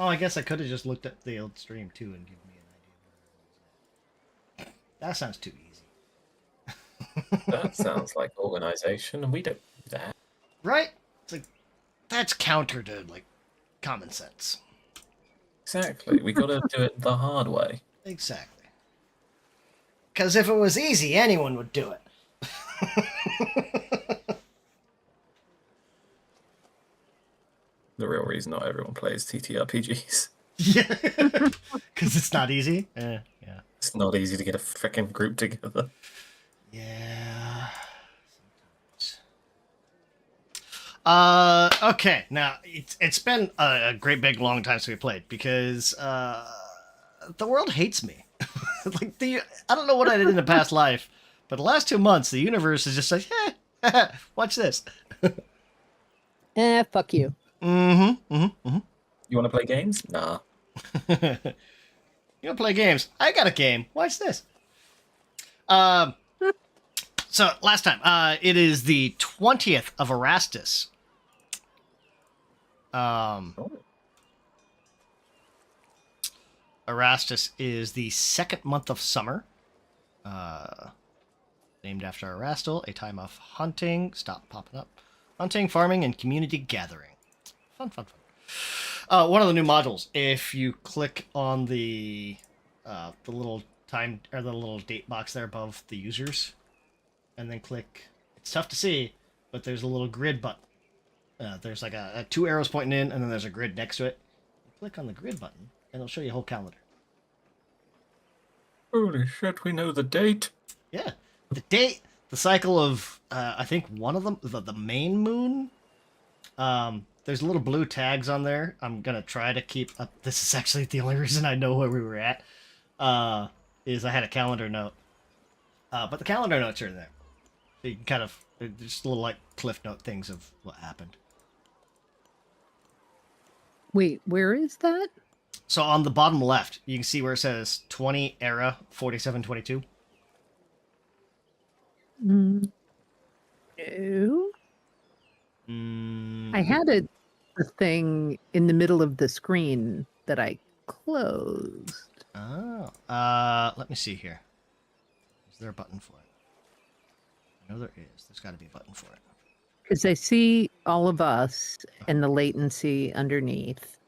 Oh, I guess I could have just looked at the old stream too and given me an idea. That sounds too easy. That sounds like organization, and we don't do that. Right? It's like that's counter to like common sense. Exactly. We got to do it the hard way. Exactly. Because if it was easy, anyone would do it. The real reason not everyone plays TTRPGs. Yeah. Because it's not easy. Yeah. It's not easy to get a freaking group together. Yeah. Okay. Now it's been a great big long time since we played because the world hates me. Like I don't know what I did in a past life, but the last 2 months the universe is just like, watch this. Fuck you. You want to play games? Nah. You don't play games. I got a game. Watch this. So last time, it is the 20th of Erastus. Erastus is the second month of summer. Named after Erastil, a time of hunting. Stop popping up. Hunting, farming, and community gathering. Fun. One of the new modules. If you click on the little time or the little date box there above the users, and then click. It's tough to see, but there's a little grid button. There's like a 2 arrows pointing in, and then there's a grid next to it. You click on the grid button, and it'll show you a whole calendar. Holy shit, we know the date. Yeah, the date, the cycle of I think one of them, the main moon. There's little blue tags on there. I'm gonna try to keep up. This is actually the only reason I know where we were at. Is I had a calendar note, but the calendar notes are in there. So you can kind of just little like cliff note things of what happened. Wait, where is that? So on the bottom left, you can see where it says 20 era 4722. No. Mm, I had a thing in the middle of the screen that I closed. Oh, let me see here. Is there a button for it? I know there is. There's got to be a button for it. Because I see all of us and the latency underneath.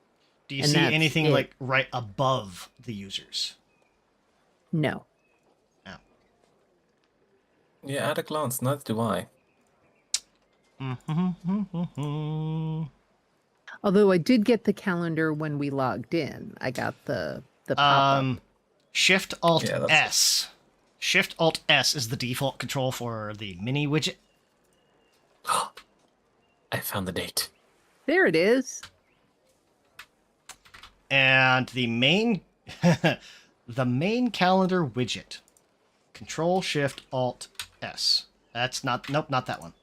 Do you And see that's anything it. like right above the users? No. No. Yeah, at a glance, neither do I. Although I did get the calendar when we logged in. I got the pop-up. Shift Alt Yeah, that's- S. Shift Alt S is the default control for the mini widget. I found the date. There it is. And the main the main calendar widget. Control Shift Alt S. That's not not that one.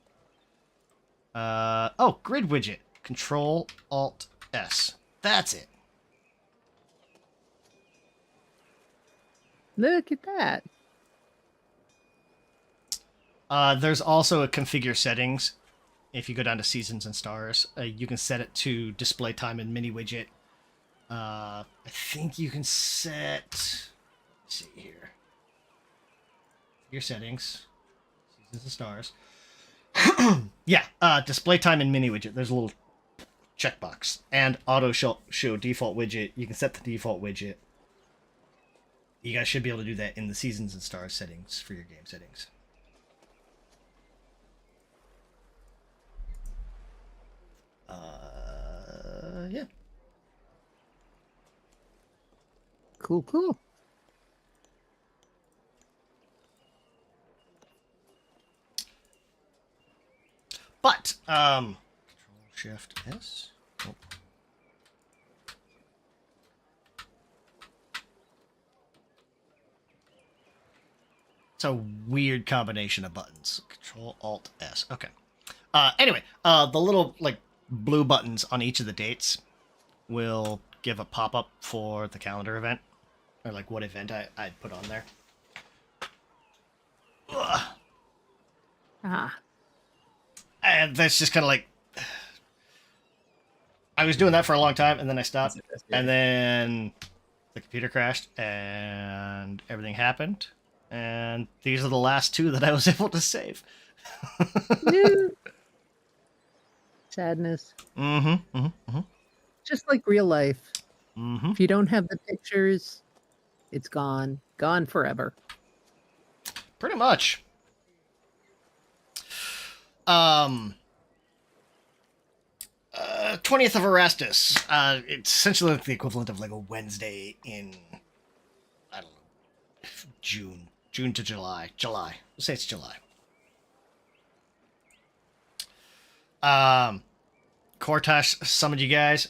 Grid widget. Control Alt S. That's it. Look at that. There's also a configure settings. If you go down to seasons and stars, you can set it to display time and mini widget. I think you can set. Let's see here. Your settings, seasons and stars. Yeah, display time and mini widget. There's a little checkbox and auto show default widget. You can set the default widget. You guys should be able to do that in the seasons and stars settings for your game settings. Yeah. Cool. But Control Shift S. Oh. It's a weird combination of buttons. Control Alt S. Okay. Anyway, the little like blue buttons on each of the dates will give a pop-up for the calendar event, or like what event I'd put on there. Ugh. Ah. And that's just kind of like I was doing that for a long time, and then I stopped, Yeah. and then the computer crashed, and everything happened, and these are the last two that I was able to save. No. Sadness. Mm-hmm. Mm-hmm. Just like real life. Mm-hmm. If you don't have the pictures, it's gone. Gone forever. Pretty much. Um. 20th of Erastus. It's essentially like the equivalent of like a Wednesday in, I don't know, June to July. We'll say it's July. Kortash summoned you guys.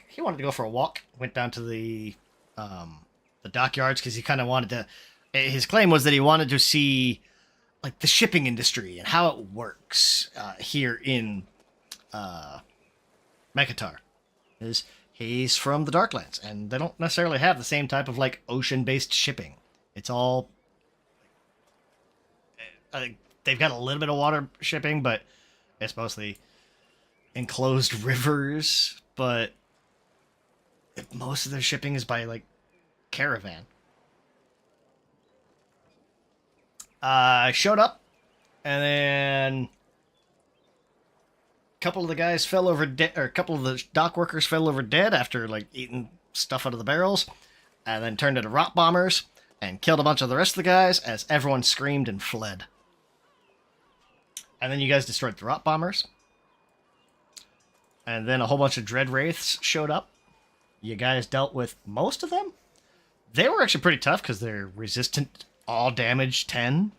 He wanted to go for a walk. Went down to the dockyards because he kind of wanted to. His claim was that he wanted to see like the shipping industry and how it works here in Mekatar. He's from the Darklands, and they don't necessarily have the same type of like ocean-based shipping. It's all they've got a little bit of water shipping, but it's mostly enclosed rivers. But most of their shipping is by like caravan. I showed up, and then a couple of the guys fell over dead, or a couple of the dock workers fell over dead after like eating stuff out of the barrels, and then turned into rot bombers and killed a bunch of the rest of the guys as everyone screamed and fled. And then you guys destroyed the rot bombers, and then a whole bunch of dread wraiths showed up. You guys dealt with most of them. They were actually pretty tough because they're resistant all damage 10.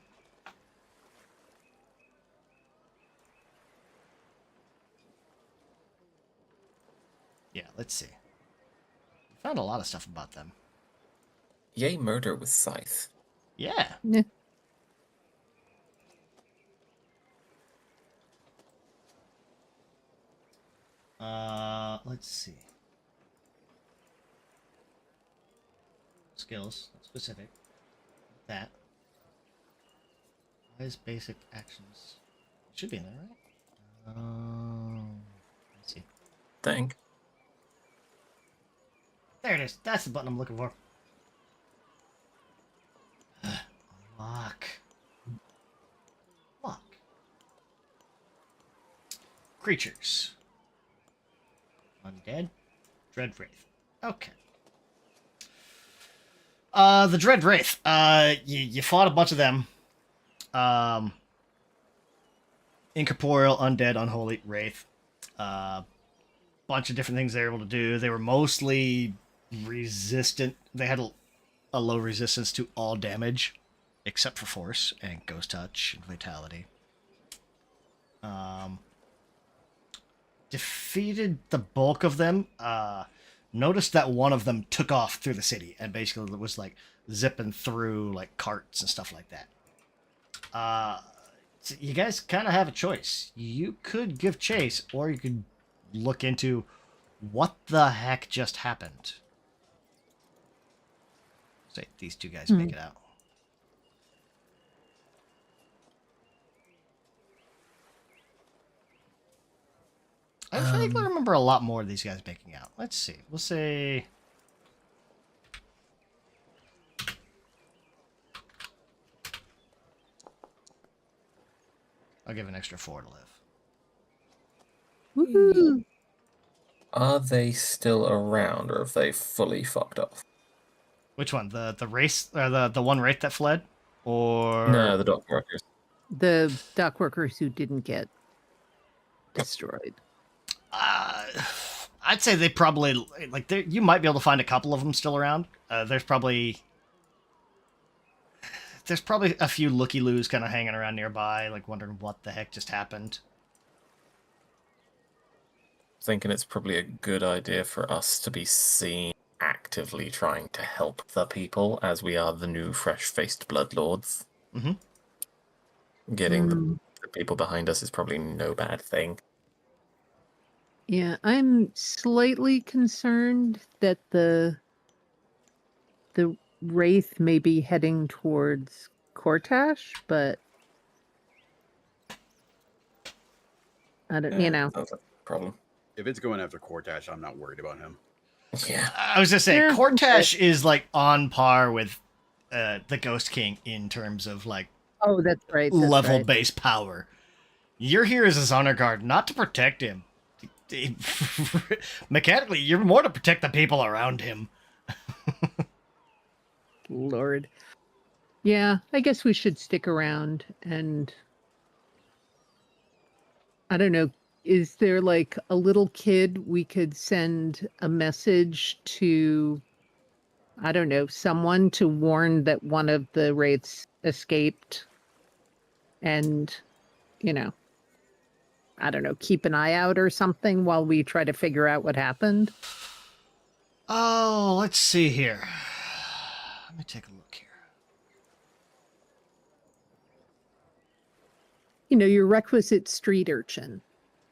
Yeah, let's see. Found a lot of stuff about them. Yay, murder with scythe. Yeah. Yeah. Let's see. Skills, specific. That. Why is basic actions? It should be in there, right? Let's see. Think. There it is. That's the button I'm looking for. Unlock. Lock. Creatures. Undead. Dread Wraith. Okay. The Dread Wraith. You fought a bunch of them. Incorporeal, undead, unholy, wraith. Bunch of different things they were able to do. They were mostly resistant. They had a low resistance to all damage, except for force and ghost touch and vitality. Defeated the bulk of them. Noticed that one of them took off through the city and basically was like zipping through like carts and stuff like that. So you guys kind of have a choice. You could give chase, or you could look into what the heck just happened. Say these two guys make it out. I vaguely remember a lot more of these guys making out. Let's see. We'll say... I'll give an extra 4 to live. Woohoo! Are they still around, or have they fully fucked off? Which one? The race, or the one wraith that fled, or No, the dock workers. The dock workers who didn't get destroyed. I'd say they probably like you might be able to find a couple of them still around. There's probably a few looky-loos kind of hanging around nearby, like wondering what the heck just happened. Thinking it's probably a good idea for us to be seen actively trying to help the people, as we are the new fresh-faced bloodlords. Getting the people behind us is probably no bad thing. Yeah, I'm slightly concerned that the wraith may be heading towards Kortash, but I don't, Yeah, that's a problem. If it's going after Cortash, I'm not worried about him. Yeah. I was just saying, Yeah, Cortash is like on par with the Ghost King in terms of like Oh, that's right. That's level right. base power. You're here as his honor guard, not to protect him. Mechanically, you're more to protect the people around him. Lord. Yeah, I guess we should stick around and I don't know. Is there like a little kid we could send a message to, I don't know, someone to warn that one of the wraiths escaped and, you know, I don't know, keep an eye out or something while we try to figure out what happened? Oh, let's see here. Let me take a look here. You know, your requisite street urchin.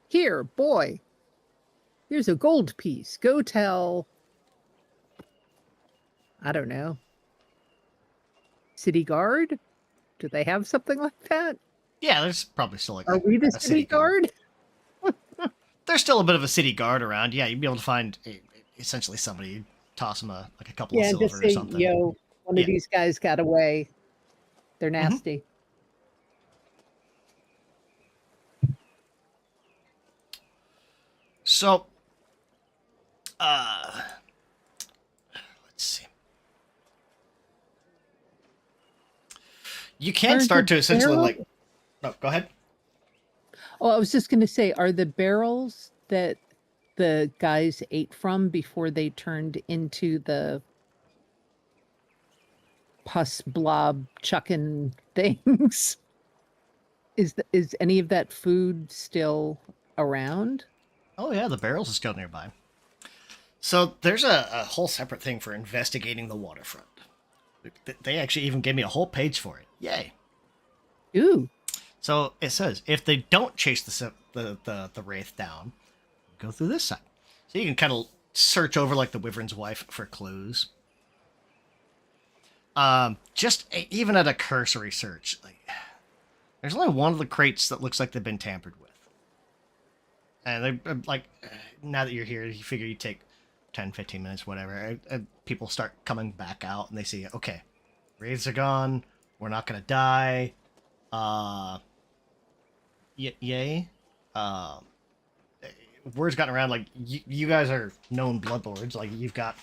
Here, boy, here's a gold piece. Go tell, I don't know, city guard? Do they have something like that? Yeah, there's probably still like Are we the a city guard? There's still a bit of a city guard around. Yeah, you'd be able to find essentially somebody, toss them a couple of Yeah, silver just or say, something. yo, one Yeah. of these guys got away. They're nasty. So, let's see. You can Are start the to essentially barrel- like. No, go ahead. Oh, I was just going to say, are the barrels that the guys ate from before they turned into the pus blob chucking things? Is any of that food still around? Oh yeah, the barrels are still nearby. So there's a whole separate thing for investigating the waterfront. They actually even gave me a whole page for it. Yay! Ooh, So it says if they don't chase the wraith down, go through this side. So you can kind of search over like the Wyvern's wife for clues. Even at a cursory search, like there's only one of the crates that looks like they've been tampered with. And they like now that you're here, you figure you take 10, 15 minutes, whatever. People start coming back out and they see, okay, wraiths are gone. We're not gonna die. Yay. Word's gotten around like you guys are known bloodlords. Like you've got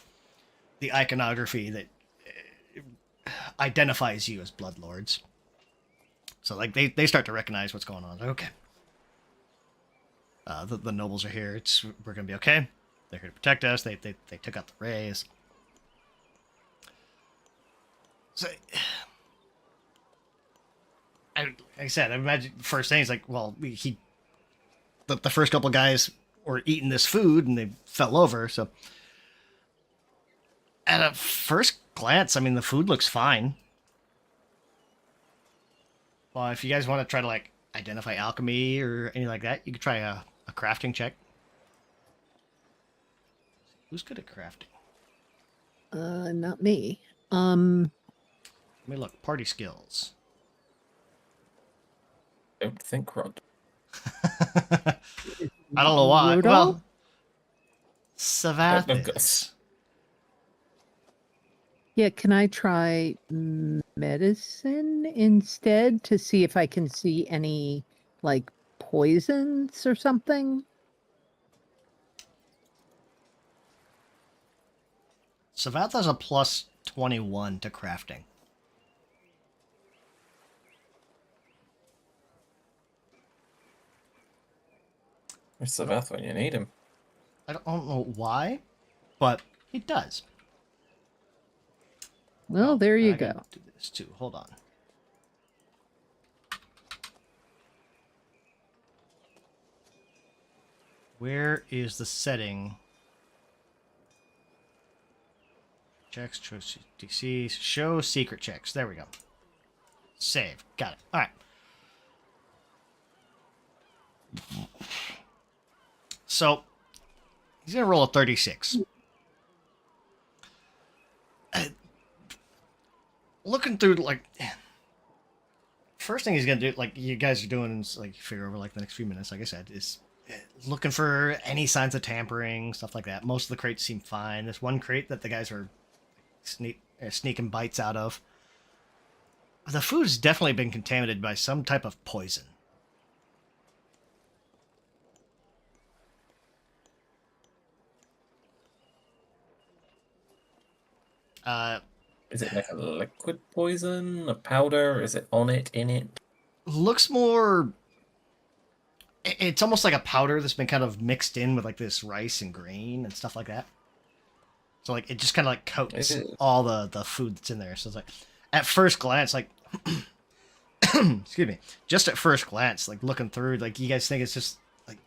the iconography that identifies you as bloodlords. So like they start to recognize what's going on. Like, okay. The nobles are here. We're gonna be okay. They're here to protect us. They took out the rays. So, like I said, I imagine first thing is like, well, the first couple guys were eating this food and they fell over. So, at a first glance, I mean, the food looks fine. Well, if you guys want to try to like identify alchemy or anything like that, you could try a crafting check. Who's good at crafting? not me. Let me look. Party skills. Don't think Rod. I don't know why. Rodolph? Well, Savathis. Yeah, can I try medicine instead to see if I can see any like poisons or something? Savath has a plus 21 to crafting. Where's Savath when you need him? I don't know why, but he does. Well, Oh, there you I gotta go. do this too. Hold on. Where is the setting? Checks, DCs, show secret checks. There we go. Save. Got it. All right. So, he's going to roll a 36. Looking through, like, first thing he's going to do, like you guys are doing, is, like, figure over, like, the next few minutes, like I said, is looking for any signs of tampering, stuff like that. Most of the crates seem fine. There's one crate that the guys are sneaking bites out of. The food's definitely been contaminated by some type of poison. Is it like a liquid poison, a powder? Is it on it, in it? Looks more. It's almost like a powder that's been kind of mixed in with like this rice and grain and stuff like that. So like it just kind of like coats Ew. all the food that's in there. So it's like at first glance, like excuse me, just at first glance, like looking through, like you guys think it's just like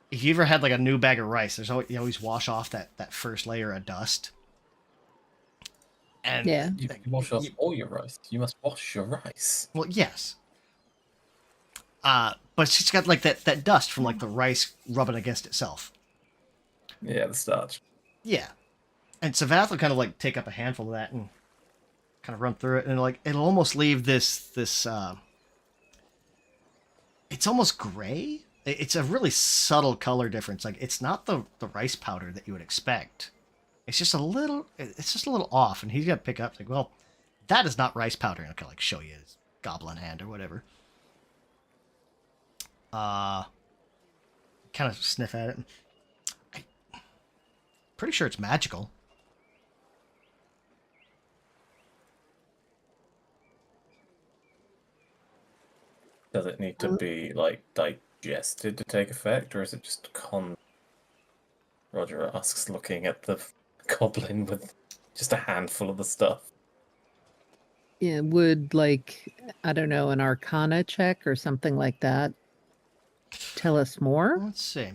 if you ever had like a new bag of rice, there's always, you always wash off that first layer of dust. And Yeah. You can wash off all your rice. You must wash your rice. well, yes. But it's just got like that dust from like the rice rubbing against itself. Yeah, the starch. Yeah. And Savath will kind of like take up a handful of that and kind of run through it, and like it'll almost leave this it's almost gray. It's a really subtle color difference. Like it's not the rice powder that you would expect. It's just a little off, and he's gonna pick up like, well, that is not rice powder, and I'll kind of like show you his goblin hand or whatever. Kind of sniff at it. Pretty sure it's magical. Does it need to be like digested to take effect, or is it just Roger asks, looking at the goblin with just a handful of the stuff. Yeah, would like, I don't know, an Arcana check or something like that tell us more? Let's see.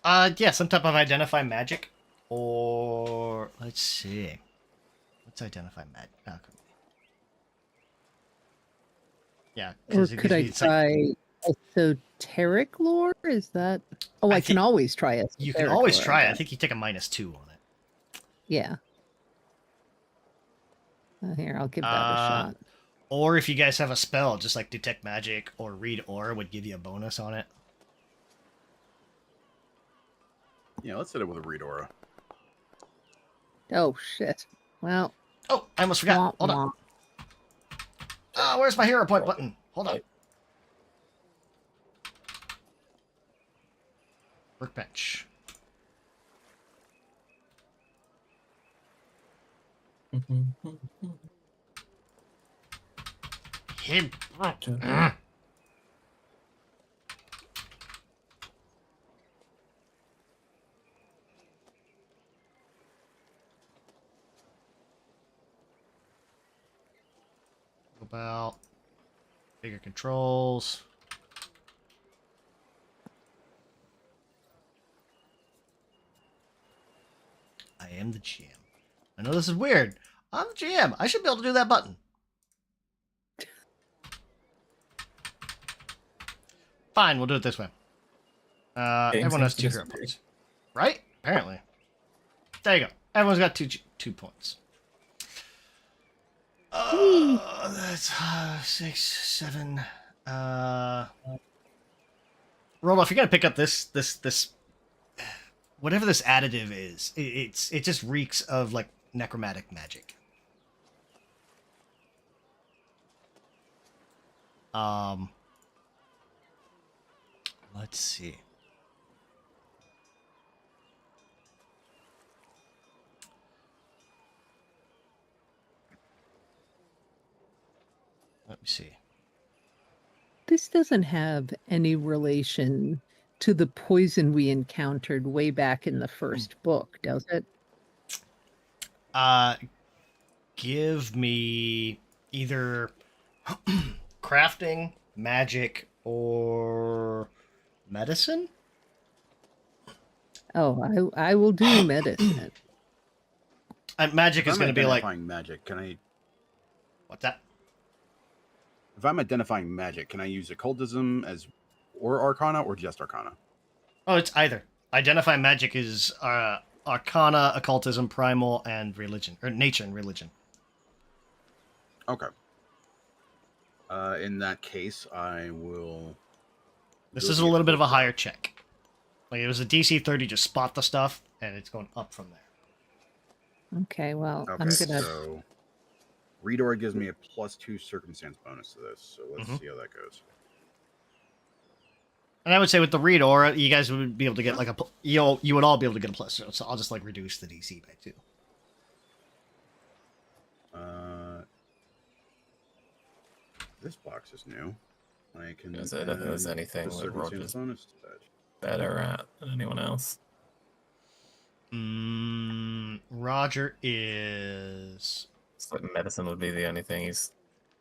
Yeah, some type of identify magic, or let's see. Let's identify magic. Okay. Yeah. Or 'cause it could I gives me- it's like- try esoteric lore? Is that? Oh, I can think always try it. you can always try it. I think you take a -2 on it. Yeah. Here, I'll give that a shot. Or if you guys have a spell, just like detect magic or read aura would give you a bonus on it. Yeah, let's hit it with a read aura. Oh shit. Well, Oh, I almost forgot. womp Hold on. womp. Where's my hero point button? Hold on. Workbench. Him. About bigger controls. I am the GM. I know this is weird. I'm the GM. I should be able to do that button. Fine, we'll do it this way. Everyone has 2 hero points. Right? Apparently. There you go. Everyone's got two points. That's 6, 7. Roloff, you're gonna pick up this whatever this additive is. It just reeks of like necromantic magic. Let's see. Let me see. This doesn't have any relation to the poison we encountered way back in the first book, does it? Give me either crafting, magic, or medicine. Oh, I will do medicine. Magic If is I'm going to be like identifying magic. Can I? what's that? If I'm identifying magic, can I use occultism as or Arcana or just Arcana? Oh, it's either. Identify magic is arcana, occultism, primal, and religion, or nature and religion. Okay. In that case, I will This is a little bit of a higher check. Like it was a DC 30 to spot the stuff, and it's going up from there. Okay, well, Okay, I'm gonna. so read aura gives me a +2 circumstance bonus to this. So let's Mhm. see how that goes. And I would say with the read aura, you guys would be able to get like you would all be able to get a plus. So I'll just like reduce the DC by 2. This box is new. I can. Is it- is add anything the that circumstance Roger's- bonus to that. Better at than anyone else. Roger is. It's like medicine would be the only thing he's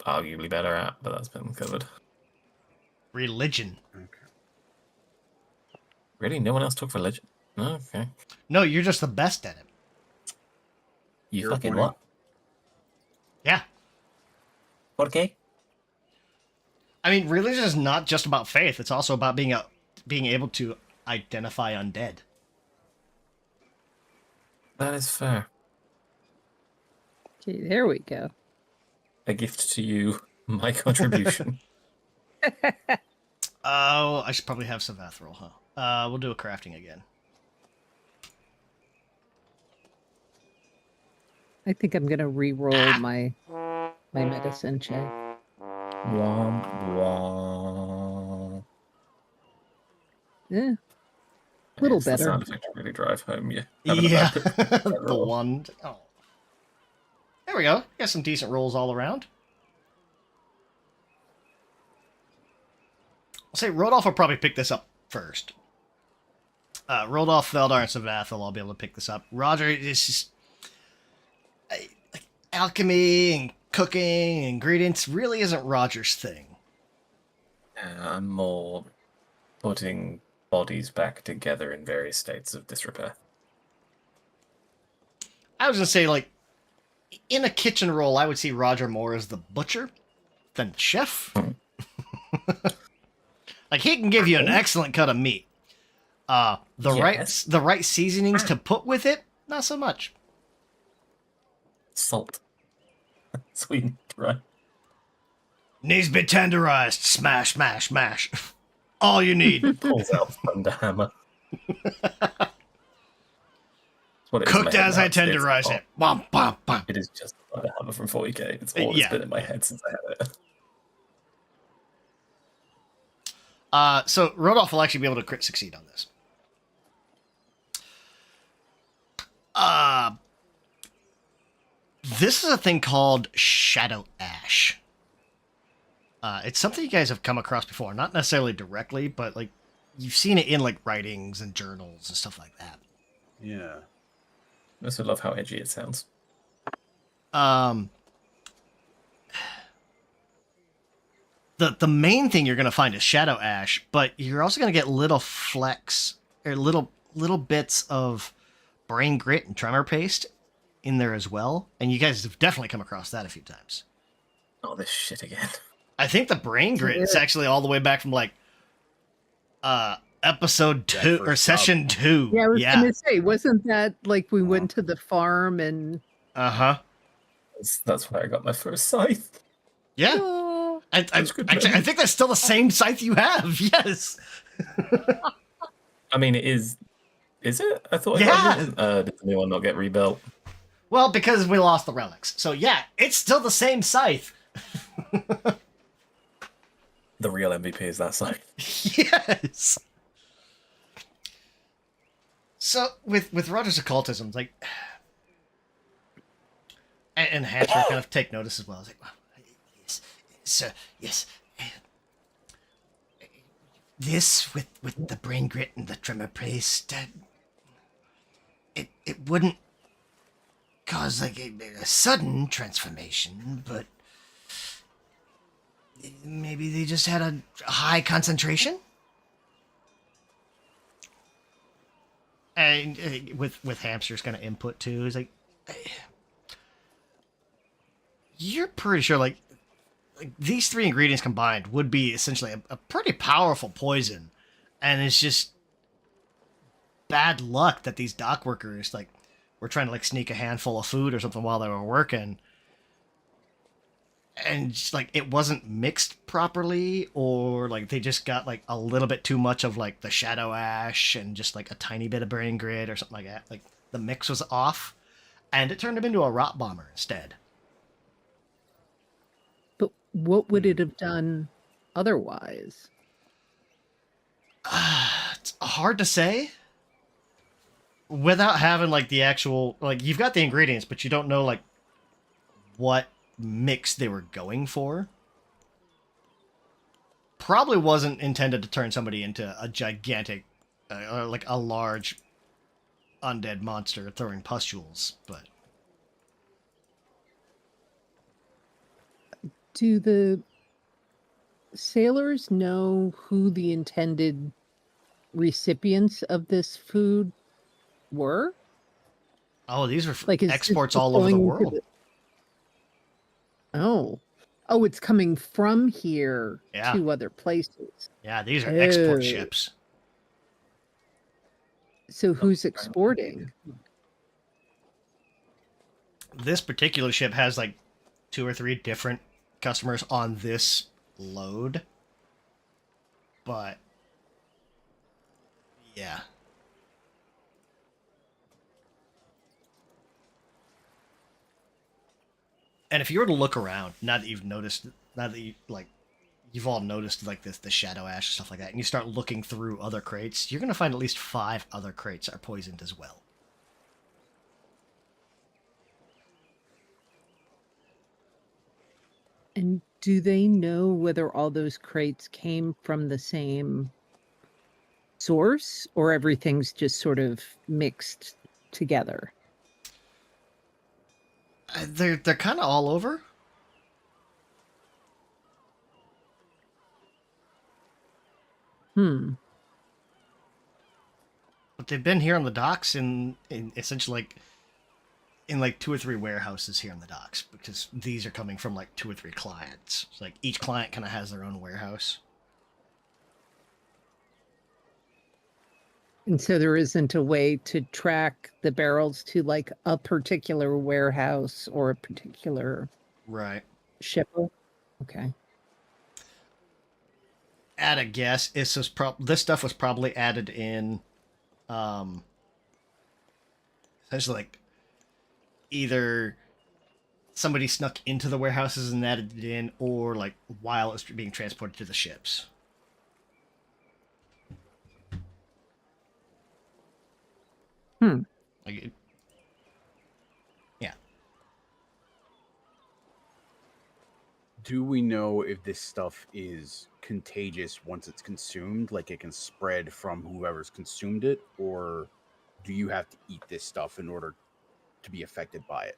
arguably better at, but that's been covered. Religion. Okay. Really? No one else took religion? Okay. No, you're just the best at it. You You're fucking appointed. what? Yeah. Okay. I mean, religion is not just about faith. It's also about being able to identify undead. That is fair. Okay, there we go. A gift to you, my contribution. Oh, I should probably have Savath roll, huh? We'll do a crafting again. I think I'm gonna re-roll my medicine check. Womp womp. Yeah, little It's the better. sound effect really drive home. Yeah. Yeah, the one. Oh, there we go. Got some decent rolls all around. I'll say Rodolph will probably pick this up first. Rodolph, Veldar, and Savath will all be able to pick this up. Roger is just alchemy and cooking, ingredients really isn't Roger's thing. I'm more putting bodies back together in various states of disrepair. I was gonna say, like, in a kitchen role, I would see Roger more as the butcher than chef. Like, he can give you an excellent cut of meat. Yes. The right seasonings to put with it, not so much. Salt. Sweet, right? Needs to be tenderized. Smash, smash, smash. All you need. Pulls out Thunder Hammer. What it is in my Cooked head as now. I It's- tenderize it. Bum, bum, bum. It is just Thunder Hammer from 40k. It's all Yeah. that's been in my head since I had it. So Rodolph will actually be able to crit succeed on this. This is a thing called Shadow Ash. It's something you guys have come across before, not necessarily directly, but like you've seen it in like writings and journals and stuff like that. Yeah. I also love how edgy it sounds. The main thing you're gonna find is Shadow Ash, but you're also gonna get little flecks or little bits of brain grit and tremor paste in there as well, and you guys have definitely come across that a few times. Oh, this shit again. I think the brain grit is actually all the way back from like episode 2 or first session 2. Yeah, I was Yeah. gonna say, wasn't that like we went to the farm and Uh-huh. That's where I got my first scythe. Yeah. oh, That's good Actually, I memory. think that's still the same scythe you have. Yes. I mean, it is. Is it? I thought. Yeah. It was. Did the new one not get rebuilt? Well, because we lost the relics. So yeah, it's still the same scythe. The real MVP is that scythe. Yes. So with Roger's occultism, like, and Hampshire kind of take notice as well. It's like, well, yes, sir, yes. This with the brain grit and the tremor paste, it wouldn't cause like a sudden transformation, but maybe they just had a high concentration. And with Hamster's kind of input too, is like, you're pretty sure like these 3 ingredients combined would be essentially a pretty powerful poison, and it's just bad luck that these dock workers like were trying to like sneak a handful of food or something while they were working, and just, like it wasn't mixed properly, or like they just got like a little bit too much of like the shadow ash and just like a tiny bit of brain grit or something like that. Like the mix was off, and it turned him into a rot bomber instead. But what would it have done otherwise? It's hard to say without having like the actual, like you've got the ingredients, but you don't know like what mix they were going for. Probably wasn't intended to turn somebody into a gigantic, or like a large undead monster throwing pustules, but Do the sailors know who the intended recipients of this food were? oh, these are Like, is this exports just all over the going to world. Oh. Oh, it's coming from here Yeah. to other places. Yeah, these are export Oh. ships. So who's exporting? This particular ship has like 2 or 3 different customers on this load, but yeah. And if you were to look around, now that you've noticed, now that you like, you've all noticed like this, the shadow ash and stuff like that, and you start looking through other crates, you're gonna find at least 5 other crates are poisoned as well. And do they know whether all those crates came from the same source or everything's just sort of mixed together? They're kind of all over. Hmm. But they've been here on the docks in essentially like in like 2 or 3 warehouses here on the docks, because these are coming from like 2 or 3 clients. So like each client kind of has their own warehouse. And so there isn't a way to track the barrels to like a particular warehouse or a particular Right. shipper? Okay. At a guess, this stuff was probably added in, essentially like either somebody snuck into the warehouses and added it in, or like while it was being transported to the ships. Hmm. Like, yeah. Do we know if this stuff is contagious once it's consumed? Like it can spread from whoever's consumed it, or do you have to eat this stuff in order to be affected by it?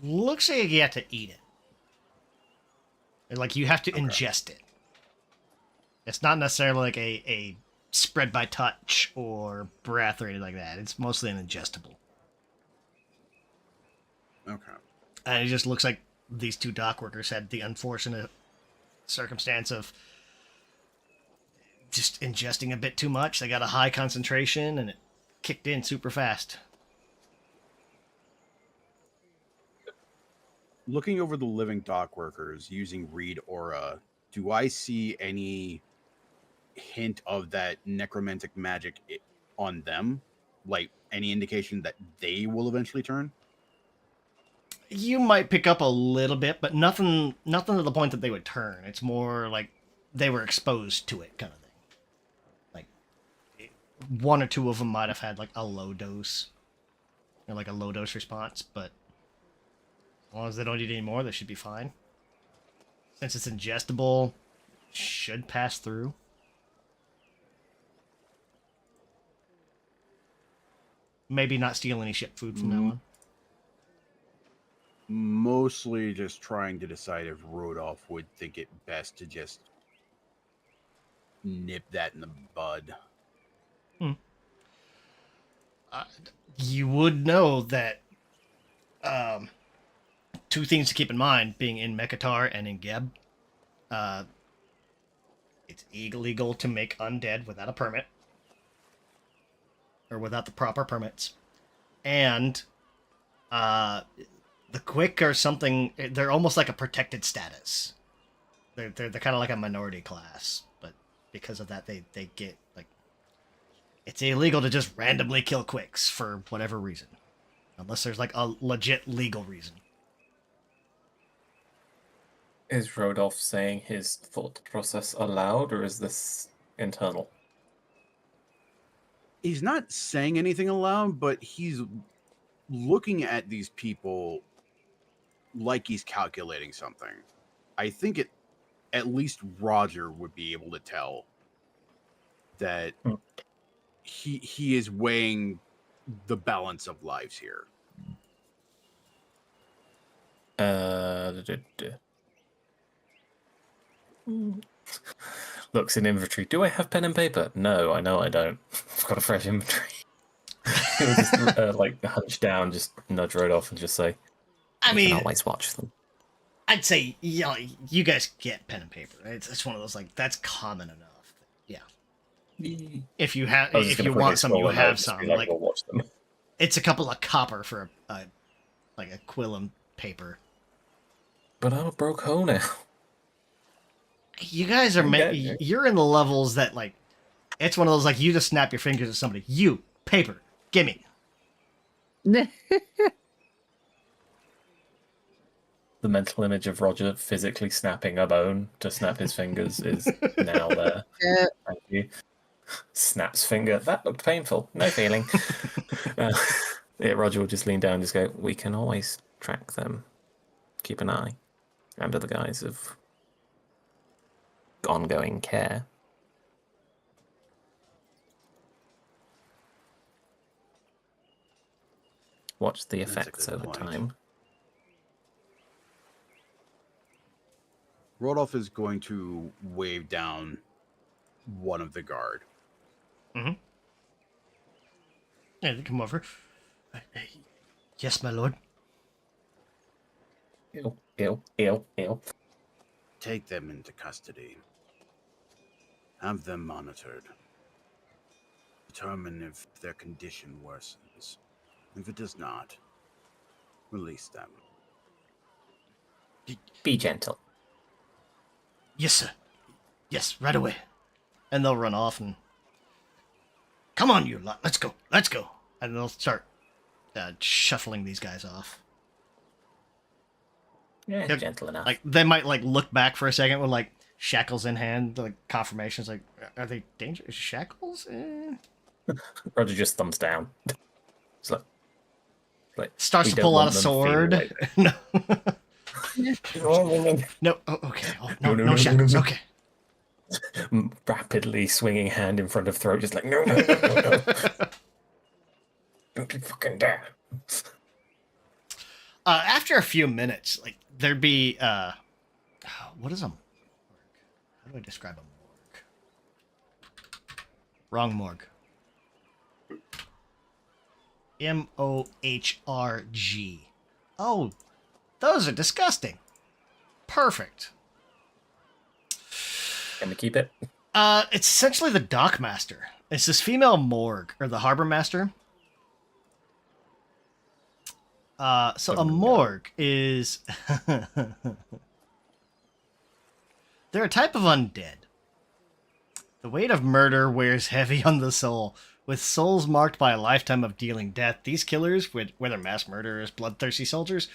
Looks like you have to eat it. Like you have to Okay. ingest it. It's not necessarily like a spread by touch or breath or anything like that. It's mostly an ingestible. Okay. And it just looks like these 2 dock workers had the unfortunate circumstance of just ingesting a bit too much. They got a high concentration and it kicked in super fast. Looking over the living dock workers using Read Aura, do I see any hint of that necromantic magic on them? Like any indication that they will eventually turn? You might pick up a little bit, but nothing to the point that they would turn. It's more like they were exposed to it kind of thing. Like 1 or 2 of them might have had like a low dose, or like a low dose response, but as long as they don't eat any more, they should be fine. Since it's ingestible, should pass through. Maybe not steal any ship food from now on. Mostly just trying to decide if Rodolph would think it best to just nip that in the bud. You would know that 2 things to keep in mind being in Mekatar and in Geb. It's illegal to make undead without a permit, or without the proper permits, and The quick are something. They're almost like a protected status. They're kind of like a minority class, but because of that, they get like it's illegal to just randomly kill quicks for whatever reason, unless there's like a legit legal reason. Is Rodolph saying his thought process aloud, or is this internal? He's not saying anything aloud, but he's looking at these people like he's calculating something. I think at least Roger would be able to tell that he is weighing the balance of lives here. Looks in inventory. Do I have pen and paper? No, I know I don't. I've got a fresh inventory. He'll just like hunch down, just nudge Rodolph, and just say, I "You mean, can always watch them." I'd say you guys get pen and paper. It's one of those like that's common enough. Yeah. If you have, I was just if gonna you quickly want some, scroll you and I'll have just some. be Like "We'll watch them." it's a couple of copper for like a quillum paper. But I'm a broke hoe now. You guys are Okay. you're in the levels that like it's one of those like you just snap your fingers at somebody. You paper, gimme. The mental image of Roger physically snapping a bone to snap his fingers is now there. Yeah. Thank you. Snaps finger. That looked painful. No feeling. Yeah, Roger will just lean down and just go, "We can always track them. Keep an eye." Under the guise of ongoing care. Watch the That's a effects good over point. time. Rodolph is going to wave down one of the guard. Yeah, they come over. Yes, my lord. Ew. Take them into custody. Have them monitored. Determine if their condition worsens. If it does not, release them. Be gentle. Yes, sir. Yes, right away. And they'll run off and come on, you lot. Let's go. Let's go. And they'll start shuffling these guys off. Yeah, They're- gentle enough. Like they might like look back for a second with like shackles in hand, like confirmations. Like, are they dangerous shackles? Roger just thumbs down. It's like Starts we to don't pull out a want them sword. feeling No. like- No. Oh, okay. Oh, no, No, no, shackles. no. Okay. Rapidly swinging hand in front of throat, just like no. Don't you fucking dare. After a few minutes, like there'd be what is a morgue? How do I describe a morgue? Wrong morgue. MOHRG. Oh, those are disgusting. Perfect. Can we keep it? It's essentially the dockmaster. It's this female morgue, or the harbor master. So a morgue is... They're a type of undead. The weight of murder wears heavy on the soul. With souls marked by a lifetime of dealing death, these killers, whether mass murderers, bloodthirsty soldiers,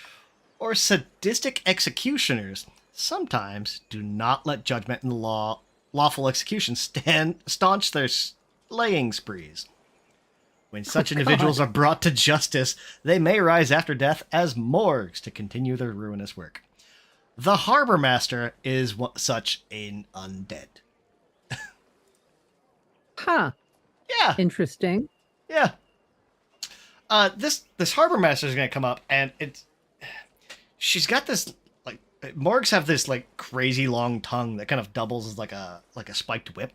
or sadistic executioners, sometimes do not let judgment and lawful execution staunch their slaying sprees. When such individuals are brought to justice, they may rise after death as morgues to continue their ruinous work. The harbor master is such an undead. Huh. Yeah, Interesting. yeah. This harbor master is gonna come up, and she's got this like morgues have this like crazy long tongue that kind of doubles as like a spiked whip,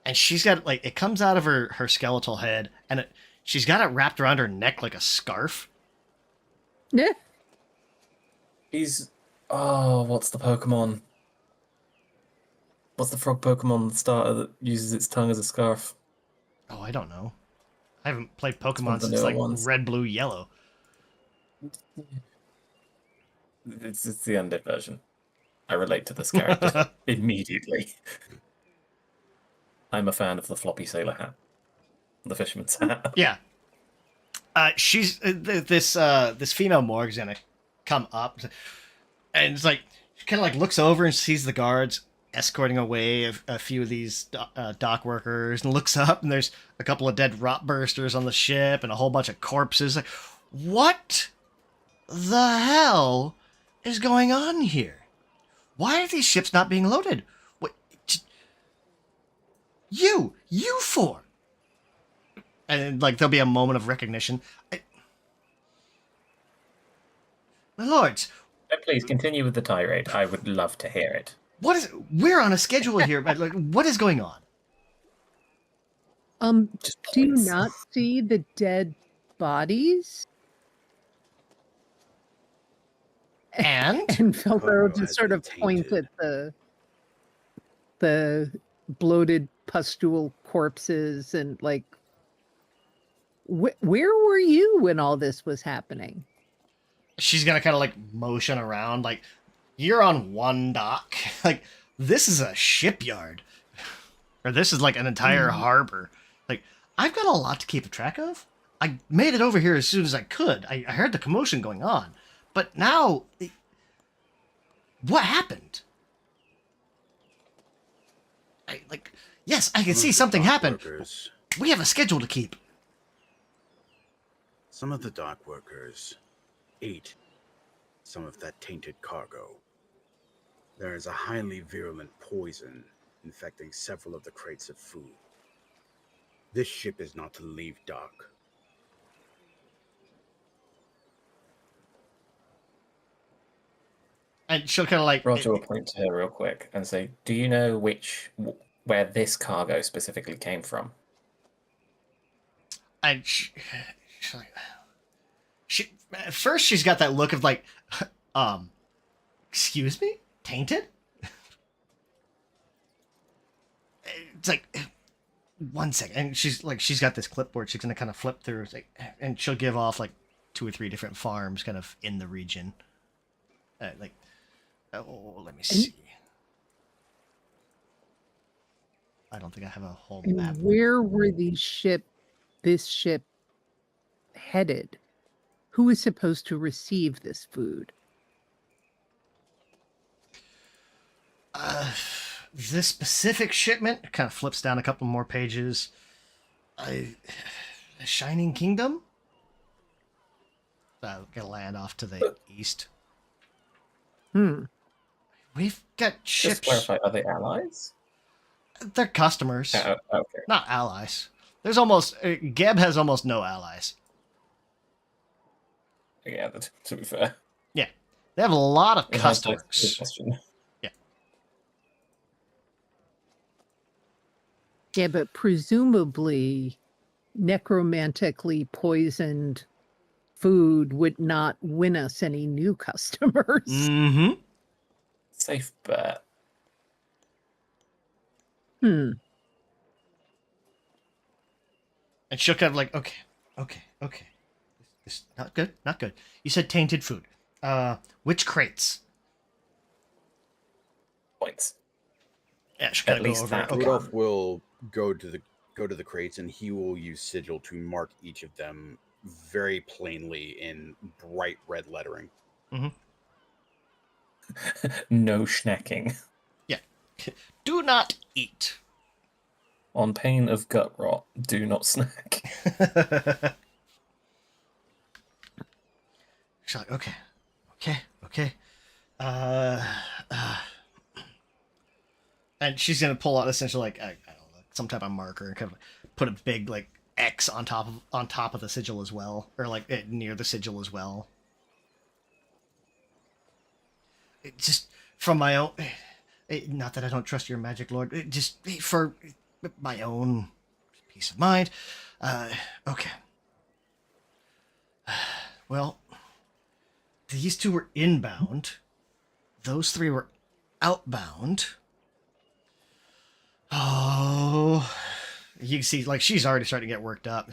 and she's got like it comes out of her skeletal head, and she's got it wrapped around her neck like a scarf. Yeah. He's what's the Pokemon? What's the frog Pokemon starter that uses its tongue as a scarf? Oh, I don't know. I haven't played one Pokemon of the since newer like ones. Red, Blue, Yellow. It's the undead version. I relate to this character immediately. I'm a fan of the floppy sailor hat, the fisherman's hat. Yeah. She's this female Morg's gonna come up, and it's like she kind of like looks over and sees the guards escorting away a few of these dock workers, and looks up and there's a couple of dead rot bursters on the ship and a whole bunch of corpses. Like, what the hell is going on here? Why are these ships not being loaded? What? You four. And like there'll be a moment of recognition. My lords, Please continue with the tirade. I would love to hear it. what is? We're on a schedule here, but like, what is going on? Just Do you points. not see the dead bodies? And And Felbro Cargo just has sort been of points tainted. at the bloated pustule corpses and like, where were you when all this was happening? she's gonna kind of like motion around, like you're on one dock. Like this is a shipyard, or this is like an entire harbor. Like I've got a lot to keep track of. I made it over here as soon as I could. I heard the commotion going on, but now, what happened? Yes, I can Some see of the something dock happen. workers- We have a schedule to keep. Some of the dock workers ate some of that tainted cargo. There is a highly virulent poison infecting several of the crates of food. This ship is not to leave dock. And she'll kind of like Roger will point to her real quick and say, "Do you know where this cargo specifically came from?" And she's like, at first she's got that look of like, excuse me, tainted. It's like, one second, and she's got this clipboard. She's gonna kind of flip through, it's like, and she'll give off like 2 or 3 different farms, kind of in the region. Like, oh, let me see. I don't think I have a whole And map. where were this ship headed? Who is supposed to receive this food? This specific shipment kind of flips down a couple more pages. Shining Kingdom? Gonna land off to the east. We've got Just ships. clarify, are they allies? They're customers, Okay. not allies. There's almost Geb has almost no allies. Yeah, to be fair. Yeah, they have a lot of In hindsight, good customers. question. Yeah, but presumably necromantically poisoned food would not win us any new customers. Mm-hmm. Safe bet. Hmm. And she'll kind of like, okay. This not good, not good. You said tainted food. Which crates? Points. Yeah, she'll kind At of go least over. that. Okay. Rudolph will go to the crates, and he will use sigil to mark each of them very plainly in bright red lettering. No snacking. Do not eat. On pain of gut rot, do not snack. She's like, okay. And she's gonna pull out essentially like I don't know, some type of marker and kind of put a big like X on top of the sigil as well, or like near the sigil as well. It just from my own, not that I don't trust your magic, Lord. Just for my own peace of mind. Okay. Well, these 2 were inbound. Those 3 were outbound. Oh, you can see, like, she's already starting to get worked up.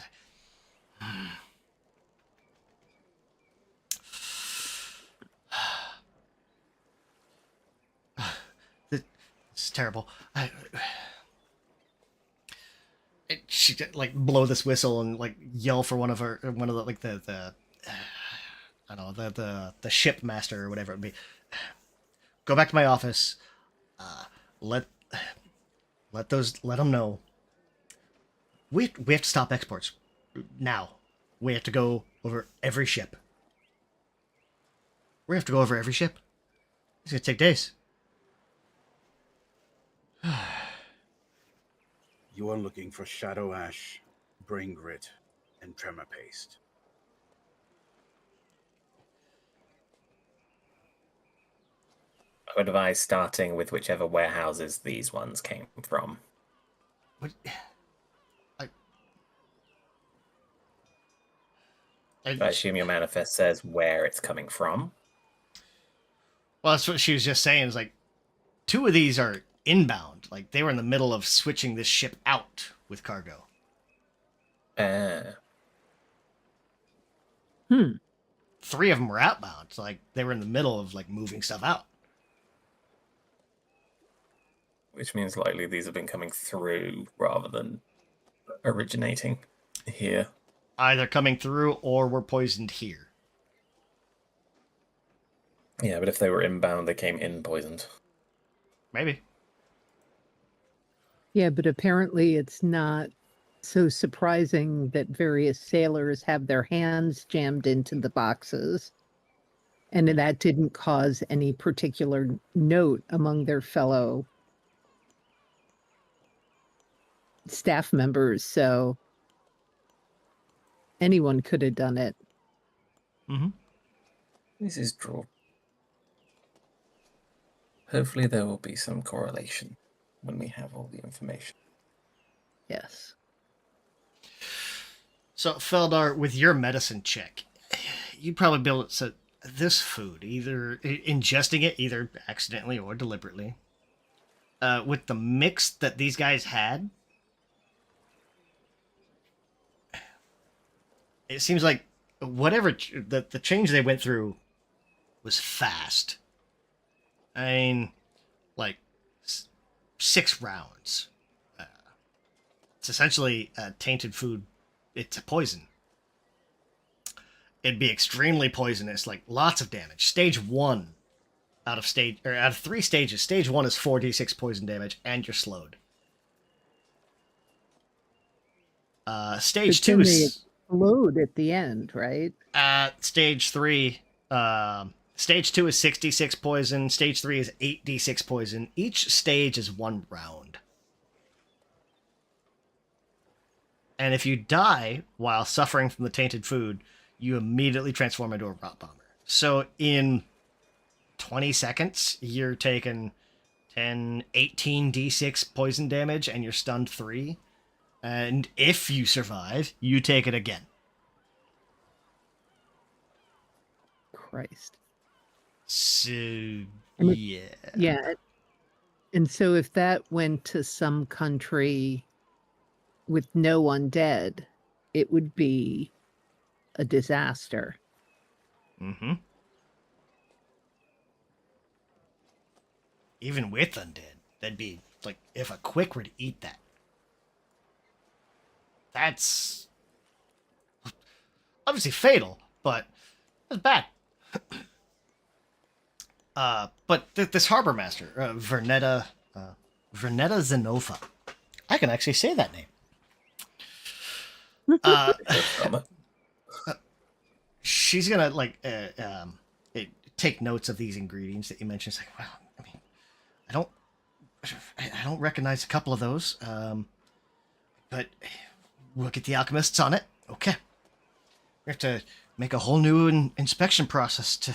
It's terrible. She like blow this whistle and like yell for one of the like the I don't know the ship master or whatever it would be. Go back to my office. Let them know. We have to stop exports now. We have to go over every ship. We have to go over every ship. It's gonna take days. You are looking for Shadow Ash, Brain Grit, and Tremor Paste. I would advise starting with whichever warehouses these ones came from. What? I assume your manifest says where it's coming from. Well, that's what she was just saying. Is like, 2 of these are inbound. Like they were in the middle of switching this ship out with cargo. 3 of them were outbound. So like they were in the middle of like moving stuff out. Which means likely these have been coming through rather than originating here. Either coming through or were poisoned here. Yeah, but if they were inbound, they came in poisoned. Maybe. Yeah, but apparently it's not so surprising that various sailors have their hands jammed into the boxes. And that didn't cause any particular note among their fellow staff members. So anyone could have done it. Mm-hmm. This is true. Hopefully there will be some correlation when we have all the information. Yes. So, Feldar, with your medicine check, you'd probably be able to say this food, either ingesting it, either accidentally or deliberately, with the mix that these guys had, it seems like whatever the change they went through was fast. I mean, like 6 rounds. It's essentially tainted food. It's a poison. It'd be extremely poisonous, like lots of damage. Stage 1 out of 3 stages. Stage 1 is 4d6 poison damage, and you're slowed. Stage But 2 then they is explode at the end, right? stage 3. Stage 2 is 6d6 poison. Stage 3 is 8d6 poison. Each stage is 1 round. And if you die while suffering from the tainted food, you immediately transform into a rot bomber. So in 20 seconds, you're taking 10, 18 d6 poison damage, and you're stunned 3. And if you survive, you take it again. Christ. So, And yeah. Yeah. And so if that went to some country with no undead, it would be a disaster. Mm-hmm. Even with undead, that'd be like if a quick were to eat that. That's obviously fatal, but that's bad. But this harbor master, Vernetta Zenova, I can actually say that name. She's gonna take notes of these ingredients that you mentioned. It's like, well, I mean, I don't recognize a couple of those, but we'll get the alchemists on it. Okay, we have to make a whole new inspection process to.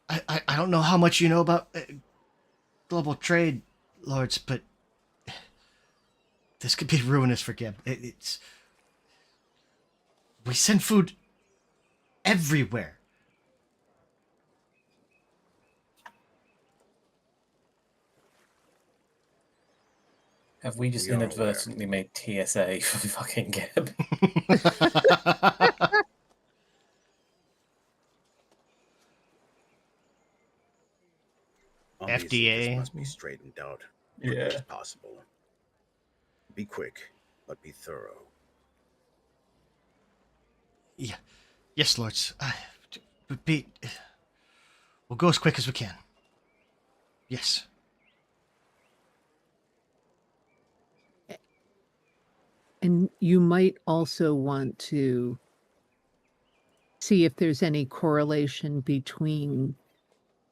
I don't know how much you know about global trade, lords, but this could be ruinous for Geb. It's we send food everywhere. Have we just We are inadvertently made TSA for fucking Geb? Obviously, this FDA. must be straightened out as quick Yeah. as possible. Be quick, but be thorough. Yeah. Yes, lords. We'll go as quick as we can. Yes. And you might also want to see if there's any correlation between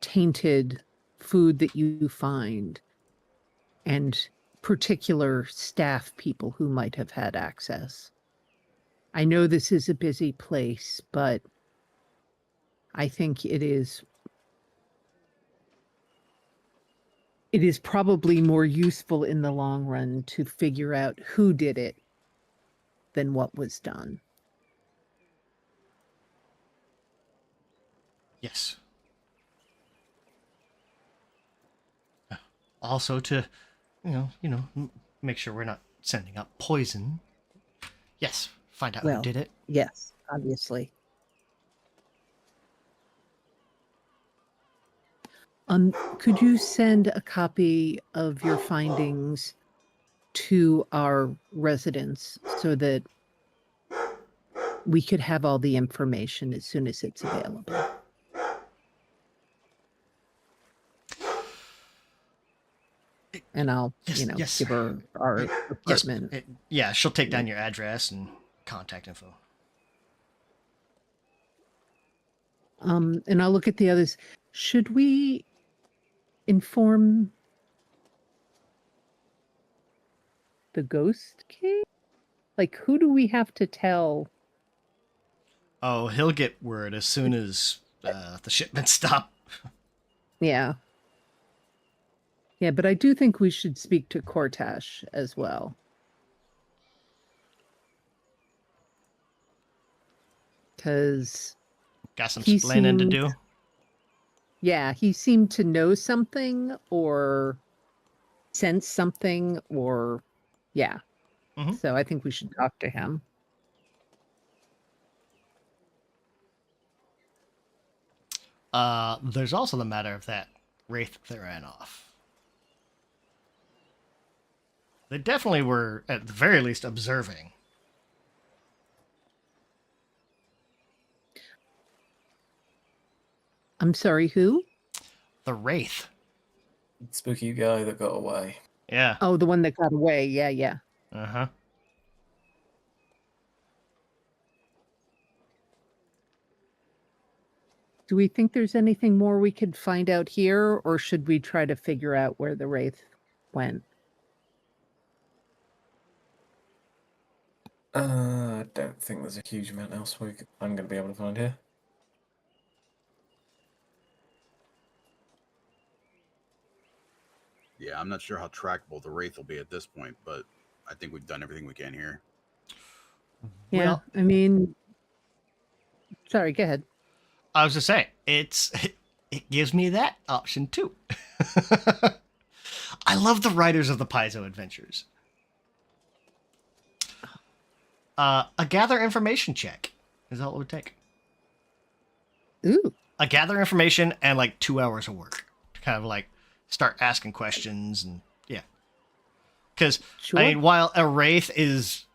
tainted food that you find and particular staff people who might have had access. I know this is a busy place, but I think it is probably more useful in the long run to figure out who did it than what was done. Yes. Also to, make sure we're not sending up poison. Yes, find out who Well, did it. yes, obviously. Could you send a copy of your findings to our residents so that we could have all the information as soon as it's available? And I'll, Yes. give her our Yes. apartment. Yeah, she'll take down your address and contact info. And I'll look at the others. Should we inform the Ghost King? Like, who do we have to tell? Oh, he'll get word as soon as the shipments stop. Yeah. Yeah, but I do think we should speak to Cortash as well. Because, Got some He explaining to seemed- do. yeah, he seemed to know something or sense something or, yeah. Mhm. So I think we should talk to him. There's also the matter of that Wraith Theranov. They definitely were, at the very least, observing. I'm sorry, who? The Wraith. Spooky guy that got away. Yeah. Oh, the one that got away. Yeah, yeah. Uh-huh. Do we think there's anything more we could find out here, or should we try to figure out where the Wraith went? I don't think there's a huge amount else I'm going to be able to find here. Yeah, I'm not sure how trackable the Wraith will be at this point, but I think we've done everything we can here. Yeah, Well, I mean, sorry, go ahead. I was just saying, it gives me that option too. I love the writers of the Paizo Adventures. A gather information check is all it would take. Ooh, A gather information and like 2 hours of work to kind of like start asking questions and yeah. Because sure. I mean, while a wraith is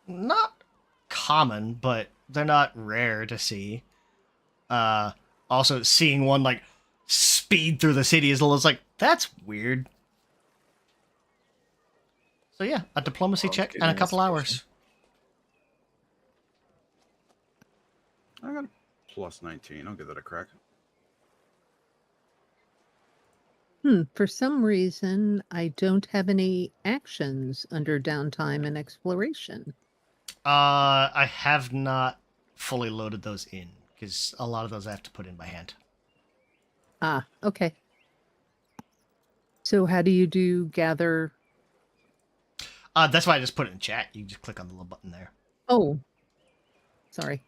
not common, but they're not rare to see. Also, seeing one like speed through the city is a little like that's weird. So yeah, a diplomacy Well, check good and a couple investigation. hours. I got a plus 19. I'll give that a crack. For some reason, I don't have any actions under downtime and exploration. I have not fully loaded those in because a lot of those I have to put in by hand. Ah, okay. So how do you do gather? That's why I just put it in chat. You just click on the little button there. Oh, sorry.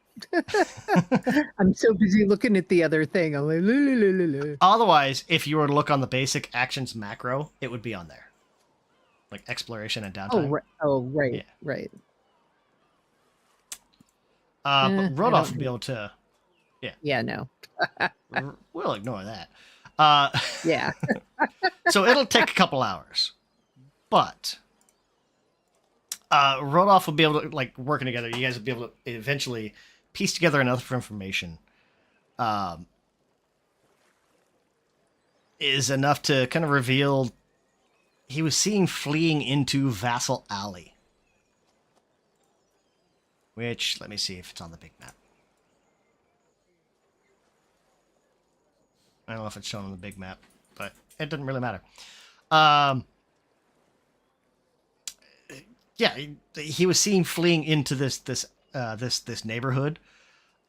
I'm so busy looking at the other thing. I'm like, "La, la, la, la, la." Otherwise, if you were to look on the basic actions macro, it would be on there. Like exploration and downtime. Right, Yeah. right. But I Rodolph don't would be able to. Yeah, no. We'll ignore that. Yeah. So it'll take a couple hours, but Rodolph will be able to, like, working together, you guys will be able to eventually piece together enough information is enough to kind of reveal he was seen fleeing into Vassal Alley. Which, let me see if it's on the big map. I don't know if it's shown on the big map, but it doesn't really matter. Yeah, he was seen fleeing into this neighborhood,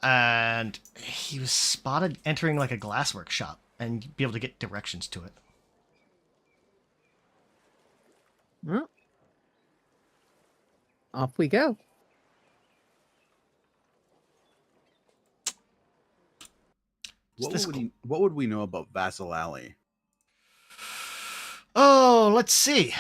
and he was spotted entering like a glasswork shop, and you'd be able to get directions to it. Well, off we go. What would we know about Vassal Alley? Oh, let's see.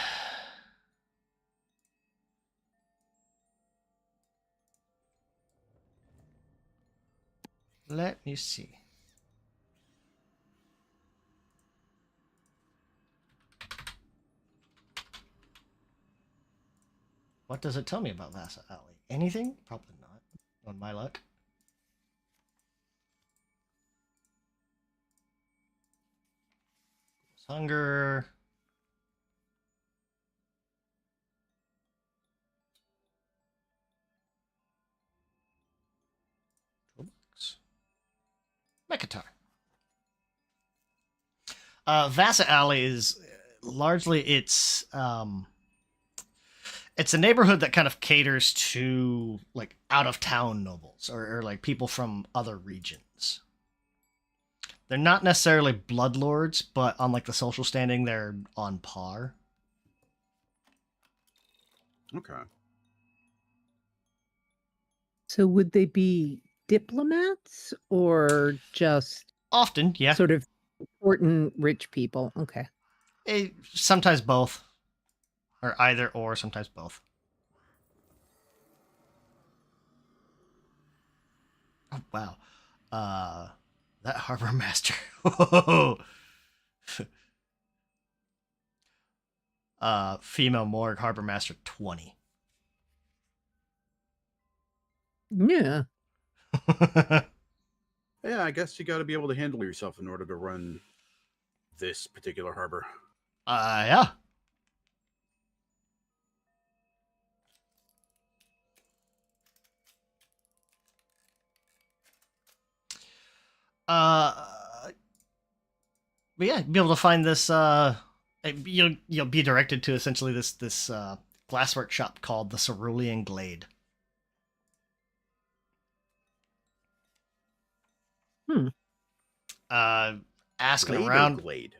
Let me see. What does it tell me about Vassal Alley? Anything? Probably not. On my luck. Hunger. Toolbox. Mekatar. Vassal Alley is largely it's a neighborhood that kind of caters to like out of town nobles or like people from other regions. They're not necessarily bloodlords, but on like the social standing, they're on par. Okay. So would they be diplomats or just Often, yeah. sort of important rich people? Okay. Sometimes both. Or either or, sometimes both. Oh, wow. That harbor master. Whoa. Female morgue harbor master 20. Yeah. Yeah, I guess you got to be able to handle yourself in order to run this particular harbor. Yeah. But yeah, be able to find this. You'll be directed to essentially this glasswork shop called the Cerulean Glade. Asking Glade or around. Glade?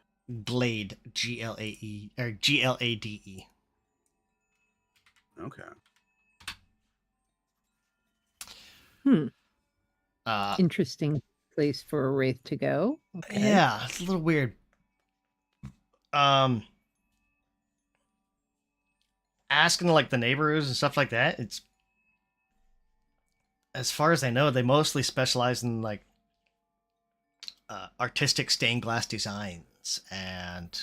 Glade, Glae or Glade. Okay. Interesting place for a wraith to go. Okay. Yeah, it's a little weird. Asking like the neighbors and stuff like that. It's as far as I know, they mostly specialize in like artistic stained glass designs and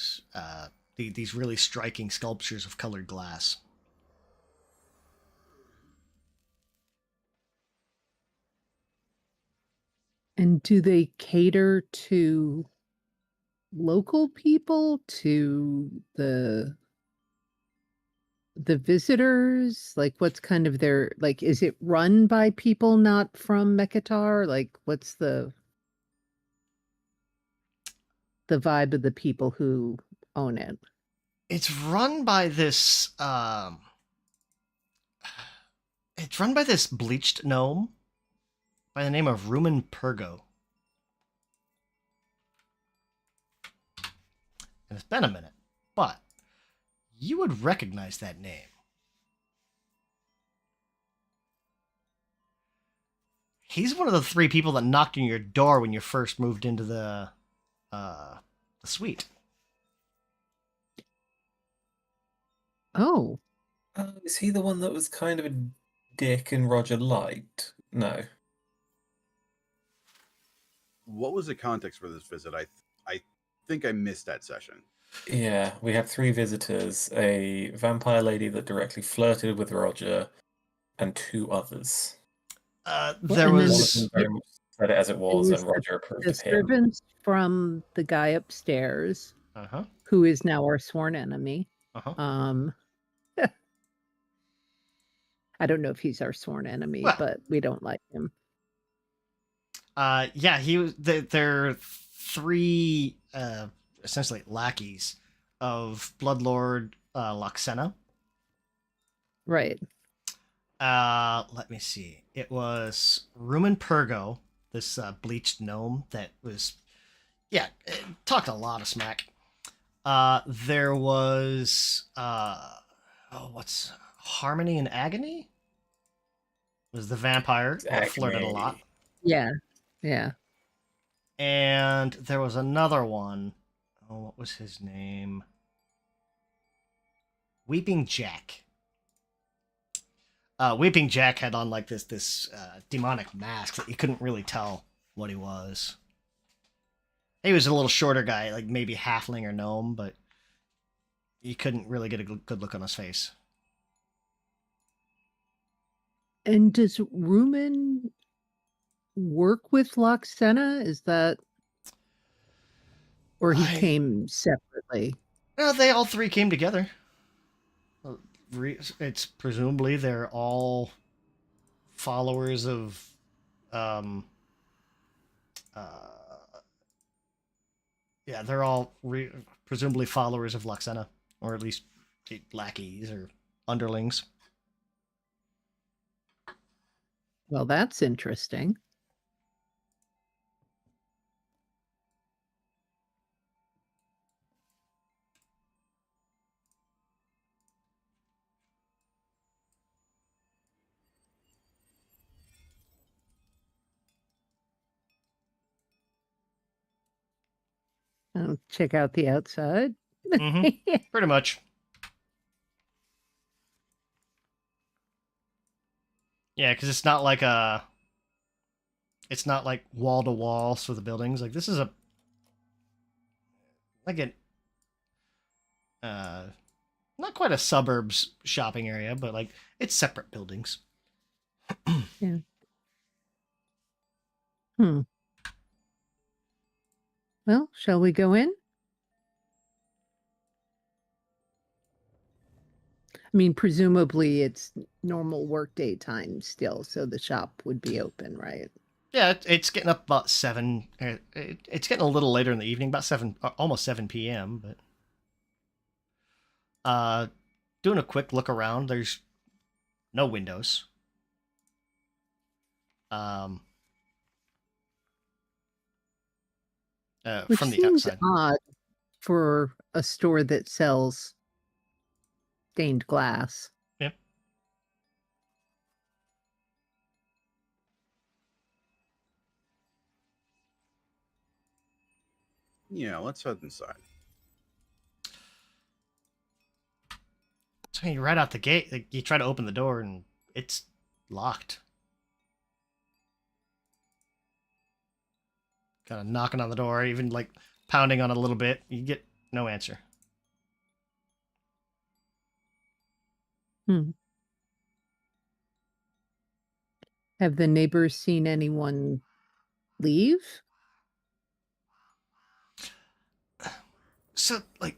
these really striking sculptures of colored glass. And do they cater to local people, to the visitors? Like, what's kind of their, like, is it run by people not from Mekatar? Like, what's the vibe of the people who own it? It's run by this it's run by this bleached gnome by the name of Rumen Purgo. And it's been a minute, but you would recognize that name. He's one of the 3 people that knocked on your door when you first moved into the suite. Oh, Is he the one that was kind of a dick and Roger liked? No. What was the context for this visit? I think I missed that session. Yeah, we had 3 visitors: a vampire lady that directly flirted with Roger, and 2 others. There and then One of was them very much said it as it It was, was and Roger approved the of him. servants from the guy upstairs, uh-huh. who is now our sworn enemy. Uh-huh. Um, I don't know if he's our sworn enemy, Well, but we don't like him. yeah, he was. They're 3 essentially lackeys of Bloodlord Loxena. Right. Let me see. It was Rumen Purgo, this bleached gnome that was, yeah, it talked a lot of smack. There was, what's Harmony and Agony? Was the vampire that flirted a lot. Agony. Yeah. Yeah. And there was another one. Oh, what was his name? Weeping Jack. Weeping Jack had on like this demonic mask that you couldn't really tell what he was. He was a little shorter guy, like maybe halfling or gnome, but you couldn't really get a good look on his face. And does Rumen work with Loxena? Is that, or he I- came separately? They all 3 came together. It's presumably they're all followers of, yeah, they're all presumably followers of Loxena, or at least lackeys or underlings. Well, that's interesting. I'll check out the outside. Pretty much. Yeah, because it's not like it's not like wall to wall for the buildings. Like this is not quite a suburbs shopping area, but like it's separate buildings. Yeah. Hmm. Well, shall we go in? I mean, presumably it's normal workday time still, so the shop would be open, right? Yeah, it's getting up about 7. It's getting a little later in the evening, about 7, almost 7 p.m. But doing a quick look around, there's no windows. Which From the seems outside. odd for a store that sells stained glass. Yep. Yeah, let's head inside. So you right out the gate, like, you try to open the door and it's locked. Kind of knocking on the door, even like pounding on it a little bit. You get no answer. Have the neighbors seen anyone leave? So, like,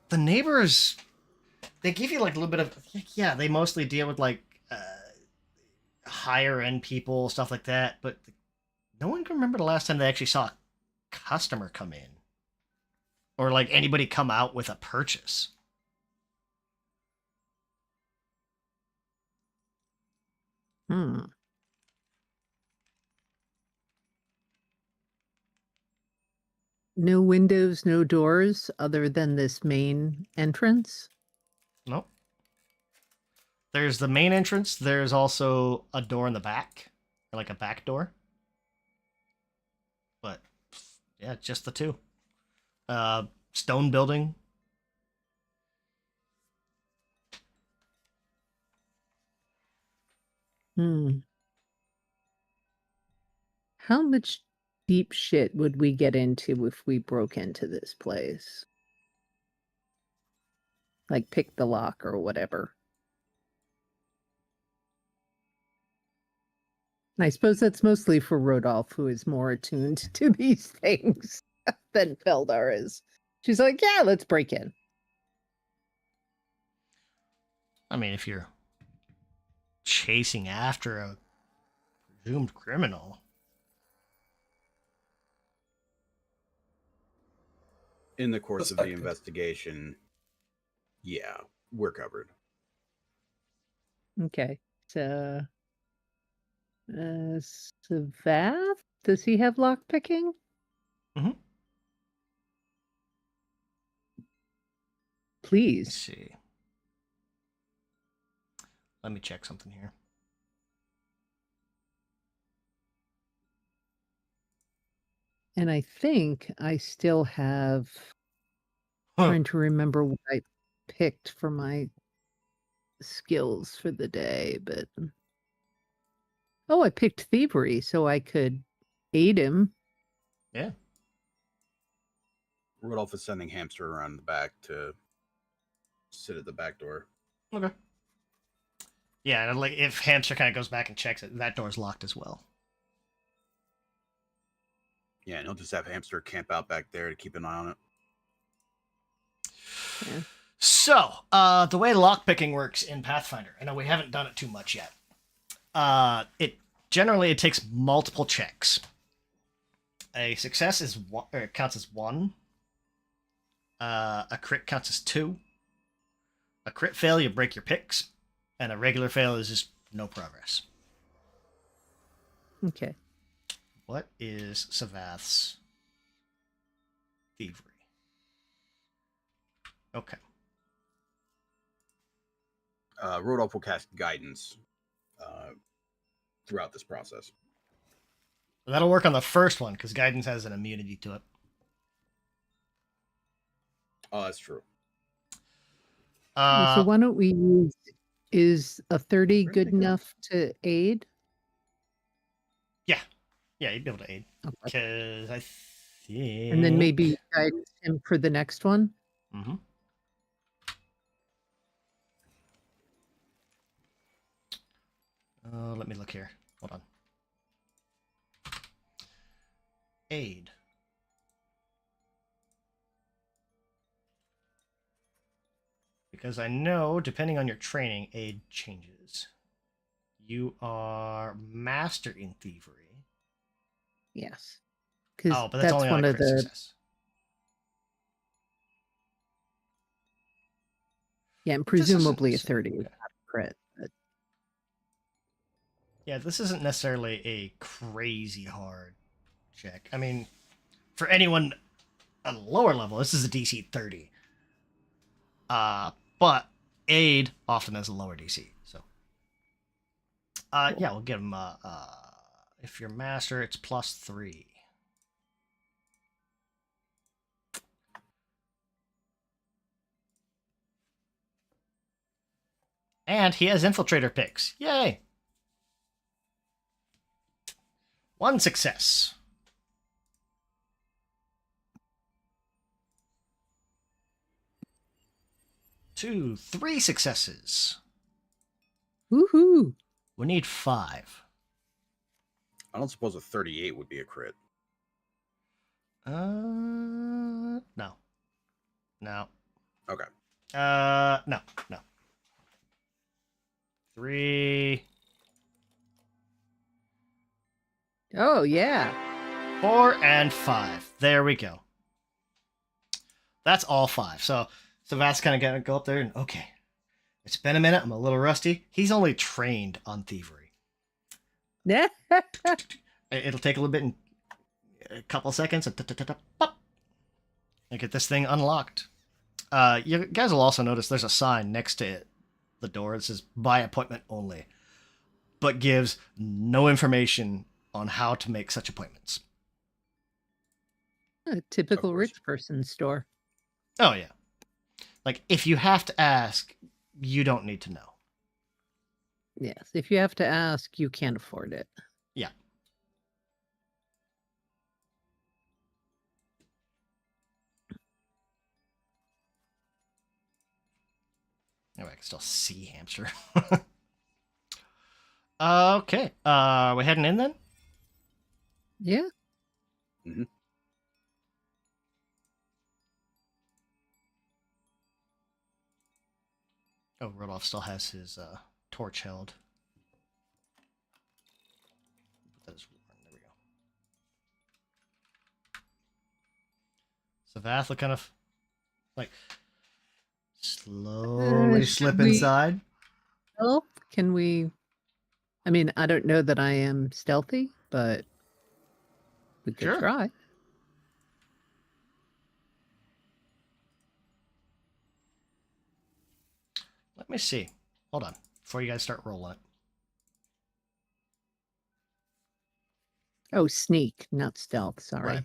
the neighbors, they give you like a little bit of, yeah, they mostly deal with like higher end people, stuff like that, but no one can remember the last time they actually saw a customer come in or like anybody come out with a purchase. Hmm. No windows, no doors other than this main entrance? Nope. There's the main entrance. There's also a door in the back, like a back door. But yeah, just the 2. Stone building. Hmm. How much deep shit would we get into if we broke into this place? Like pick the lock or whatever. And I suppose that's mostly for Rodolph, who is more attuned to these things than Feldar is. She's like, yeah, let's break in. I mean, if you're chasing after a presumed criminal. In the course of the Suspected. investigation, yeah, we're covered. Okay. So, Savath? Does he have lockpicking? Mhm. Let's Please. see. Let me check something here. And I think I still have. Huh. Trying to remember what I picked for my skills for the day, but I picked thievery so I could aid him. Yeah. Rudolph is sending Hamster around the back to sit at the back door. Okay. Yeah, and like if Hamster kind of goes back and checks it, that door's locked as well. Yeah, and he'll just have Hamster camp out back there to keep an eye on it. Yeah. So, the way lockpicking works in Pathfinder, I know we haven't done it too much yet. It takes multiple checks. A success is counts as 1. A crit counts as 2. A crit fail, you break your picks, and a regular fail is just no progress. Okay. What is Savath's thievery? Okay. Rudolph will cast guidance throughout this process. That'll work on the first one because guidance has an immunity to it. Oh, that's true. So why don't we use, is a 30 Where'd good they go? enough to aid? Yeah, you'd be able to aid Okay. because I think. And then maybe guide him for the next one? Mm-hmm. Let me look here. Hold on. Aid. Because I know, depending on your training, aid changes. You are master in thievery. Yes. Because Oh, but that's only on one a of crit the. success. Yeah, and But this isn't presumably a necessarily- 30 is not a crit. But Yeah, this isn't necessarily a crazy hard check. I mean, for anyone at a lower level, this is a DC 30. But aid often has a lower DC. So, Cool. yeah, we'll give him if you're master, it's +3. And he has infiltrator picks. Yay! 1 success. 2, 3 successes. Woohoo! We need 5. I don't suppose a 38 would be a crit. No. No. Okay. No. 3, Oh, yeah. 4, and 5. There we go. That's all 5. So Savath's kind of gonna go up there and okay. It's been a minute. I'm a little rusty. He's only trained on thievery. It'll take a little bit, a couple seconds, and get this thing unlocked. You guys will also notice there's a sign next to it, the door. It says "By appointment only," but gives no information on how to make such appointments. A typical course. rich person store. Oh yeah, like if you have to ask, you don't need to know. Yes. If you have to ask, you can't afford it. Yeah. Oh, I can still see hamster. Okay. We heading in then? Yeah. Oh, Rodolph still has his torch held. That is worn. There we go. Savath will kind of like slowly should slip we- inside. Well, can we? I mean, I don't know that I am stealthy, but we could Sure. try. Let me see. Hold on. Before you guys start rolling it. Oh, sneak, not stealth. Sorry.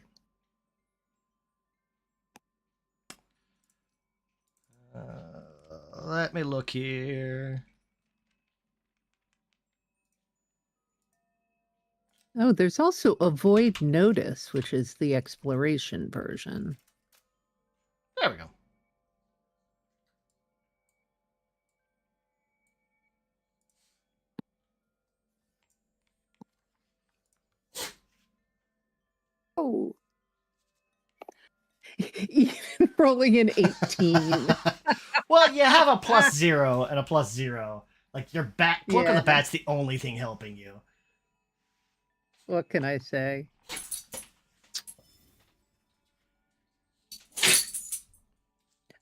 Right. Let me look here. Oh, there's also avoid notice, which is the exploration version. There we go. Oh. Even rolling an 18. Well, you have a +0 and a +0. Like your bat, cloak of Yeah. the bat's the only thing helping you. What can I say?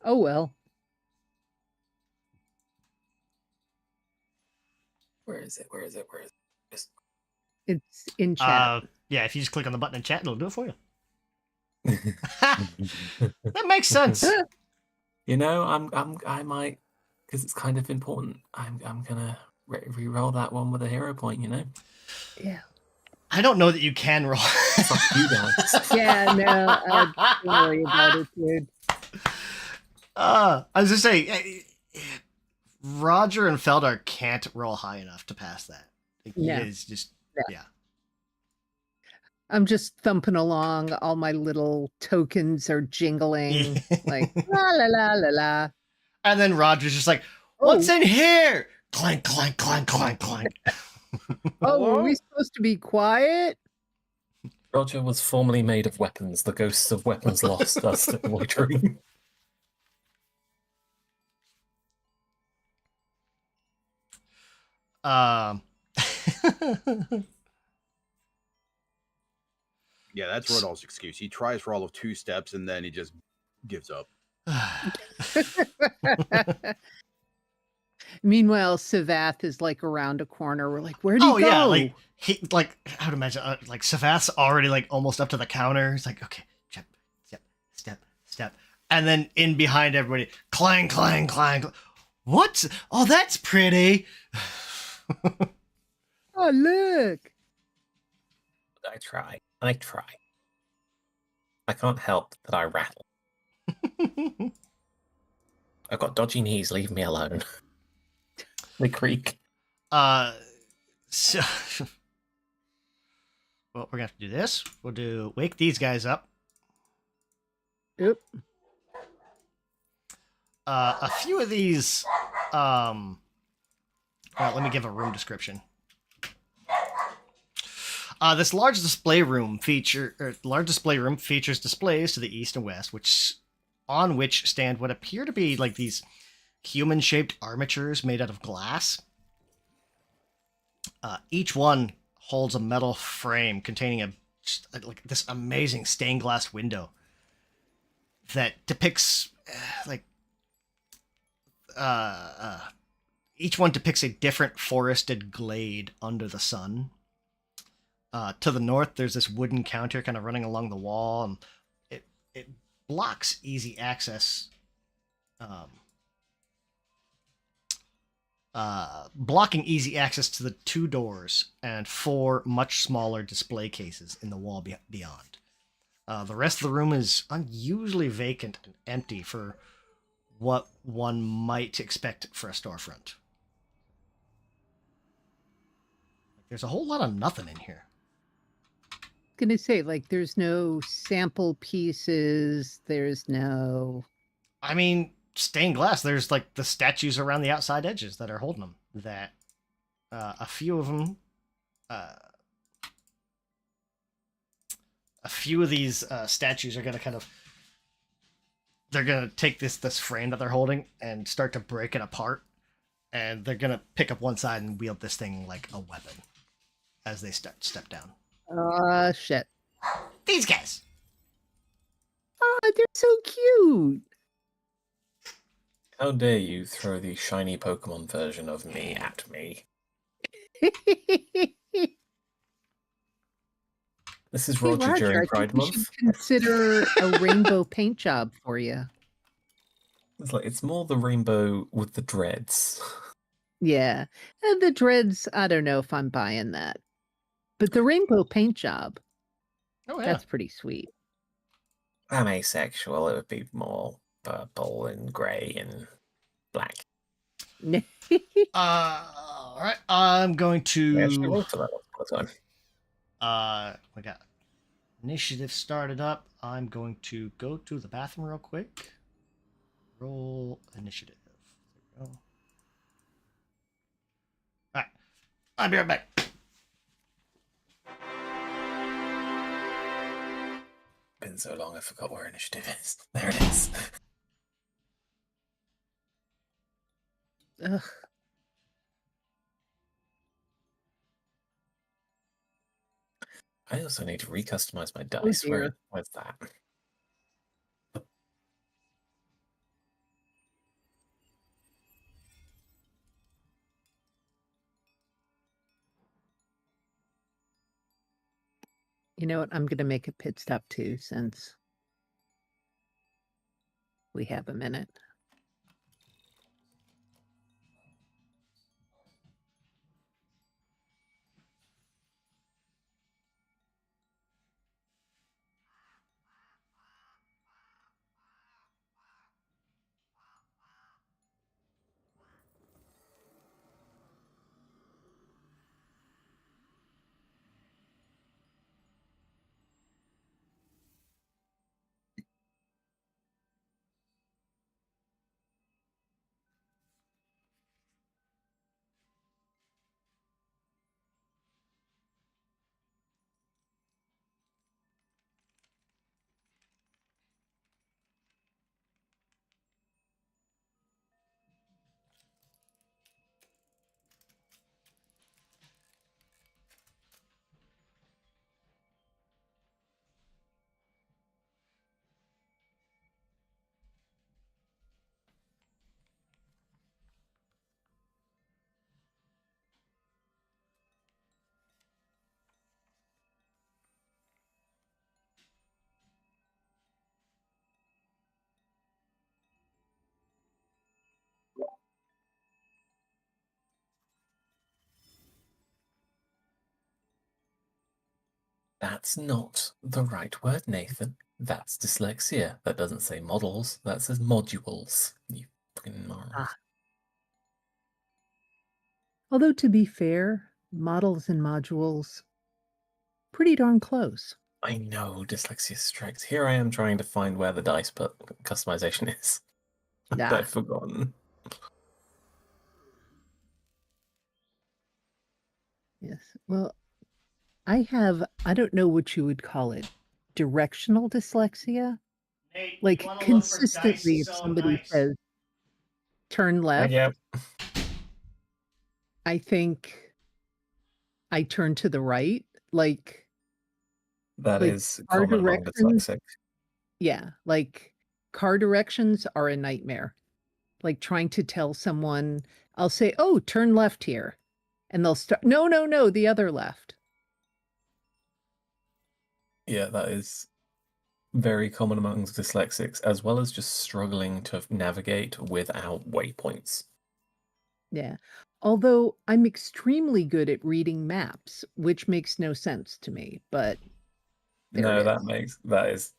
Oh well. Where is it? Where is it? Where is it? It's in chat. Yeah, if you just click on the button in chat, it'll do it for you. That makes sense. You know, I might, because it's kind of important. I'm gonna re-roll that one with a hero point. You know, Yeah. I don't know that you can roll. fuck you guys. Yeah, no, don't worry about it, dude. I was just saying, Roger and Feldar can't roll high enough to pass that. Like, No. It is just, No. yeah. I'm just thumping along. All my little tokens are jingling. Like, la la la la la. And then Roger's just like, what's Oh. in here? Clank, clank, clank, clank, clank. Oh, were we supposed to be quiet? Roger was formerly made of weapons. The ghosts of weapons lost us in my dream. Um, Yeah, that's Rodolph's excuse. He tries for all of 2 steps and then he just gives up. Meanwhile, Savath is like around a corner. We're like, where'd he oh go? yeah, like I would imagine like Savath's already like almost up to the counter. He's like, okay, step, and then in behind everybody, clang, clang, clang. What? Oh, that's pretty. Oh, look. I try. I can't help that I rattle. I've got dodgy knees. Leave me alone. They creak. So well, we're gonna have to do this. We'll wake these guys up. Oop. A few of these. Well, let me give a room description. This large display room features displays to the east and west, on which stand what appear to be like these human-shaped armatures made out of glass. Each one holds a metal frame containing like this amazing stained glass window that depicts each one depicts a different forested glade under the sun. To the north, there's this wooden counter kind of running along the wall, and it blocks easy access. Blocking easy access to the 2 doors and 4 much smaller display cases in the wall beyond. The rest of the room is unusually vacant and empty for what one might expect for a storefront. There's a whole lot of nothing in here. Gonna say, like, there's no sample pieces. There's no. I mean, stained glass. There's like the statues around the outside edges that are holding them. That a few of them, a few of these statues are gonna kind of. They're gonna take this frame that they're holding and start to break it apart, and they're gonna pick up one side and wield this thing like a weapon as they step down. Shit. These guys. They're so cute. How dare you throw the shiny Pokemon version of me at me? This is Hey, Roger Roger, during I Pride think we Month. should consider a rainbow paint job for you. It's like it's more the rainbow with the dreads. Yeah. And the dreads, I don't know if I'm buying that. But the rainbow paint job, Oh yeah. that's pretty sweet. I'm asexual. It would be more purple and grey and black. All right. I'm going We actually to. rolled for that once upon a time. We got initiative started up. I'm going to go to the bathroom real quick. Roll initiative. There we go. All right. I'll be right back. Been so long, I forgot where initiative is. There it is. Ugh. I also need to recustomize my dice. dear. Where's that? You know what? I'm going to make a pit stop too, since we have a minute. That's not the right word, Nathan. That's dyslexia. That doesn't say models. That says modules. You fucking morons. Ah. Although, to be fair, models and modules, pretty darn close. I know dyslexia strikes. Here I am trying to find where the dice but customization is. Ah. I've forgotten. Yes. Well, I don't know what you would call it, directional dyslexia. Nate, Like you wanna look for dice consistently, if so somebody nice? says turn left, Yeah, I think I turn to the right. Like, that like is our common among directions- dyslexic. yeah, like car directions are a nightmare. Like trying to tell someone, I'll say, "Oh, turn left here," and they'll start, no, the other left. Yeah, that is very common amongst dyslexics, as well as just struggling to navigate without waypoints. Yeah. Although I'm extremely good at reading maps, which makes no sense to me, but there No, it that is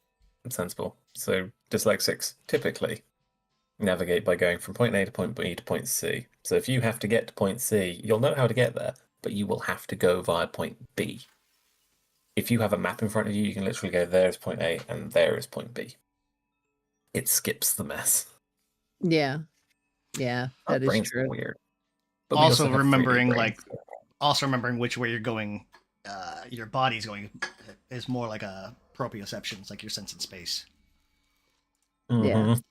sensible. So dyslexics typically navigate by going from point A to point B to point C. So if you have to get to point C, you'll know how to get there, but you will have to go via point B. If you have a map in front of you, you can literally go, there's point A and there is point B. It skips the mess. Yeah. Yeah, Our that is brains are true. weird. But we Also have 3D remembering brains. remembering which way you're going, your body's going is more like a proprioception. It's like your sense in space. Yeah. Mhm.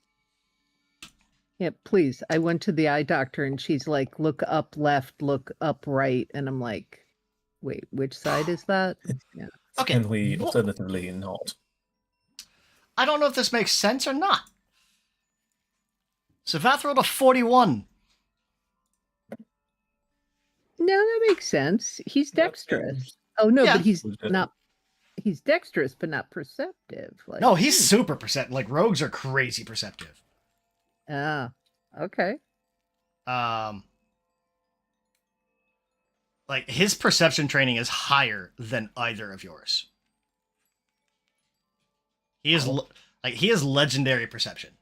Yeah, please. I went to the eye doctor and she's like, look up left, look up right. And I'm like, wait, which side is that? Yeah. Okay, Can we wha- alternatively not? I don't know if this makes sense or not. Savath rolled a 41. No, that makes sense. He's Yeah, dexterous. Oh no, Yeah. but he's We did. not he's dexterous, but not perceptive. Like, No, he's super perceptive. Like rogues are crazy perceptive. ah, okay. Like his perception training is higher than either of yours. He is he is legendary perception.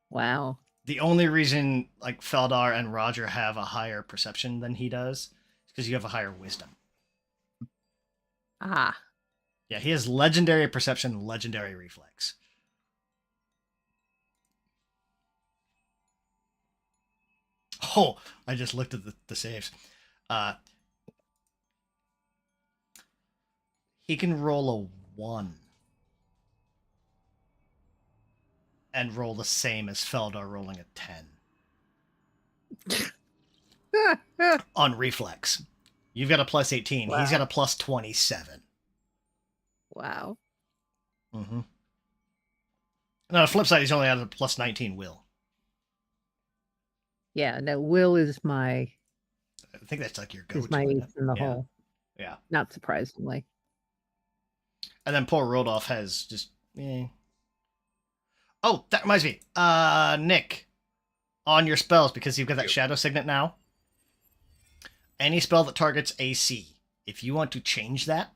Wow. The only reason like Feldar and Roger have a higher perception than he does is because you have a higher wisdom. Ah. Yeah, he has legendary perception, legendary reflex. Oh, I just looked at the saves. He can roll a 1 and roll the same as Feldar rolling a 10 on reflex. You've got a plus 18. Wow. He's got a plus 27. Wow. Mm-hmm. And on the flip side, he's only at a plus 19 will. Yeah, no, Will is my I think that's like your go-to. is my isn't ace it? in the Yeah. hole. Yeah. Not surprisingly. And then poor Rodolph has just. Oh, that reminds me. Nick, on your spells, because you've got that shadow signet now. Any spell that targets AC, if you want to change that,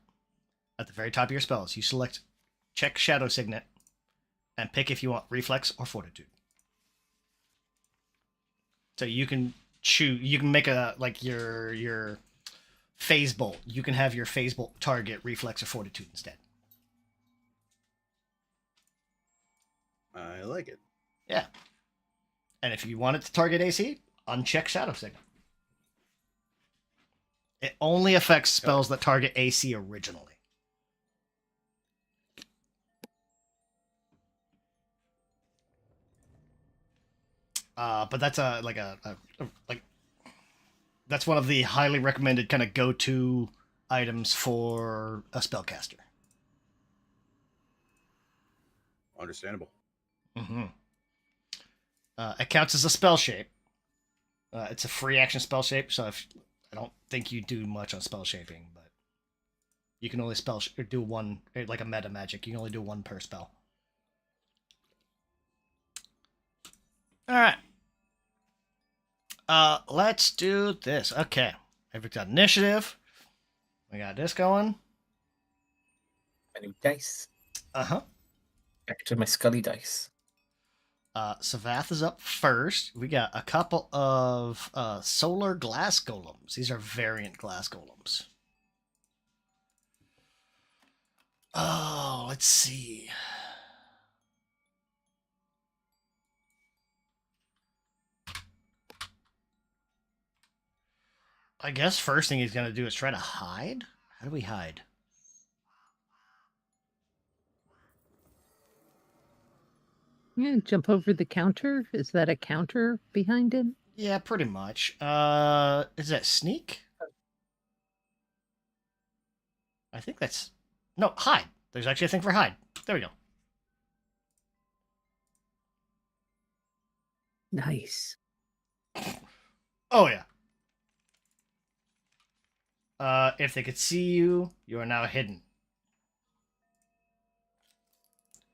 at the very top of your spells, you select check shadow signet and pick if you want reflex or fortitude. So you can choose. You can make a like your phase bolt. You can have your phase bolt target reflex or fortitude instead. I like it. Yeah. And if you want it to target AC, uncheck shadow signet. It only affects spells that target AC originally. But that's like that's one of the highly recommended kind of go-to items for a spellcaster. Understandable. Mm-hmm. It counts as a spell shape. It's a free action spell shape, so I don't think you do much on spell shaping, but you can only do one, like a meta magic. You can only do one per spell. All right. Let's do this. Okay. We've got initiative. We got this going. My new dice. Uh-huh. Back to my Scully dice. Savath is up first. We got a couple of solar glass golems. These are variant glass golems. Oh, let's see. I guess first thing he's going to do is try to hide. How do we hide? Yeah, jump over the counter. Is that a counter behind him? Yeah, pretty much. Is that sneak? I think that's... No, hide. There's actually a thing for hide. There we go. Nice. Oh, yeah. If they could see you, you are now hidden.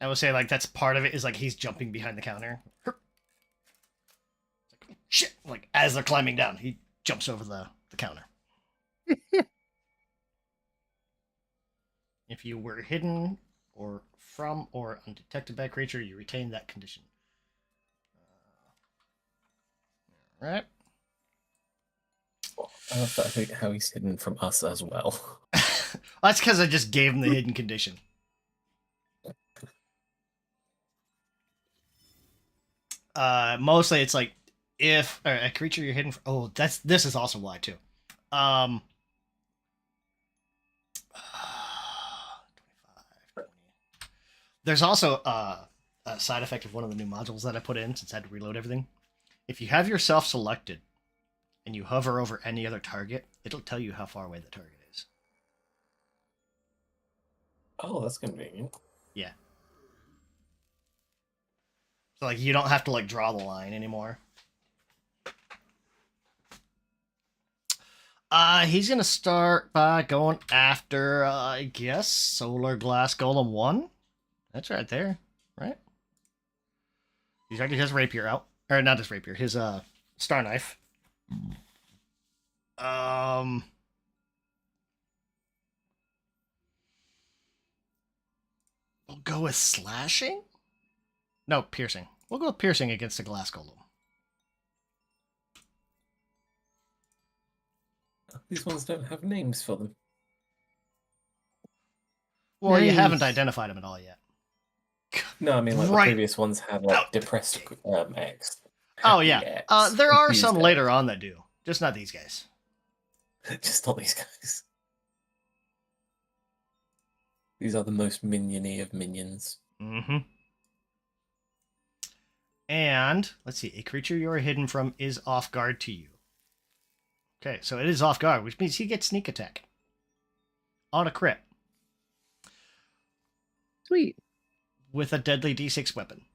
I would say, like, that's part of it, is, like, he's jumping behind the counter. Like, shit! Like, as they're climbing down, he jumps over the counter. If you were hidden or from or undetected by a creature, you retain that condition. Right? I love that how he's hidden from us as well. That's because I just gave him the hidden condition. Mostly it's like if a creature you're hidden. This is also why too. 25, 20. There's also a side effect of one of the new modules that I put in since I had to reload everything. If you have yourself selected and you hover over any other target, it'll tell you how far away the target is. Oh, that's convenient. Yeah. So like you don't have to like draw the line anymore. He's gonna start by going after I guess Solar Glass Golem 1. That's right there, right? He's already his rapier out. Or not his rapier, his star knife. We'll go with slashing? No, piercing. We'll go with piercing against the glass golem. These ones don't have names for them. Well, you haven't Nice. identified him at all yet. No, I mean like Right. the previous ones had like Out. depressed X. Oh Happy yeah. X. There are These some guys. later on that do. Just not these guys. Just not these guys. These are the most minion-y of minions. Mm-hmm. And let's see, a creature you are hidden from is off guard to you. Okay, so it is off guard, which means he gets sneak attack on a crit Sweet. with a deadly D6 weapon.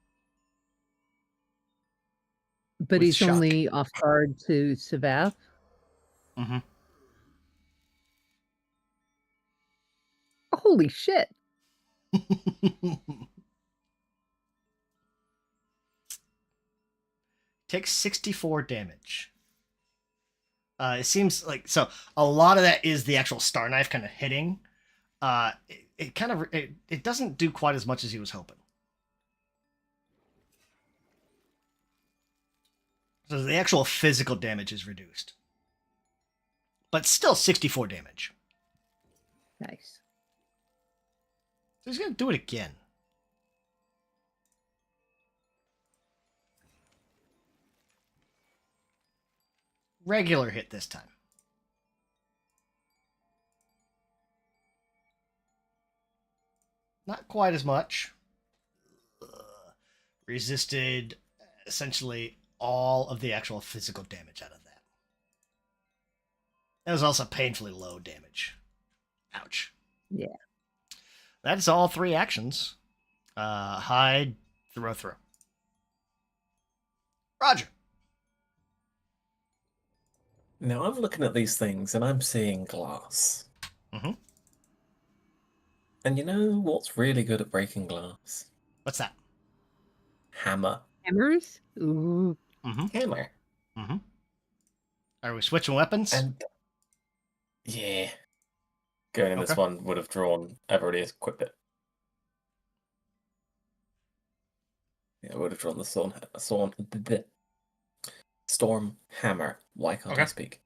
But With he's shock. only off guard to Savath. Mm-hmm. Holy shit. Takes 64 damage. It seems like so. A lot of that is the actual star knife kind of hitting. It doesn't do quite as much as he was hoping. So the actual physical damage is reduced, but still 64 damage. Nice. So he's gonna do it again. Regular hit this time. Not quite as much. Resisted essentially all of the actual physical damage out of that. That was also painfully low damage. Ouch. Yeah. That's all 3 actions. Hide, throw. Roger. Now I'm looking at these things and I'm seeing glass. Mm-hmm. And you know what's really good at breaking glass? What's that? Hammer. Hammers? Ooh. Mm-hmm. Hammer. Mm-hmm. Are we switching weapons? And yeah. Going in this Okay. one would have drawn. I've already equipped it. Yeah, I would have drawn the Storm Hammer. Why can't I Okay. speak?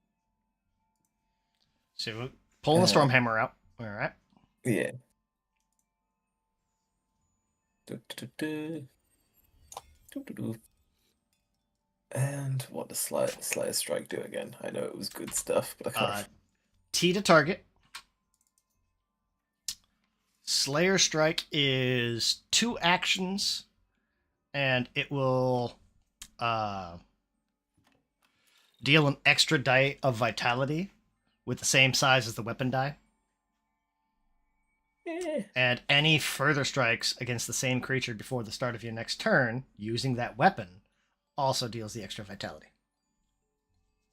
So pulling the storm hammer out. All right. Yeah. Do. And what does Slayer Strike do again? I know it was good stuff, but I can't. T to target. Slayer Strike is 2 actions, and it will deal an extra die of vitality with the same size as the weapon die. And any further strikes against the same creature before the start of your next turn using that weapon also deals the extra vitality.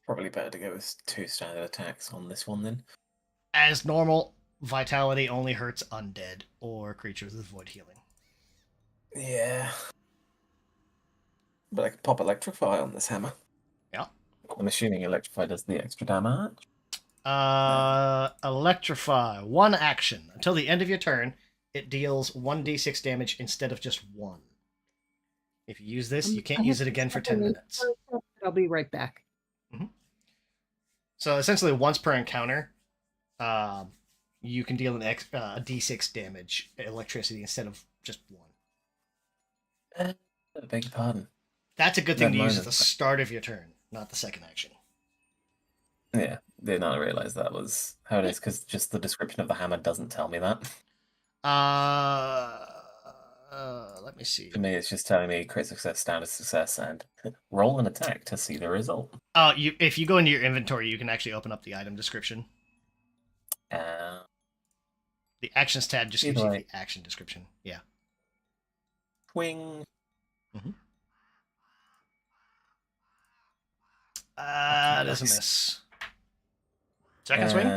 Probably better to go with 2 standard attacks on this one then. As normal, vitality only hurts undead or creatures with void healing. Yeah. But I could pop Electrify on this hammer. Yeah. I'm assuming Electrify does the extra damage. Electrify. 1 action. Until the end of your turn, it deals 1d6 damage instead of just 1. If you use this, you can't use it again for 10 minutes. I'll be right back. So essentially, once per encounter, you can deal a d6 damage electricity instead of just 1. I beg your pardon. That's a good thing Never to use mind at the it. start of your turn, not the second action. Yeah, did not realize that was how it is because just the description of the hammer doesn't tell me that. Let me see. For me, it's just telling me crit success, standard success, and roll an attack to see the result. Oh, if you go into your inventory, you can actually open up the item description. Uh, The actions tab just gives Either you way. the action description. Yeah. Swing. That is a Nice. miss. Second swing?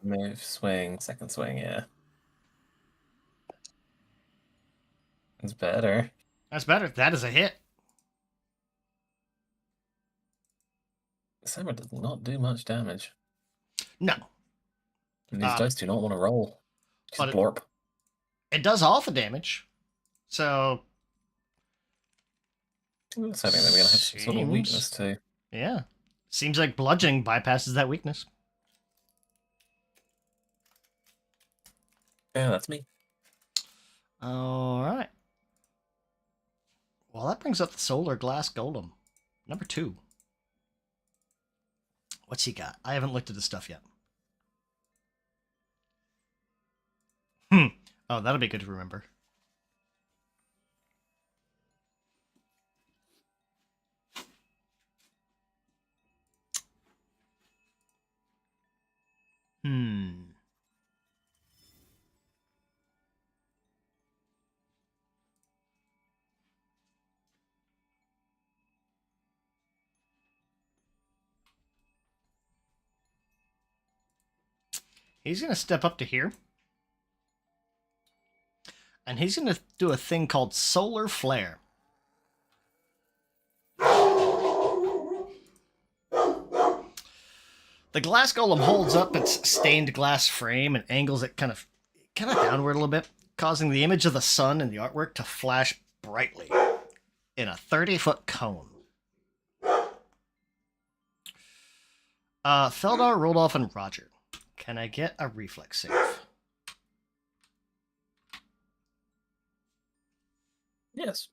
Move, swing, second swing, yeah. It's better. That's better. That is a hit. This hammer does not do much damage. No. And these dice do not want to roll. Just but it- blorp. It does all the damage. So, I was hoping they were going to have some sort of Seems- weakness too. yeah. Seems like bludgeoning bypasses that weakness. Yeah, that's me. All right. Well, that brings up the Solar Glass Golem. Number 2. What's he got? I haven't looked at the stuff yet. Oh, that'll be good to remember. Hmm. He's going to step up to here. And he's going to do a thing called Solar Flare. The glass golem holds up its stained glass frame and angles it kind of downward a little bit, causing the image of the sun in the artwork to flash brightly in a 30-foot cone. Feldar, Rodolph, and Roger. Can I get a reflex save? Yes.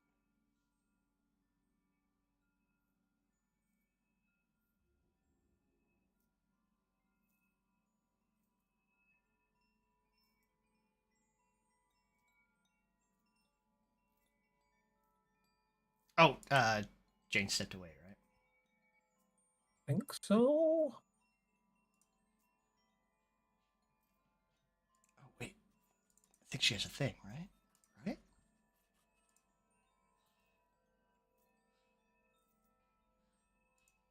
Oh, Jane stepped away, right? Think so. Oh, wait. I think she has a thing, right? Right?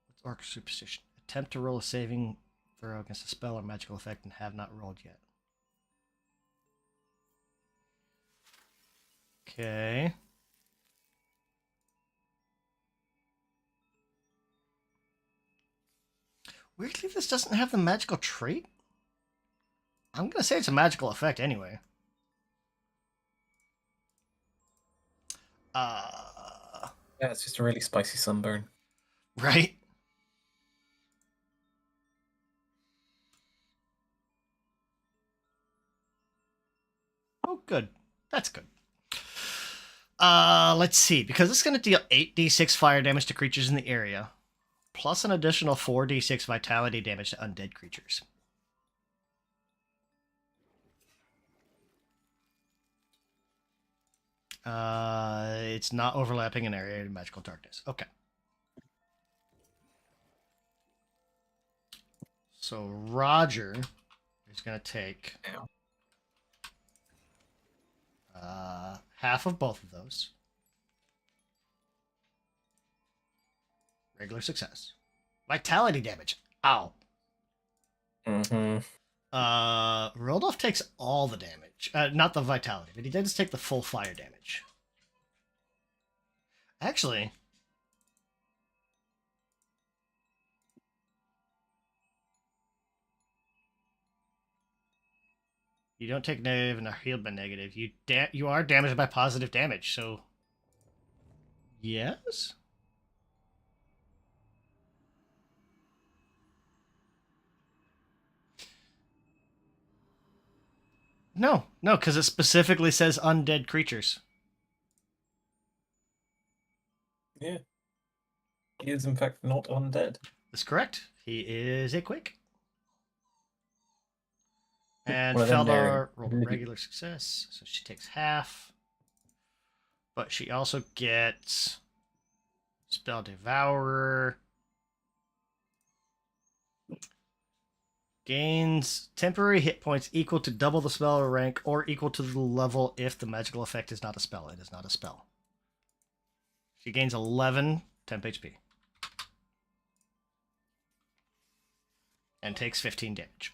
What's Orc Superstition? Attempt to roll a saving throw against a spell or magical effect and have not rolled yet. Okay. Weirdly, this doesn't have the magical trait. I'm gonna say it's a magical effect anyway. Yeah, it's just a really spicy sunburn. Right? Oh, good. That's good. Let's see. Because it's going to deal 8d6 fire damage to creatures in the area, plus an additional 4d6 vitality damage to undead creatures. It's not overlapping an area of magical darkness. Okay. So Roger is going to take half of both of those. Regular success. Vitality damage. Ow. Mm-hmm. Rodolph takes all the damage. Not the vitality, but he does take the full fire damage. Actually, you don't take negative and are healed by negative. You are damaged by positive damage, so yes. No, because it specifically says undead creatures. Yeah. He is in fact not undead. That's correct. He is a quick. And One of them there Feldar rolled a really- regular success, so she takes half. But she also gets Spell Devourer. Gains temporary hit points equal to double the spell rank or equal to the level if the magical effect is not a spell. It is not a spell. She gains 11 temp HP. And takes 15 damage.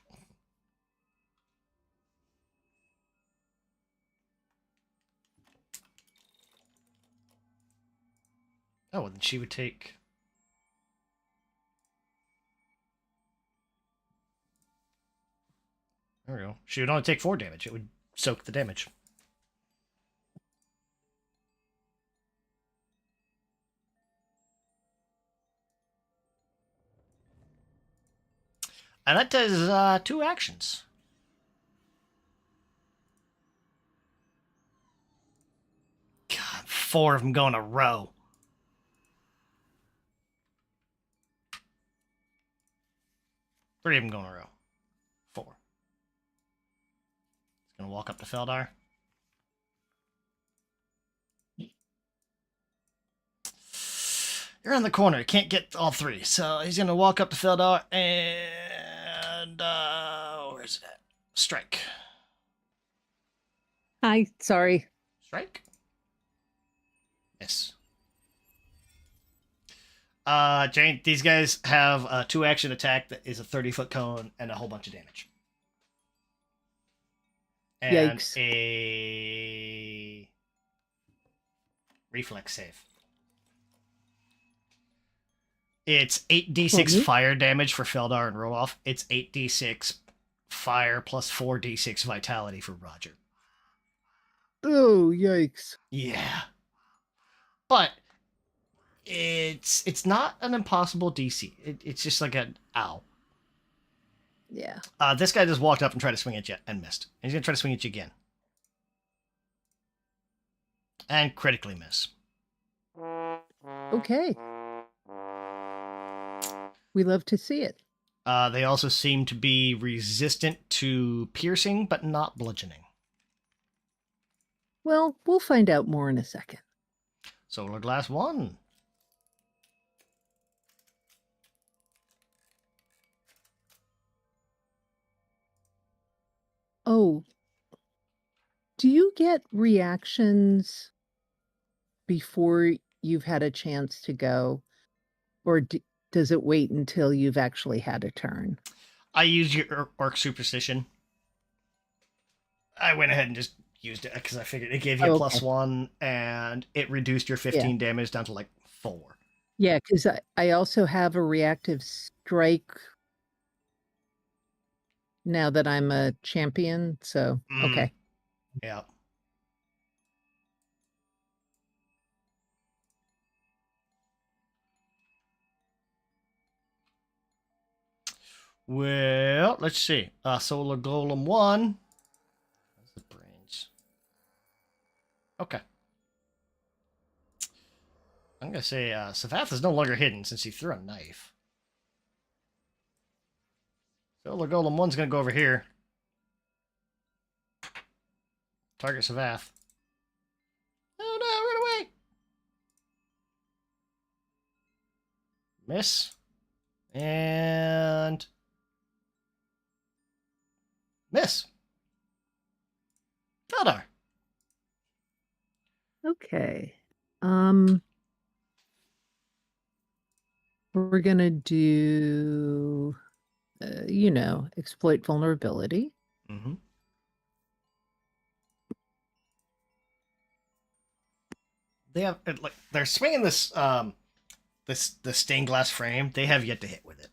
Oh, then she would take... There we go. She would only take 4 damage. It would soak the damage. And that does 2 actions. God, 4 of them go in a row. Three of them go in a row. 4. He's gonna walk up to Feldar. You're in the corner. Can't get all 3. So he's gonna walk up to Feldar and where's it at? Strike. Hi, sorry. Strike? Yes. Jane, these guys have a 2-action attack that is a 30-foot cone and a whole bunch of damage. And Yikes. a reflex save. It's 8d6 Mhm. fire damage for Feldar and Roloff. It's 8d6 fire plus 4d6 vitality for Roger. Oh, yikes. Yeah. But it's not an impossible DC. It's just like an ow. Yeah. This guy just walked up and tried to swing at you and missed. And he's going to try to swing at you again. And critically miss. Okay. We love to see it. They also seem to be resistant to piercing, but not bludgeoning. Well, we'll find out more in a second. Solar Glass 1. Oh, do you get reactions before you've had a chance to go? Or does it wait until you've actually had a turn? I used your Orc Superstition. I went ahead and just used it because I figured it gave you a Okay. +1 and it reduced your 15 damage down to like 4. Yeah, because I also have a reactive strike now that I'm a champion. So, Mm. okay. Yeah. Well, let's see. Solar Golem 1. How's the brains? Okay. I'm going to say Savath is no longer hidden since he threw a knife. Solar Golem 1's going to go over here. Target Savath. Oh no, run away! Miss. And... miss. Feldar. Okay. We're gonna do, exploit vulnerability. Mm-hmm. They have like they're swinging this the stained glass frame. They have yet to hit with it.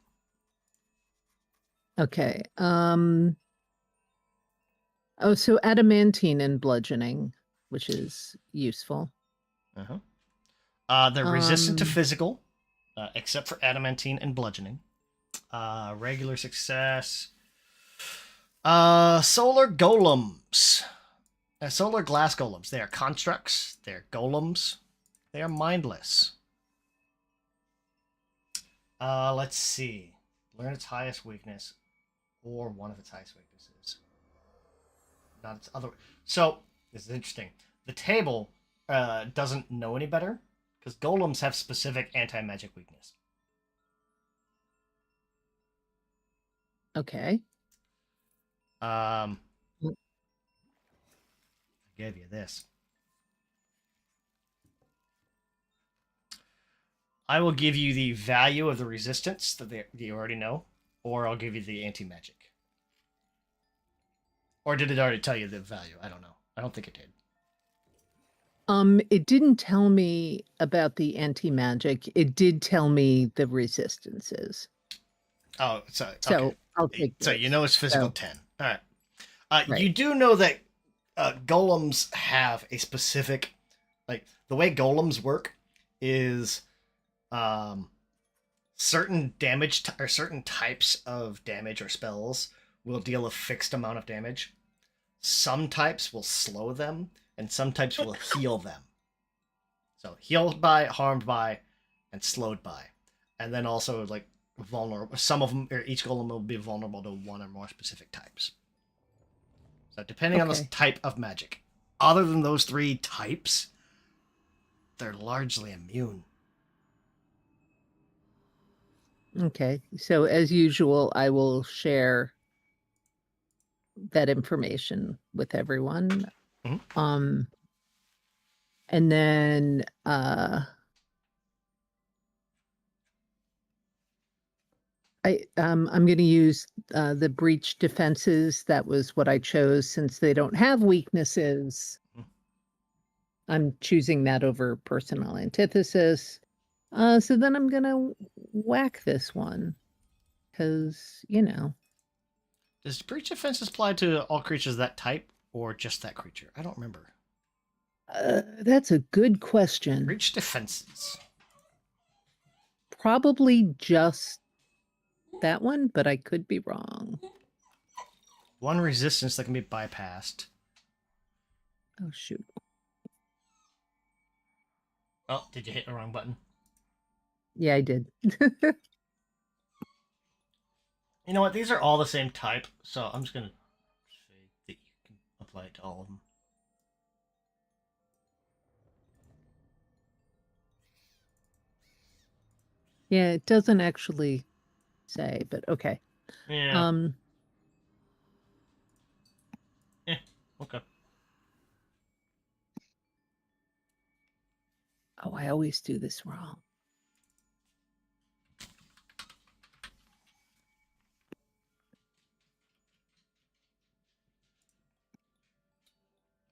Okay. Oh, so adamantine and bludgeoning, which is useful. They're resistant to Um, physical, except for adamantine and bludgeoning. Regular success. Solar golems. Solar glass golems. They are constructs. They are golems. They are mindless. Let's see. Learn its highest weakness, or one of its highest weaknesses. Not its other. So this is interesting. The table doesn't know any better because golems have specific anti-magic weakness. Okay. I gave you this. I will give you the value of the resistance that you already know, or I'll give you the anti-magic. Or did it already tell you the value? I don't know. I don't think it did. It didn't tell me about the anti-magic. It did tell me the resistances. Oh, so So okay. I'll take So those. you know it's physical So- 10. All right. Right. You do know that golems have a specific, like the way golems work is certain damage or certain types of damage or spells will deal a fixed amount of damage. Some types will slow them, and some types will heal them. So healed by, harmed by, and slowed by, and then also like vulnerable. Some of them, or each golem will be vulnerable to one or more specific types. So depending on the Okay. type of magic, other than those 3 types, they're largely immune. Okay. So as usual, I will share that information with everyone. Mhm. And then I'm going to use the breach defenses. That was what I chose since they don't have weaknesses. Mhm. I'm choosing that over personal antithesis. So then I'm going to whack this one because, Does breach defenses apply to all creatures of that type, or just that creature? I don't remember. that's a good question. Breach defenses. Probably just that one, but I could be wrong. 1 resistance that can be bypassed. Oh, shoot. Oh, did you hit the wrong button? Yeah, I did. You know what? These are all the same type, so I'm just gonna say that you can apply it to all of them. Yeah, it doesn't actually say, but okay. Yeah. Okay. Oh, I always do this wrong.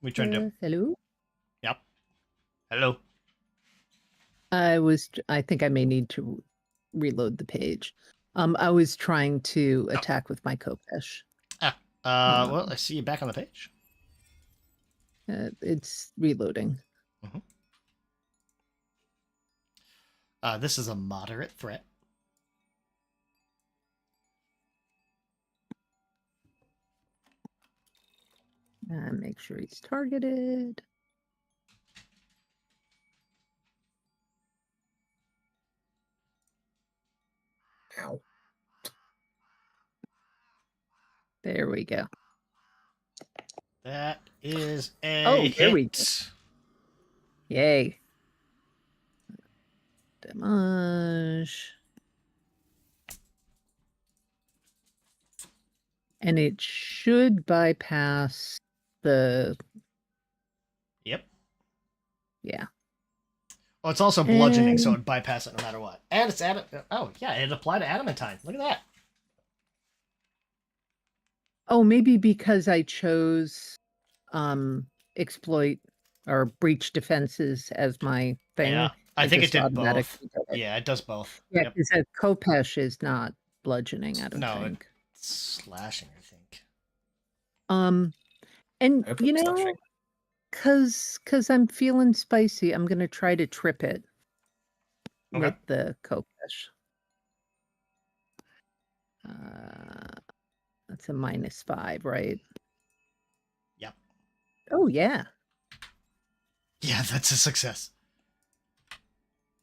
We trying to. Hello? Yep. Hello. I think I may need to reload the page. I was trying to attack with my Kopesh. Well, I see you back on the page. It's reloading. This is a moderate threat. Make sure he's targeted. Ow. There we go. That is a Oh, there we hit. Yay. Damage. And it should bypass the... Yep. Yeah. Oh, it's also bludgeoning, so And- it'd bypass it no matter what. And it's oh yeah, it applied to adamantine. Look at that. Oh, maybe because I chose exploit or breach defenses as my thing. Yeah, I think it just did both. automatically did it. Yeah, it does both. Yeah, Yep. because Kopesh is not bludgeoning, I don't No, think. it's slashing, I think. And Hope you it's know, slashing. cause I'm feeling spicy, I'm gonna try to trip it Okay. with the Kopesh. That's a -5, right? Yep. Oh yeah. Yeah, that's a success.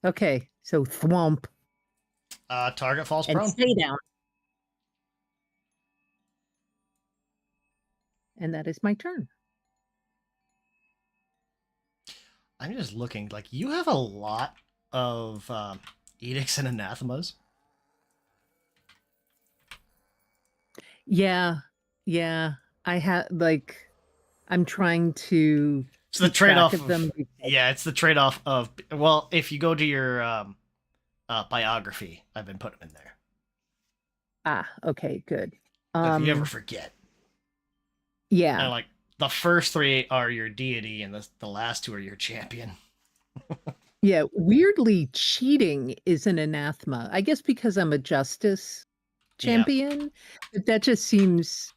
Okay, so thwomp. Target falls and prone. stay down. And that is my turn. I'm just looking. Like, you have a lot of edicts and anathemas. Yeah. I have I'm trying to It's the keep track trade-off of them. Yeah, it's the trade-off of, well, if you go to your biography, I've been putting them in there. Okay, good. If you ever forget. Yeah. And like the first 3 are your deity, and the last 2 are your champion. Yeah, weirdly, cheating is an anathema. I guess because I'm a justice champion, but that just seems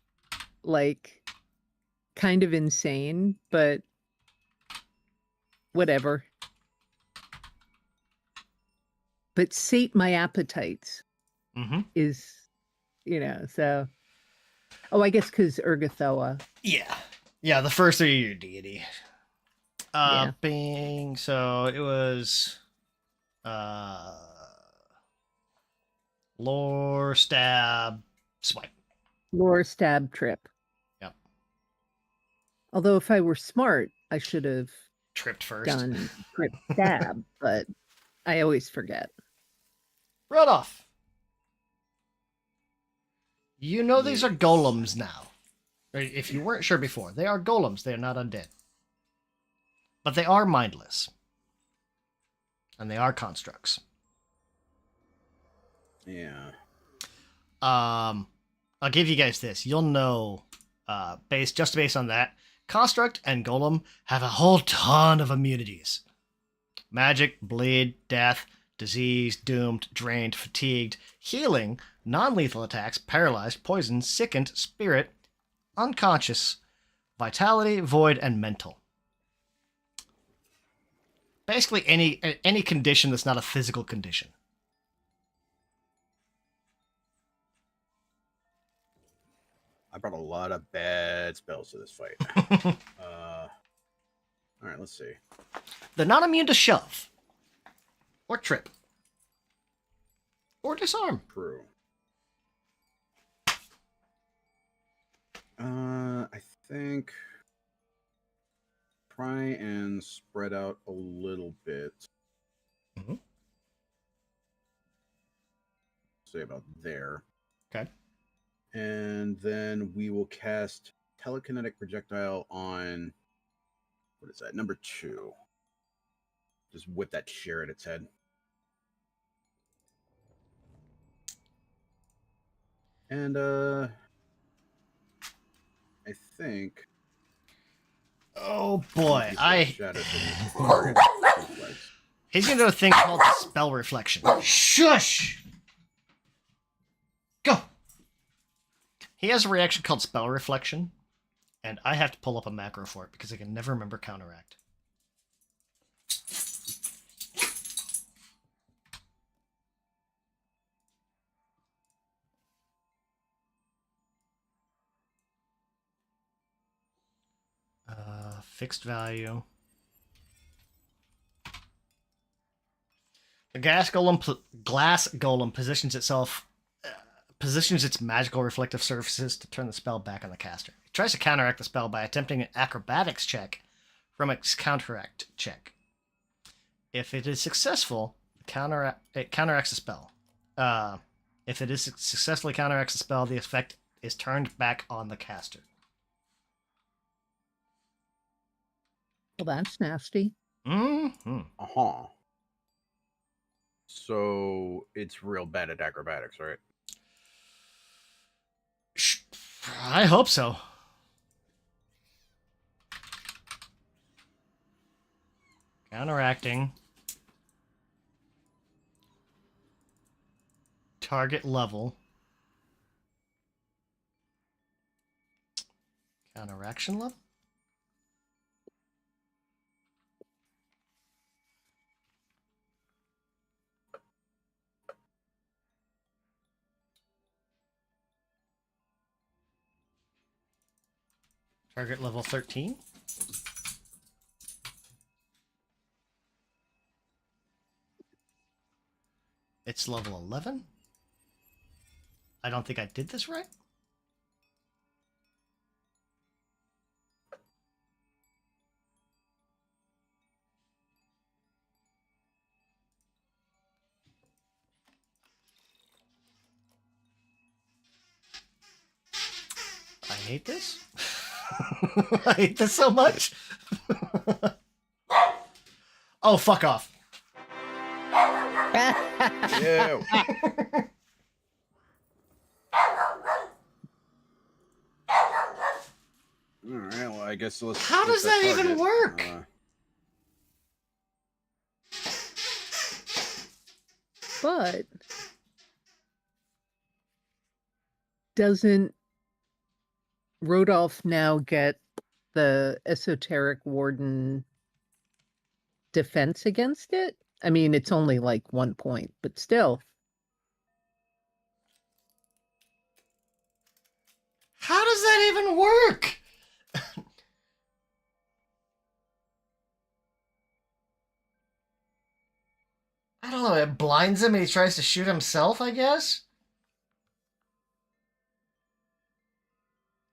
like kind of insane, but whatever. But sate my appetites Mm-hmm. is, so. Oh, I guess because Urgathoa. Yeah, the first 3 are your deity. Yeah. Bing. So it was lore, stab, swipe. Lore, stab, trip. Yep. Although if I were smart, I should have Tripped first. done trip, stab, but I always forget. Rodolph. You know these are golems now. If you weren't sure before, they are golems. They are not undead. But they are mindless. And they are constructs. Yeah. I'll give you guys this. You'll know, based on that, construct and golem have a whole ton of immunities. Magic, bleed, death, disease, doomed, drained, fatigued, healing, non-lethal attacks, paralyzed, poisoned, sickened, spirit, unconscious, vitality, void, and mental. Basically any condition that's not a physical condition. I brought a lot of bad spells to this fight. All right, let's see. They're not immune to shove. Or trip. Or disarm. True. I think try and spread out a little bit. Mhm. Say about there. Okay. And then we will cast telekinetic projectile on, what is that, number 2. Just whip that chair at its head. And I think Oh boy, he's gonna do a thing called spell reflection. Shush! Go! He has a reaction called spell reflection, and I have to pull up a macro for it because I can never remember counteract. Fixed value. The glass golem positions its magical reflective surfaces to turn the spell back on the caster. It tries to counteract the spell by attempting an acrobatics check from its counteract check. If it is successful, it counteracts the spell. If it is successfully counteracts the spell, the effect is turned back on the caster. Well, that's nasty. Mm-hmm. Uh-huh. So it's real bad at acrobatics, right? I hope so. Counteracting. Target level. Counteraction level? Target level 13. It's level 11? I don't think I did this right. I hate this. I hate this so much. Oh, fuck off. Ew. All right. Well, I guess let's. How does that even work? But doesn't Rodolph now get the esoteric warden defense against it? I mean, it's only like 1 point, but still. How does that even work? I don't know. It blinds him and he tries to shoot himself, I guess?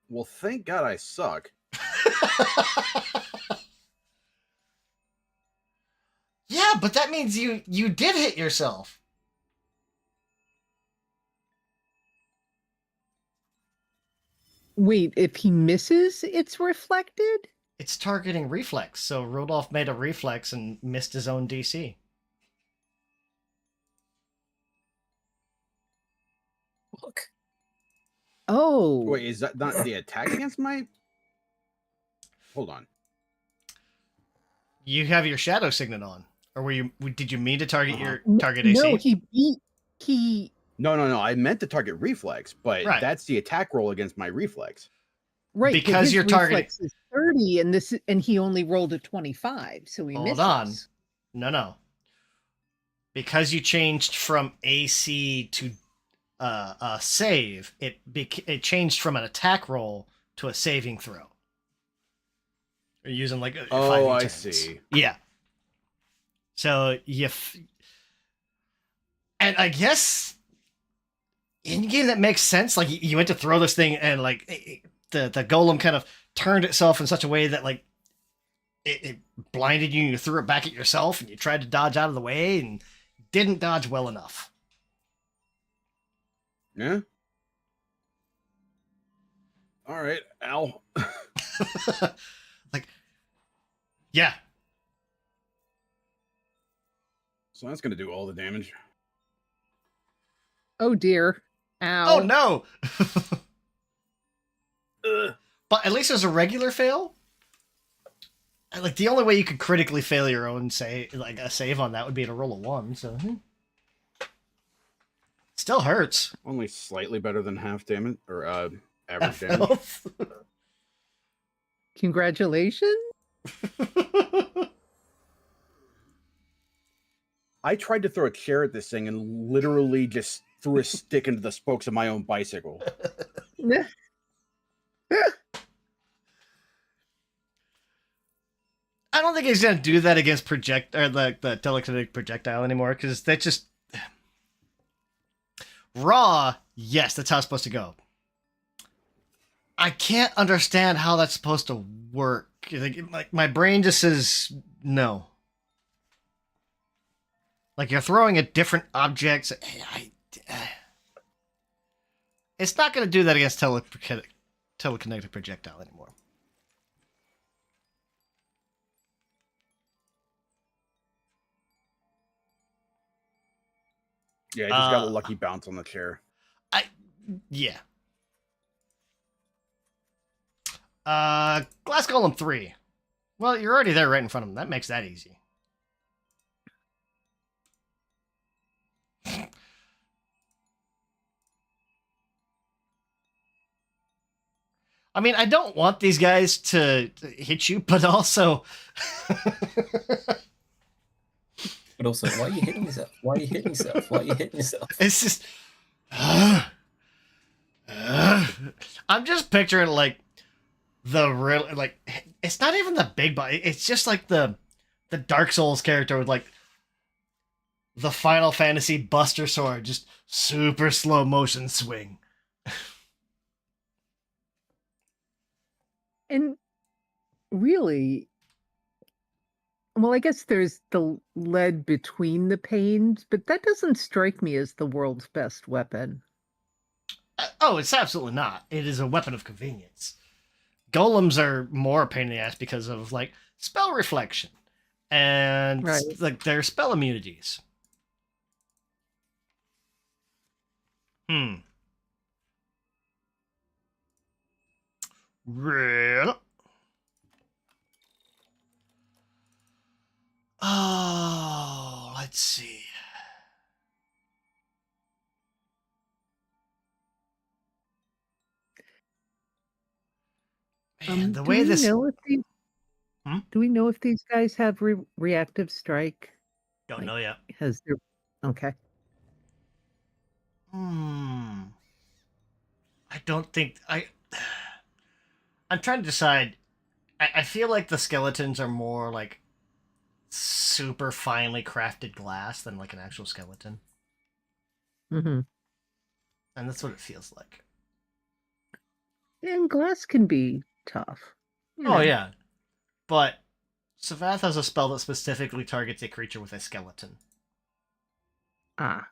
Well, thank God I suck. Yeah, but that means you did hit yourself. Wait, if he misses, it's reflected? It's targeting reflex, so Rodolph made a reflex and missed his own DC. Look. Oh. Wait, is that not the attack against my? Hold on. You have your shadow signet on, or did you mean to target your target No, AC? he No. I meant to target reflex, but Right. that's the attack roll against my reflex. right, but Because his you're targeting- reflex is 30 and he only rolled a 25, so he Hold misses. on. No. Because you changed from AC to save, it changed from an attack roll to a saving throw. You're using like a Oh, I 5d10s. see. Yeah. So and I guess in game that makes sense. Like you went to throw this thing and like the golem kind of turned itself in such a way that like it blinded you and you threw it back at yourself and you tried to dodge out of the way and didn't dodge well enough. Yeah. All right, Al. Like, yeah. So that's gonna do all the damage. Oh dear. Ow. Oh no! Ugh. But at least there's a regular fail. Like the only way you could critically fail your own save, like a save on that, would be to roll a 1. So still hurts. Only slightly better than half damage or average damage. Congratulations. I tried to throw a chair at this thing and literally just threw a stick into the spokes of my own bicycle. I don't think he's gonna do that against the telekinetic projectile anymore because that just raw. Yes, that's how it's supposed to go. I can't understand how that's supposed to work. Like my brain just says no. Like you're throwing at different objects. It's not going to do that against telekinetic projectile anymore. Yeah, I just got a lucky bounce on the chair. Yeah. Glass Golem 3. Well, you're already there right in front of him. That makes that easy. I mean, I don't want these guys to hit you, but also... But also, why are you hitting yourself? Why are you hitting yourself? Why are you hitting yourself? It's just... I'm just picturing, like, the real... Like, it's not even the big body. It's just, like, the Dark Souls character with, like... the Final Fantasy Buster Sword, just super slow motion swing. And really, well, I guess there's the lead between the panes, but that doesn't strike me as the world's best weapon. Oh, it's absolutely not. It is a weapon of convenience. Golems are more a pain in the ass because of like spell reflection and Right. like their spell immunities. Hmm. Real. Oh, let's see. Man, the Do way we this. know if these Hmm? do we know if these guys have reactive strike? Don't Like, know yet. has there? Okay. Hmm. I don't think I. I'm trying to decide. I feel like the skeletons are more like super finely crafted glass than like an actual skeleton, Mm-hmm. and that's what it feels like. And glass can be tough, you Oh know. yeah, but Savath has a spell that specifically targets a creature with a skeleton. Ah,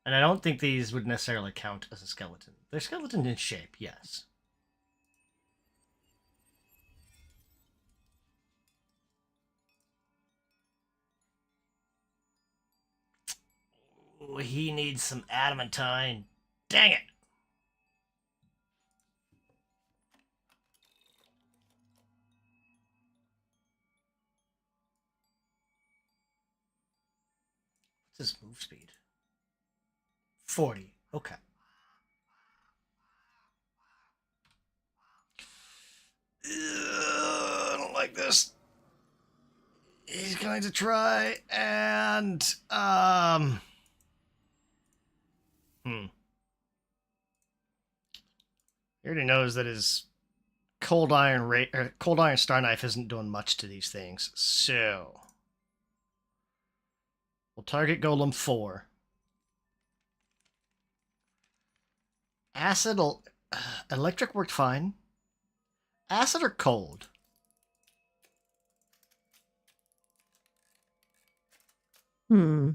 And I don't think these would necessarily count as a skeleton. They're skeleton in shape, yes. Ooh, he needs some adamantine. Dang it! What's his move speed? 40. Okay. I don't like this. He's going to try and hmm. He already knows that his cold iron star knife isn't doing much to these things. So we'll target Golem 4. Acid electric worked fine. Acid or cold? hmm.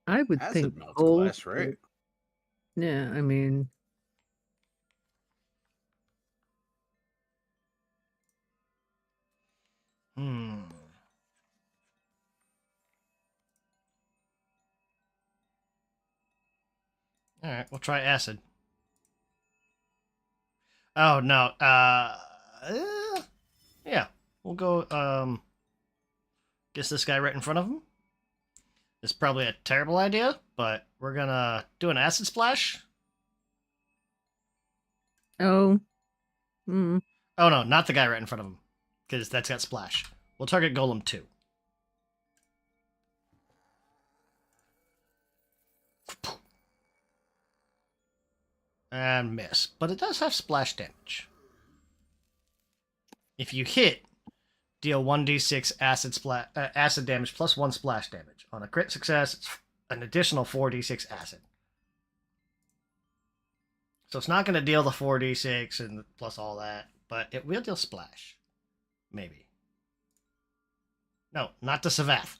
I would think Acid melts cold. glass, right? Yeah, I mean, Hmm. All right, we'll try acid. Oh no. Yeah, we'll go. Guess this guy right in front of him. It's probably a terrible idea, but we're gonna do an acid splash. oh, mm, Oh no, not the guy right in front of him, because that's got splash. We'll target Golem 2. And miss, but it does have splash damage. If you hit, deal 1d6 acid damage plus 1 splash damage. On a crit success, it's an additional 4d6 acid. So it's not going to deal the 4d6 and plus all that, but it will deal splash. Maybe. No, not to Savath.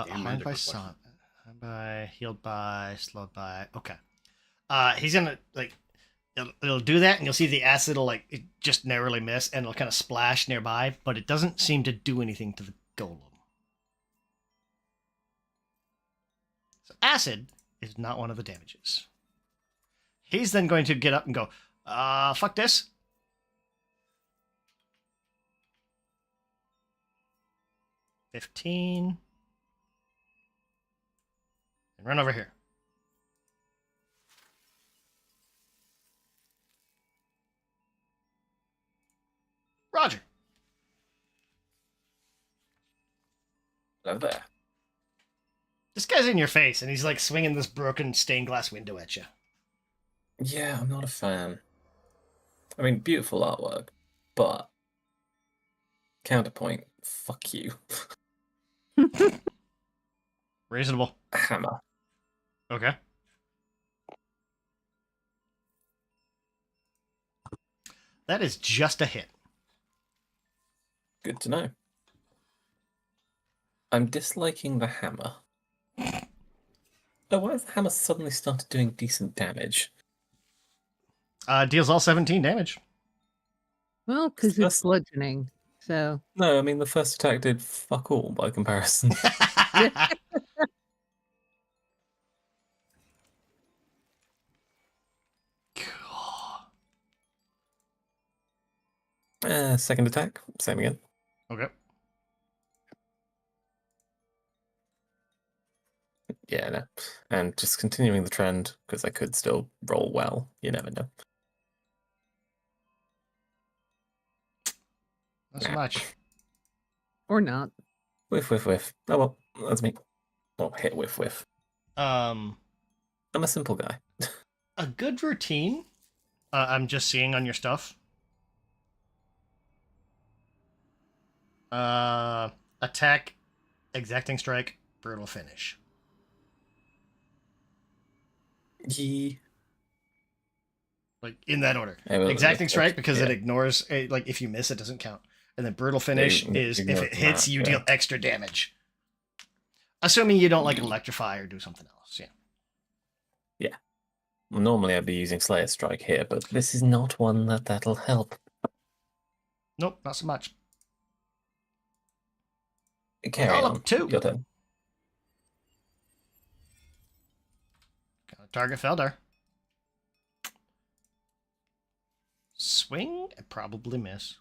Damn Harmed magic by reflection. sun. Harmed by, healed by, slowed by. Okay. He's gonna like it'll do that, and you'll see the acid will like it just narrowly miss, and it'll kind of splash nearby, but it doesn't seem to do anything to the golem. So acid is not one of the damages. He's then going to get up and go, fuck this. $15. And run over here. Roger. Hello there. This guy's in your face, and he's like swinging this broken stained glass window at you. Yeah, I'm not a fan. I mean, beautiful artwork, but counterpoint, fuck you. Reasonable. Hammer. Okay. That is just a hit. Good to know. I'm disliking the hammer. Oh, why has the hammer suddenly started doing decent damage? Deals all 17 damage. Well, because That's- it's bludgeoning. So No, I mean, the first attack did fuck all by comparison. Second attack, same again. Okay. Yeah, no. And just continuing the trend, because I could still roll well. You never know. Not so much. or not. Whiff, whiff, whiff. Oh, well, that's me. Oh, hit, whiff, whiff. Um, I'm a simple guy. a good routine. I'm just seeing on your stuff. Attack, exacting strike, brutal finish. Yee. Like in that order. I will- Exacting strike because yeah. it ignores like if you miss it doesn't count. And then brutal finish is if ignores it hits that, you yeah. deal extra damage. Assuming you don't like electrify or do something else. Yeah. Well, normally I'd be using Slayer Strike here, but this is not one that'll help. Nope, not so much. Carry All on. up two. Your turn. Target Feldar. Swing and probably miss.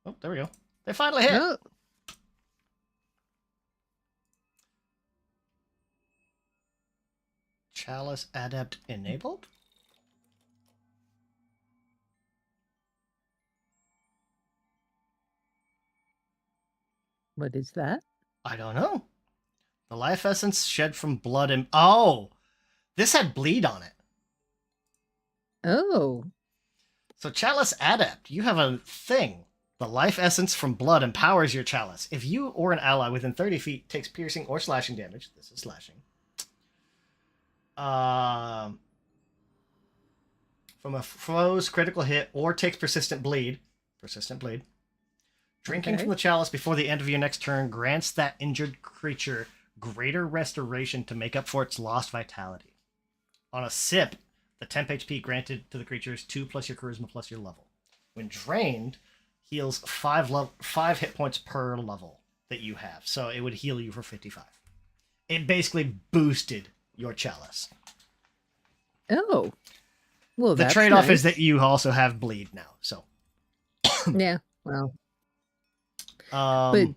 Oh, there we go. They finally hit. Oh, Chalice Adept enabled. what is that? I don't know. The life essence shed from blood and oh, this had bleed on it. Oh, So Chalice Adept, you have a thing. The life essence from blood empowers your chalice. If you or an ally within 30 feet takes piercing or slashing damage, this is slashing. From a foe's critical hit or takes persistent bleed, drinking Okay. from the chalice before the end of your next turn grants that injured creature greater restoration to make up for its lost vitality. On a sip, the temp HP granted to the creature is 2 plus your charisma plus your level. When drained, heals 5 hit points per level that you have. So it would heal you for 55. It basically boosted your chalice. oh. Well, The that's trade-off nice. is that you also have bleed now. So, Yeah. Well, but um,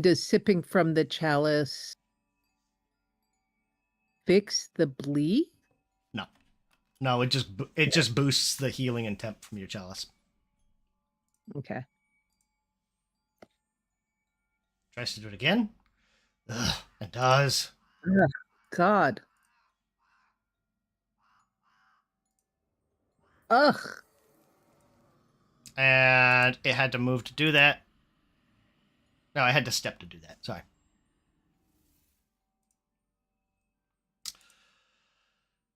does sipping from the chalice fix the bleed? no, it just boosts the healing and temp from your chalice. Okay. Tries to do it again. Ugh, it does. God. Ugh. And it had to move to do that. No, I had to step to do that. Sorry.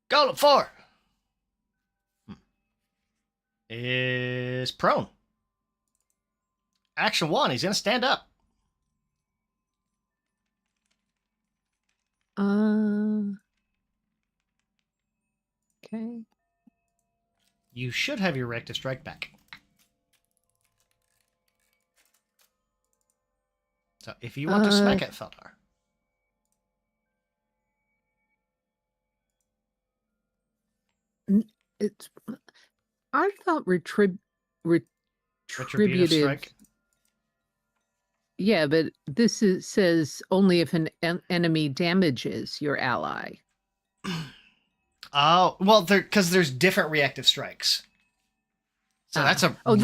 Golem 4 is prone. Action 1, he's going to stand up. Okay. You should have your reactive strike back. So if you want to smack at Feldar. It's. I thought Retributive retributive. strike. Yeah, but says only if an enemy damages your ally. Oh, well, because there's different reactive strikes. So Ah. that's a Oh, it's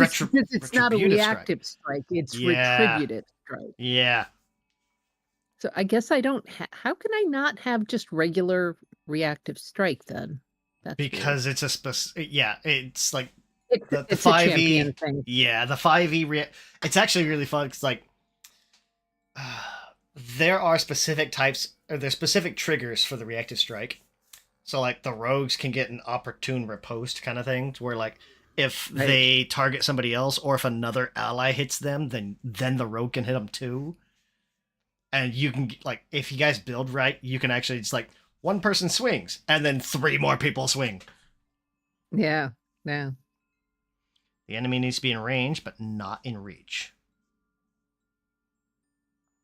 not a retributive reactive strike. It's Yeah. retributive strike. Yeah. So I guess I don't. How can I not have just regular reactive strike then? That's weird. Because it's a yeah, it's like the It's a 5e. champion thing. Yeah, the 5e. It's actually really fun. It's like there are specific types, or there's specific triggers for the reactive strike. So like the rogues can get an opportune riposte kind of thing, where like if Right. they target somebody else or if another ally hits them, then the rogue can hit them too. And you can like if you guys build right, you can actually just like one person swings and then 3 more people swing. Yeah. Yeah. The enemy needs to be in range, but not in reach.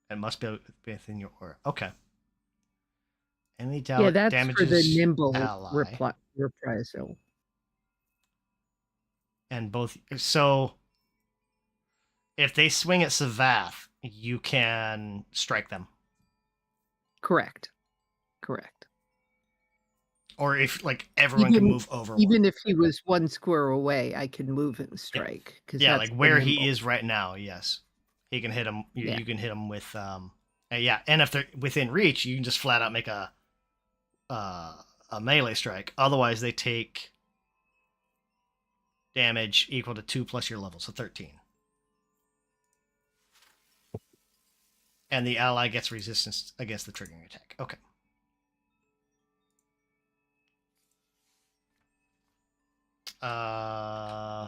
It must be within your aura. Okay. Enemy Yeah, that's damages for the nimble ally. reprisal. And both. So, if they swing at Savath, you can strike them. Correct. Correct. Or if like everyone can move over. Even if he was 1 square away, I could move and strike. Yeah, like where he is right now. Yes, he can hit him. Yeah. You can hit him with yeah, and if they're within reach, you can just flat out make a melee strike. Otherwise, they take damage equal to 2 plus your level, so 13. And the ally gets resistance against the triggering attack. Okay.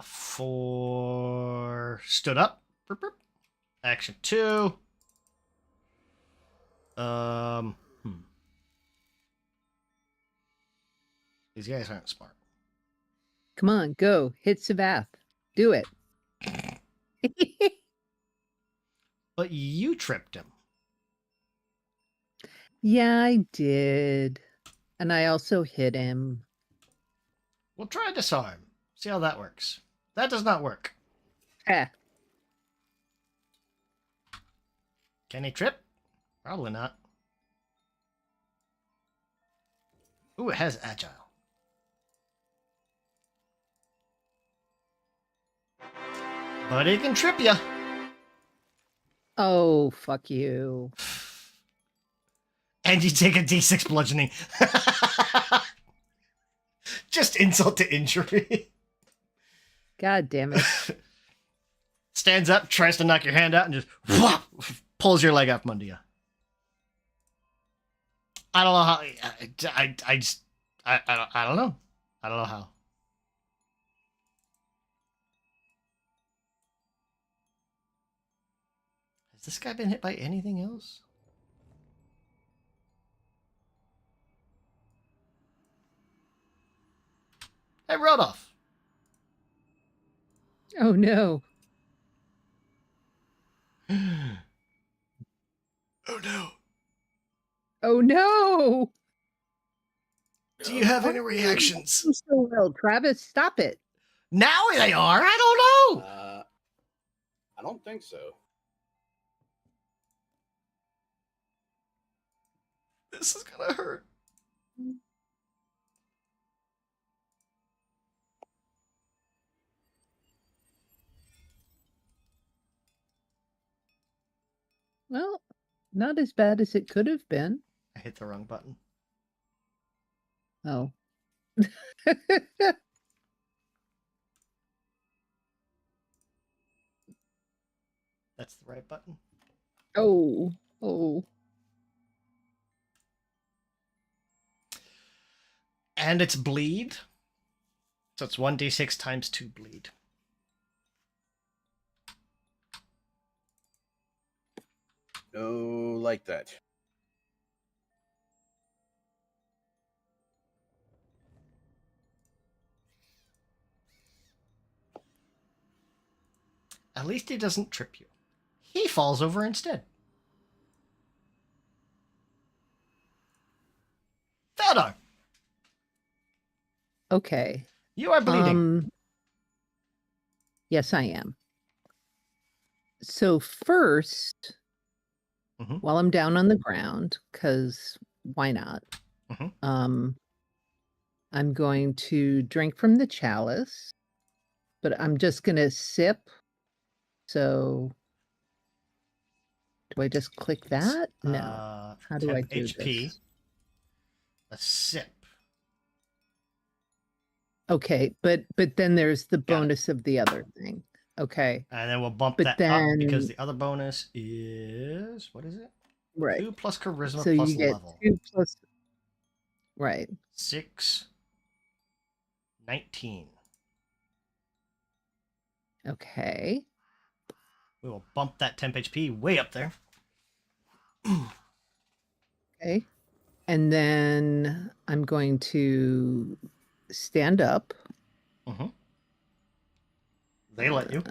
For stood up. Burp, burp. Action 2. These guys aren't smart. Come on, go. Hit Savath. Do it. But you tripped him. Yeah, I did. And I also hit him. We'll try disarm. See how that works. That does not work. Ah. Can he trip? Probably not. Ooh, it has agile. But it can trip you. Oh, fuck you. And you take a d6 bludgeoning. Just insult to injury. God damn it. Stands up, tries to knock your hand out, and just whop, pulls your leg out from under you. I don't know how. I don't know. I don't know how. Has this guy been hit by anything else? Hey, Rodolph. Oh, no. Oh no. Oh, no. Do you have any reactions? So well, Travis, stop it. Now they are. I don't know. I don't think so. This is gonna hurt. Well, not as bad as it could have been. I hit the wrong button. Oh. That's the right button. Oh. Oh. And it's bleed. So it's 1d6 times 2 bleed. No, like that. At least he doesn't trip you. He falls over instead. Theodore, Okay. you are bleeding. Yes, I am. So first, Mhm. while I'm down on the ground, because why not? Mhm. I'm going to drink from the chalice, but I'm just going to sip. So Do I just click that? No. How do I temp do HP. this? A sip. Okay, but then there's the Got it. bonus of the other thing. Okay, And then we'll bump But that up because then- the other bonus is what is it? right. 2 plus charisma So plus you get level. 2 plus. Right. 6. 19. Okay. We will bump that temp HP way up there. Okay. And then I'm going to stand up. Mm-hmm. They let you.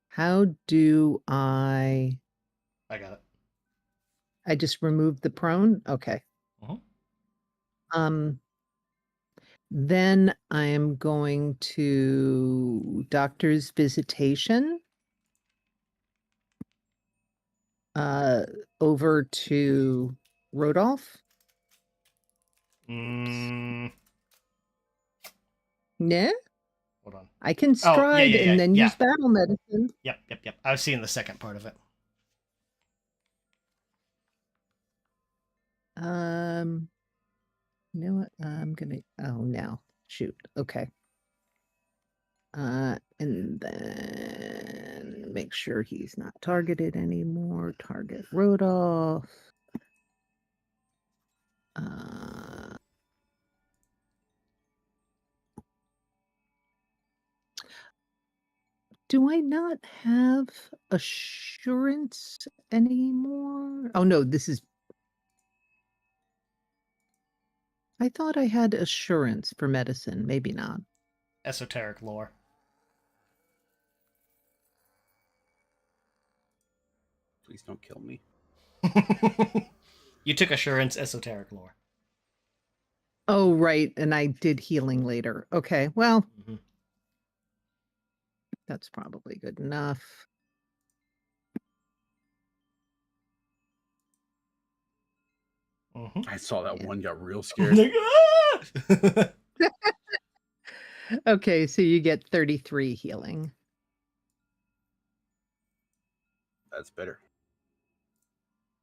How do I I got it. just remove the prone? Okay. Mhm. Then I am going to doctor's visitation. Over to Rodolph. Mm, Yeah, hold on. I can stride yeah, and then yeah. use battle medicine. Yep. I was seeing the second part of it. You know what? I'm gonna. Oh, now shoot. Okay. And then make sure he's not targeted anymore. Target Rodolph. Do I not have assurance anymore? Oh no, this is. I thought I had assurance for medicine. Maybe not. Esoteric lore. Please don't kill me. You took assurance esoteric lore. Oh, right. And I did healing later. Okay. Well, Mm-hmm. that's probably good enough. Mm-hmm. I saw that Yeah. one, got real scared. Like, ah! Okay. So you get 33 healing. That's better.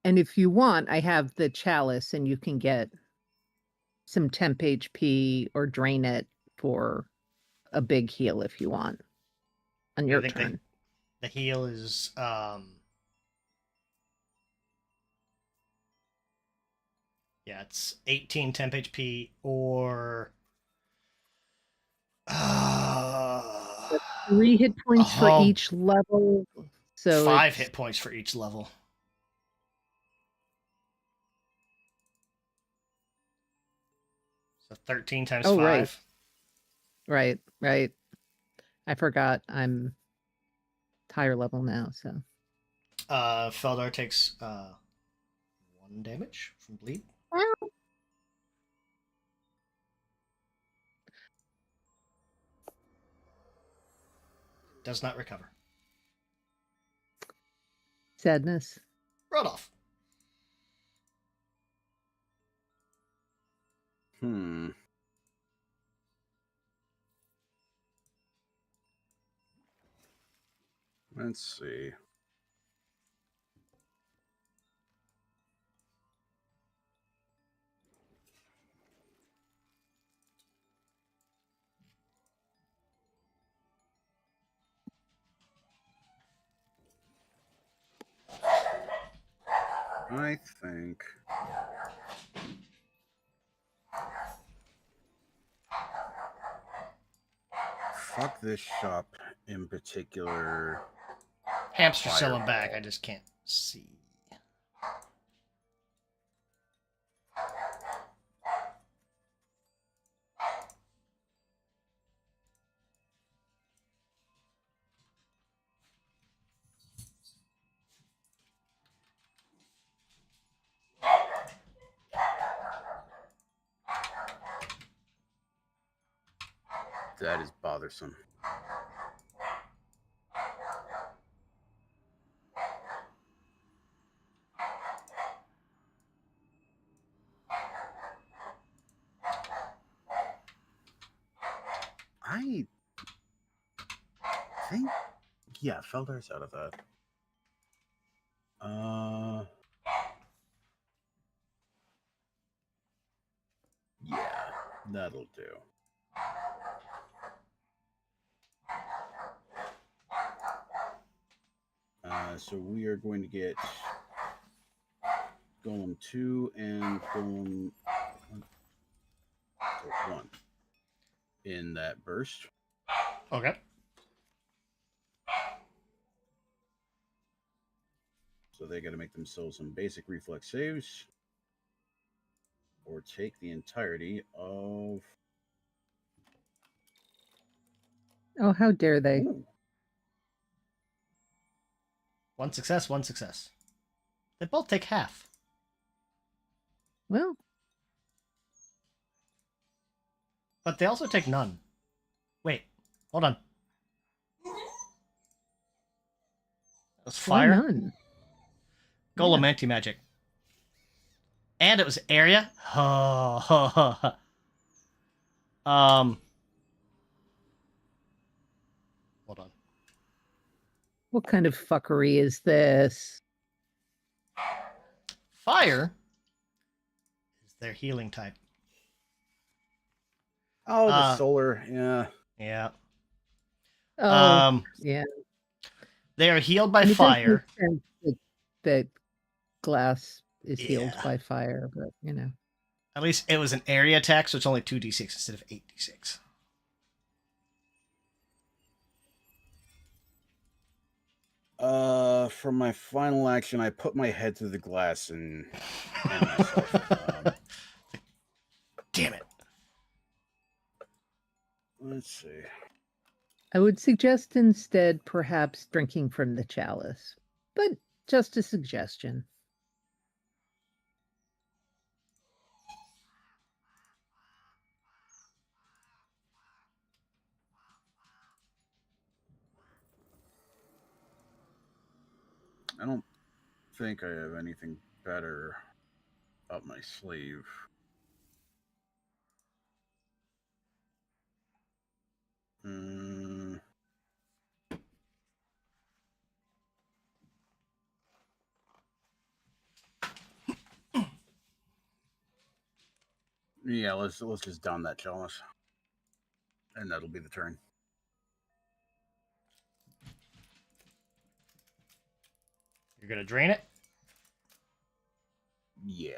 And if you want, I have the chalice and you can get some temp HP or drain it for a big heal if you want on your think turn. The heal is yeah, it's 18 temp HP or 3 hit points for Oh. each level. So 5 it's- hit points for each level. So 13 times Oh, 5. right. I forgot I'm higher level now, so Feldar takes 1 damage from bleed. Does not recover. sadness. Rodolph. Let's see. I think fuck this shop in particular. Hamster selling Fireball. back. I just can't see. That is bothersome. I think, yeah, Feldar's out of that. Yeah, that'll do. So we are going to get Golem 2 and Golem 1 in that burst. Okay. So they got to make themselves some basic reflex saves or take the entirety of. Oh, how dare they? Ooh, One success, one success. They both take half. Well, But they also take none. Wait, hold on. That was why fire. none? Golem anti-magic. And it was area. Hold on. What kind of fuckery is this? Fire is their healing type. oh, the solar. Yeah. Yeah. Oh, yeah. They are healed by I mean, it does fire. make sense that glass is healed Yeah. by fire, but you know. At least it was an area attack, so it's only 2d6 instead of 8d6. For my final action, I put my head through the glass and myself. Damn it. Let's see. I would suggest instead perhaps drinking from the chalice, but just a suggestion. I don't think I have anything better up my sleeve. Yeah, let's just down that chalice, and that'll be the turn. You're going to drain it? Yeah.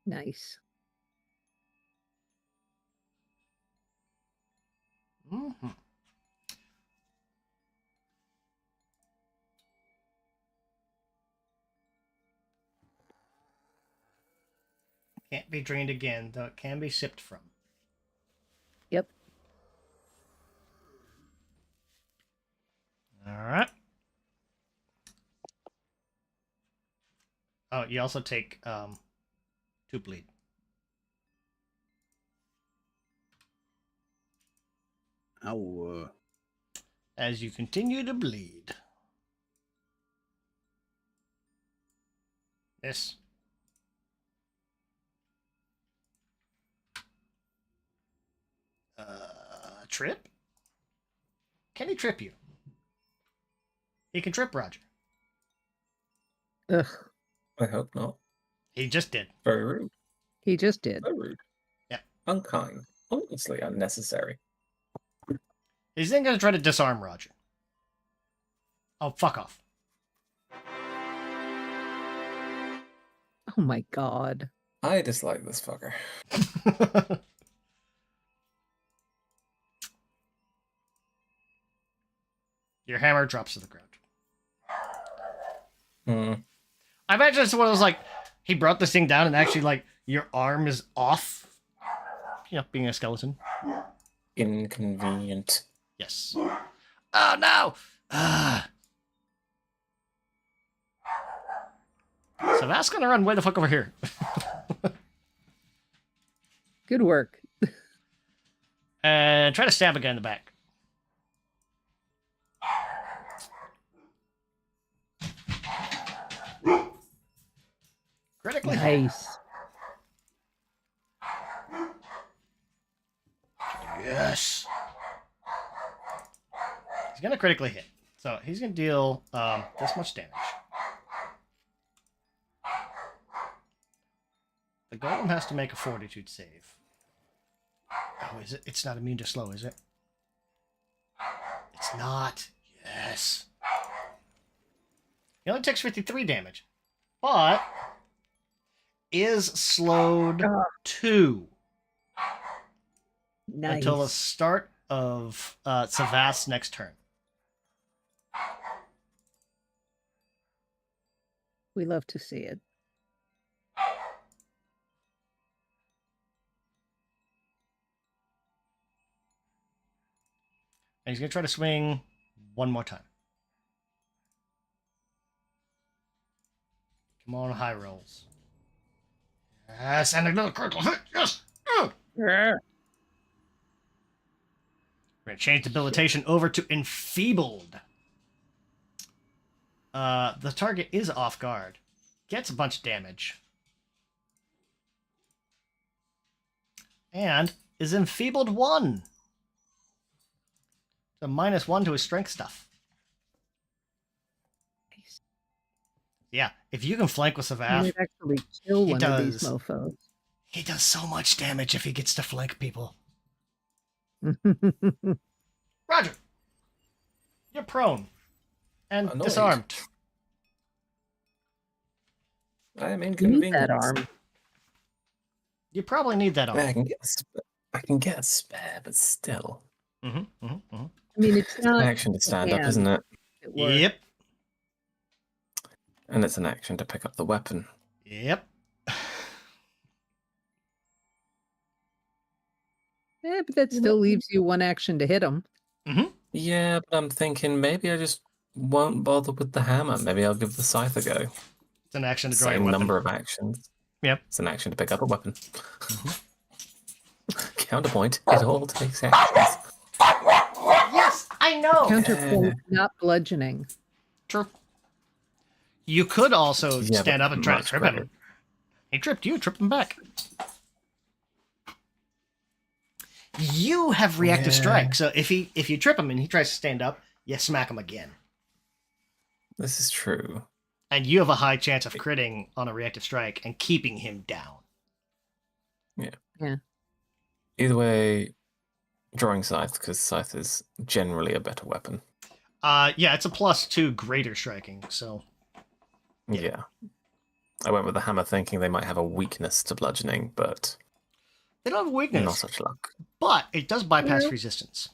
Nice. Mm-hmm. Can't be drained again, though it can be sipped from. Yep. Alright. Oh, you also take 2 bleed. I'll As you continue to bleed. Miss. Trip? Can he trip you? He can trip Roger. Ugh. I hope not. He just did. Very rude. He just did. So rude. Yeah. Unkind. Honestly unnecessary. He's then going to try to disarm Roger. Oh, fuck off. Oh my god. I dislike this fucker. Your hammer drops to the ground. Hmm. I imagine it's one of those, like, he brought this thing down and actually, like, your arm is off. You know, being a skeleton. Inconvenient. Yes. Oh, no! Ah. So that's gonna run way the fuck over here. Good work. And try to stab again in the back. Critically. Nice. Yes. He's gonna critically hit. So he's gonna deal this much damage. The golem has to make a fortitude save. Oh, is it? It's not immune to slow, is it? It's not. Yes. He only takes 53 damage, but is slowed 2 Nice. until the start of Savast's next turn. We love to see it. And he's going to try to swing one more time. Come on, high rolls. Yes, and another critical hit. Yes. We're going to change debilitation over to enfeebled. The target is off guard. Gets a bunch of damage. And is enfeebled 1. So -1 to his strength stuff. Nice. Yeah, if you can flank with You Savaf, might actually kill He one of these does. mofos. he does so much damage if he gets to flank people. Roger. You're prone. And Annoyed. disarmed. I am You need inconvenienced. that arm. You probably need that I arm. can get I can get a spare, but still. I mean, it's not An action to stand up, yeah. isn't it? it works. Yep. And it's an action to pick up the weapon. Yep. Yeah, but that still leaves you one action to hit him. Yeah, but I'm thinking maybe I just won't bother with the hammer. Maybe I'll give the scythe a go. It's an action to draw your Same weapon. number of actions. Yep. It's an action to pick up a weapon. Counterpoint. It all takes actions. Yes, I know. Counterpoint, not bludgeoning. True. You could also Yeah, stand but up and try to much trip better. him. He tripped you, trip him back. You have reactive Yeah. strike, so if you trip him and he tries to stand up, you smack him again. This is true. And you have a high chance of critting on a reactive strike and keeping him down. Either way, drawing scythe, because scythe is generally a better weapon. Yeah, it's a +2 greater striking, so Yeah. I went with the hammer thinking they might have a weakness to bludgeoning, but they don't have a weakness, not such luck. but it does bypass Yeah. resistance.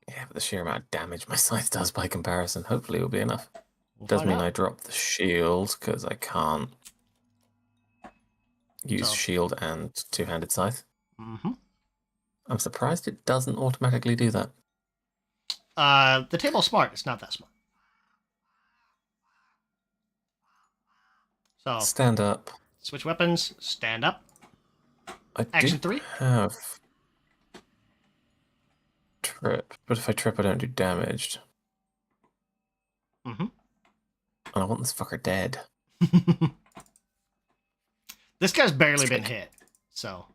Yeah, but the sheer amount of damage my scythe does by comparison, hopefully will be enough. We'll Does find mean out. I drop the shield, because I can't use So- shield and two-handed scythe. Mhm. I'm surprised it doesn't automatically do that. The table's smart. It's not that smart. So Stand up. switch weapons. Stand up. I Action do 3. have trip, but if I trip, I don't do damage. Mm-hmm. And I want this fucker dead. This guy's barely been hit, so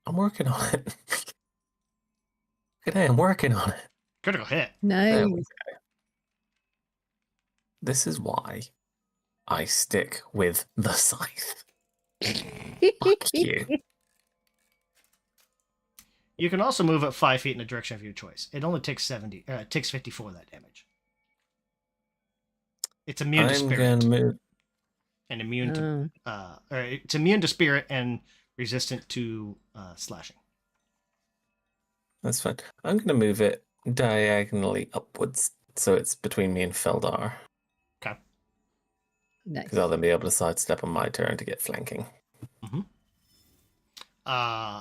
I'm working on it. G'day, I'm working on it. critical hit. Nice. There we go. This is why I stick with the scythe. Fuck you. You can also move it 5 feet in the direction of your choice. It only takes 70. It takes 54 of that damage. It's immune to I'm spirit gonna move. and immune to Oh, or it's immune to spirit and resistant to slashing. That's fine. I'm gonna move it diagonally upwards, so it's between me and Feldar, nice. because I'll then be able to sidestep on my turn to get flanking.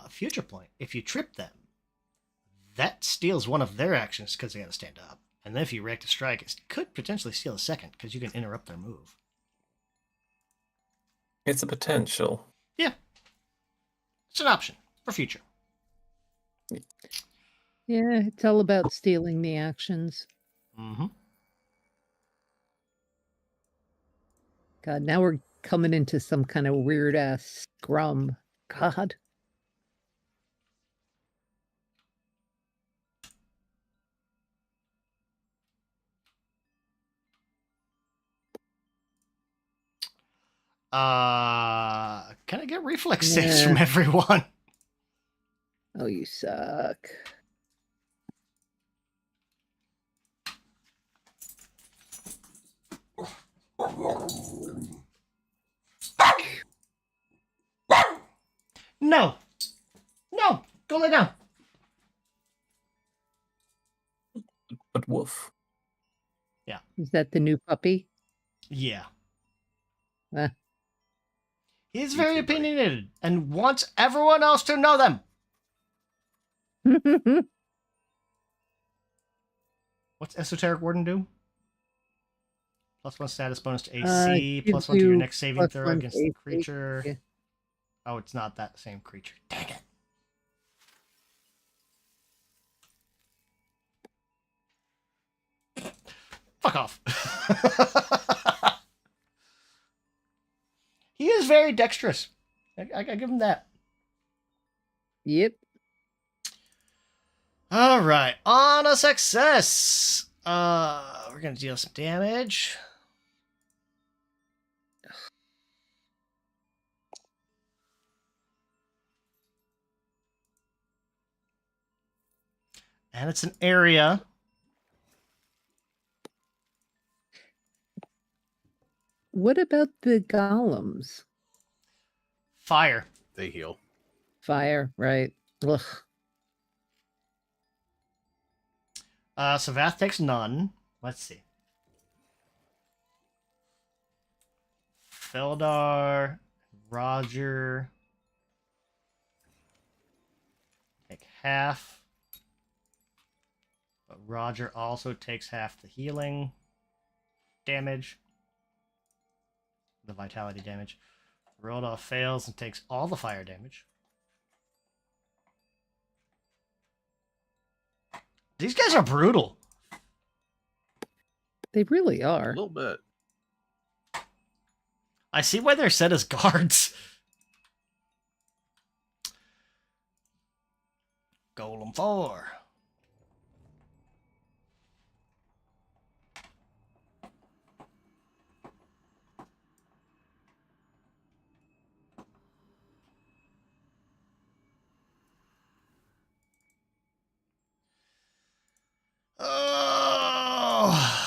Future point. If you trip them, that steals one of their actions because they got to stand up, And then if you react to strike, it could potentially steal a second because you can interrupt their move. It's a potential. Yeah. It's an option for future. Yeah, it's all about stealing the actions. Mm-hmm. God, now we're coming into some kind of weird ass scrum. God. Can I get reflex saves Yeah. from everyone? Oh, you suck. No. No. Go lay down. But woof. Is that the new puppy? Yeah. Uh, He's You very too, buddy. opinionated and wants everyone else to know them. What's Esoteric Warden do? +1 status bonus to AC, gives +1 to your you next saving throw +1 to against the AC, creature. yeah. Oh, it's not that same creature. Dang it. Fuck off. He is very dexterous. I give him that. Yep. All right, on a success. We're gonna deal some damage. And it's an area. What about the golems? Fire. They heal. Fire, right. Ugh. Savath takes none. Let's see. Feldar, Roger take half. But Roger also takes half the healing damage. The vitality damage. Rodolph fails and takes all the fire damage. These guys are brutal. They really A are. little bit. I see why they're set as guards. Golem 4. Oh.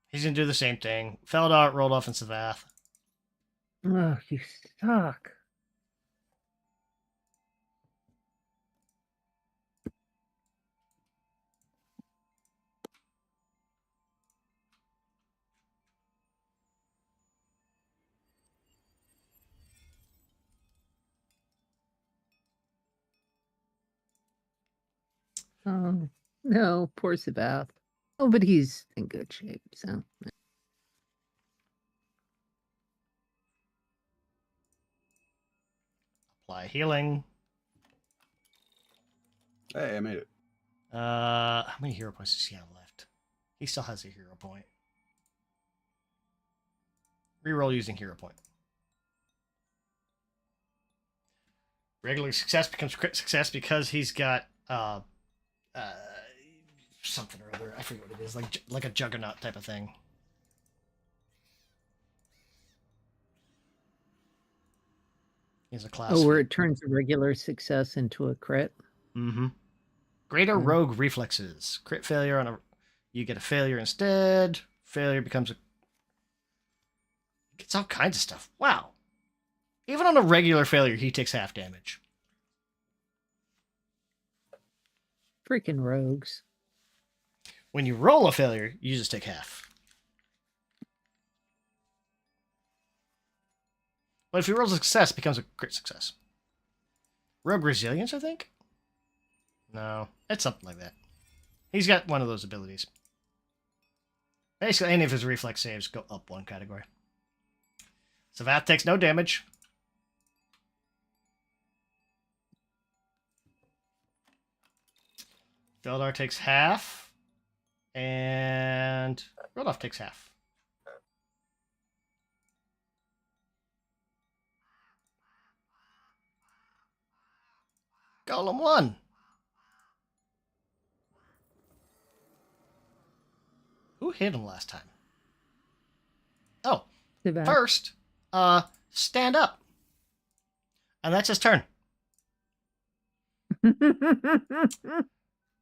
He's gonna do the same thing. Feldar, Rodolph, and Savath. Oh, you suck. Oh, no, poor Sabath. Oh, but he's in good shape, so. Apply healing. Hey, I made it. How many hero points does he have left? He still has a hero point. Reroll using hero point. Regular success becomes crit success because he's got something or other. I forget what it is, like a juggernaut type of thing. He's a class. Oh, where it turns a regular success into a crit. Mm-hmm. Greater rogue reflexes. Crit failure on a. You get a failure instead. Failure becomes a. Gets all kinds of stuff. Wow. Even on a regular failure, he takes half damage. Freaking rogues. When you roll a failure, you just take half. But if he rolls a success, it becomes a crit success. Rogue resilience, I think? No, it's something like that. He's got one of those abilities. Basically, any of his reflex saves go up one category. Savath takes no damage. Feldar takes half. And Rodolph takes half. Golem won. Who hit him last time? Oh, Savath. first, stand up. And that's his turn.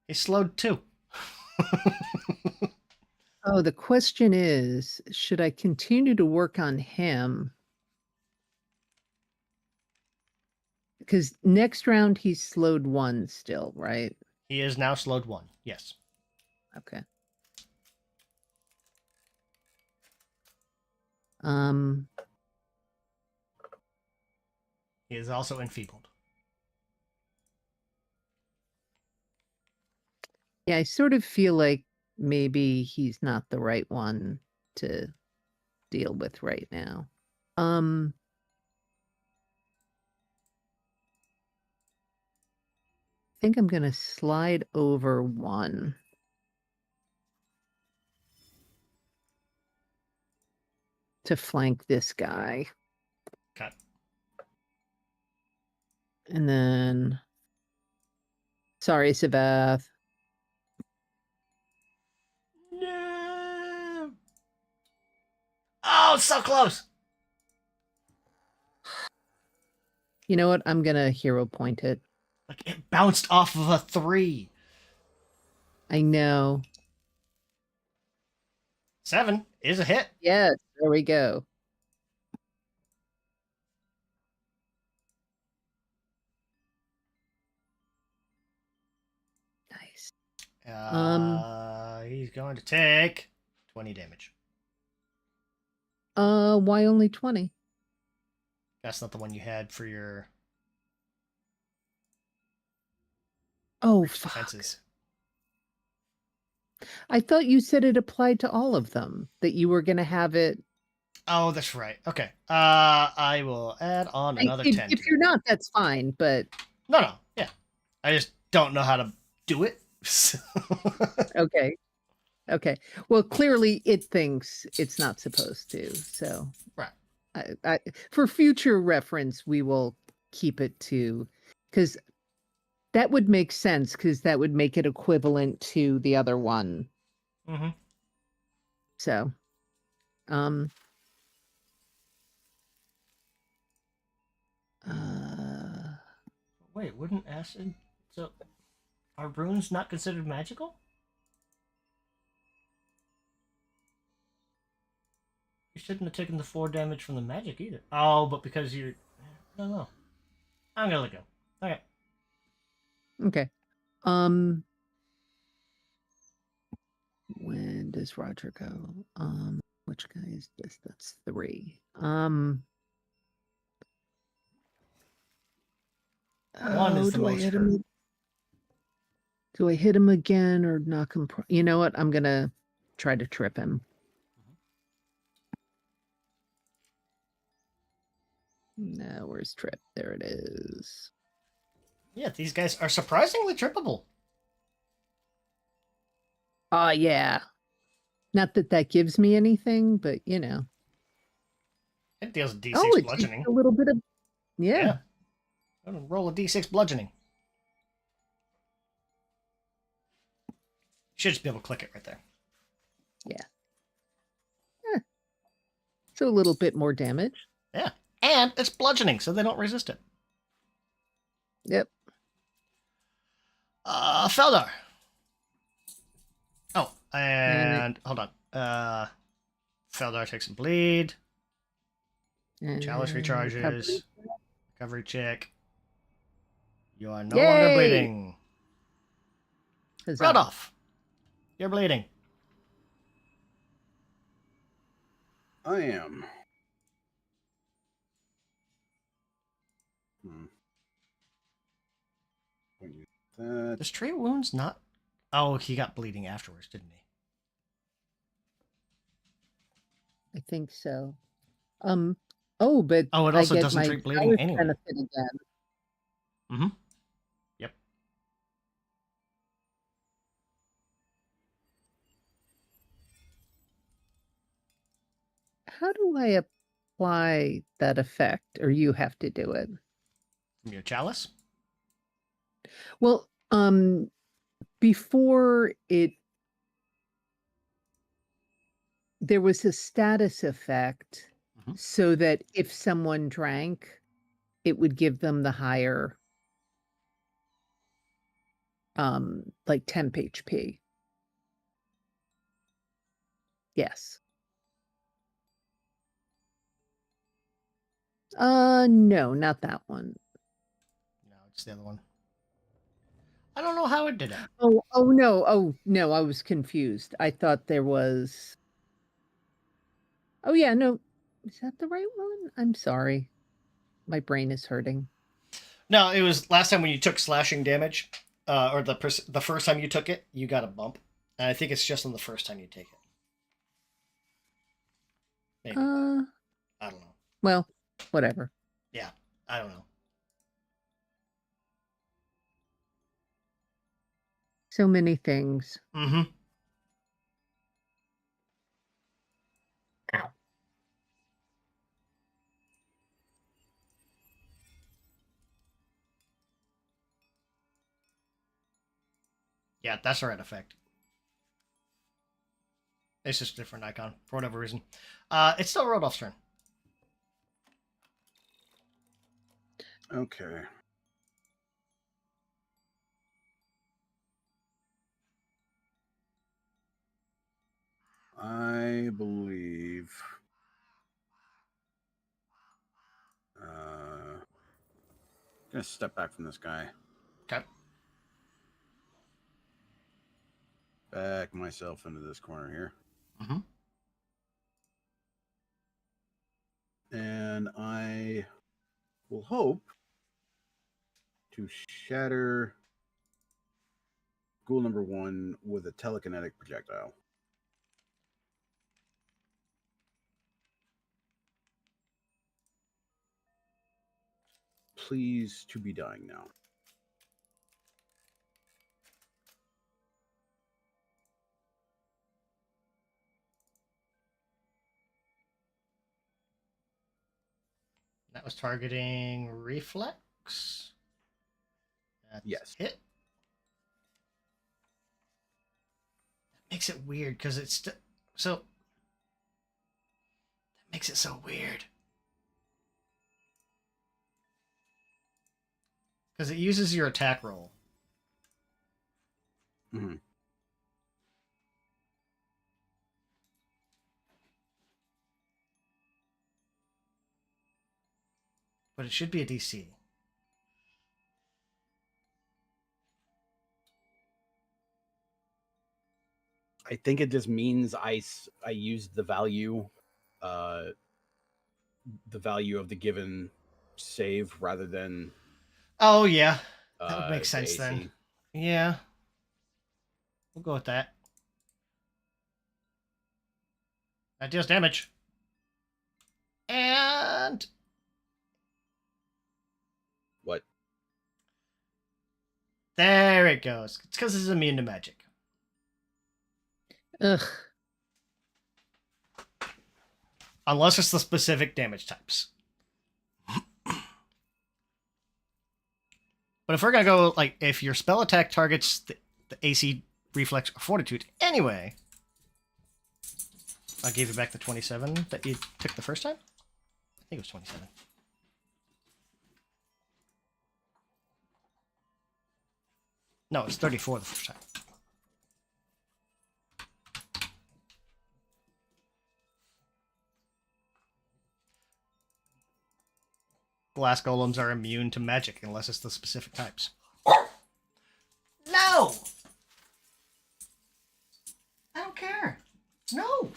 He's slowed too. Oh, the question is, should I continue to work on him? Because next round he's slowed 1 still, right? He is now slowed 1. Yes. Okay. He is also enfeebled. Yeah, I sort of feel like maybe he's not the right one to deal with right now. I think I'm gonna slide over 1. To flank this guy. Cut. And then sorry, Sabath. No. Oh, so close. You know what? I'm gonna hero point it. Like it bounced off of a 3. I know. 7 is a hit. Yes, there we go. Nice. He's going to take 20 damage. Why only 20? That's not the one you had for your Oh, fuck. defenses. I thought you said it applied to all of them, that you were going to have it. Oh, that's right. Okay. I will add on another 10. If you're not, that's fine, but No. Yeah. I just don't know how to do it. okay. Okay. Well, clearly it thinks it's not supposed to. So, Right. For future reference, we will keep it to, because that would make sense, because that would make it equivalent to the other one. Mm-hmm. So, Wait, wouldn't acid? So, are runes not considered magical? You shouldn't have taken the 4 damage from the magic either. Oh, but because you're... I don't know. I'm gonna let go. Okay. okay. When does Roger go? Which guy is this? That's 3. One is the do I most hit hurt. him? Do I hit him again or knock him? You know what? I'm gonna try to trip him. No, where's trip? There it is. Yeah, these guys are surprisingly trippable. Yeah. Not that that gives me anything, but you know. It deals a D6 Oh, it's bludgeoning. a little bit of yeah. I'm gonna roll a D6 bludgeoning. You should just be able to click it right there. So a little bit more damage. Yeah. And it's bludgeoning, so they don't resist it. Yep. Feldar. Oh, and hold on. Feldar takes a bleed. Chalice And recharges. Recovery check. You are no Yay! longer bleeding. Huzzah. Rodolph, you're bleeding. I am. Point you at that. Does Tree Wounds not Oh, he got bleeding afterwards, didn't he? I think so. Oh, but Oh, it I also get doesn't my treat bleeding Dallas anyway. benefit again. Mm-hmm. Yep. How do I apply that effect, or you have to do it? From your chalice? Well, before it, there was a status effect Mhm. so that if someone drank, it would give them the higher, like temp HP. Yes. No, not that one. No, it's the other one. I don't know how it did it. Oh no, I was confused. I thought there was. Oh yeah, no, is that the right one? I'm sorry. My brain is hurting. No, it was last time when you took slashing damage, or the first time you took it, you got a bump, and I think it's just on the first time you take it. Maybe I don't know. Well, whatever. Yeah, I don't know. So many things. Mm-hmm. Ow. Yeah, that's the right effect. It's just a different icon for whatever reason. It's still Rodolph's turn. Okay. I believe. Gonna step back from this guy. Okay. Back myself into this corner here. Mm-hmm. And I will hope to shatter ghoul number 1 with a telekinetic projectile. Please to be dying now. That was targeting reflex. That's Yes. hit. Makes it weird because it's so. That makes it so weird. Because it uses your attack roll. Mm-hmm. But it should be a DC. I think it just means I used the value of the given save rather than Oh, yeah. That would make sense the then. AC. Yeah. We'll go with that. That deals damage. And What? there it goes. It's because it's immune to magic. Ugh. Unless it's the specific damage types. But if we're going to go, like, if your spell attack targets the AC, reflex, or fortitude anyway, I'll give you back the 27 that you took the first time. I think it was 27. No, it's 34 the first time. Glass golems are immune to magic unless it's the specific types. No! I don't care. No!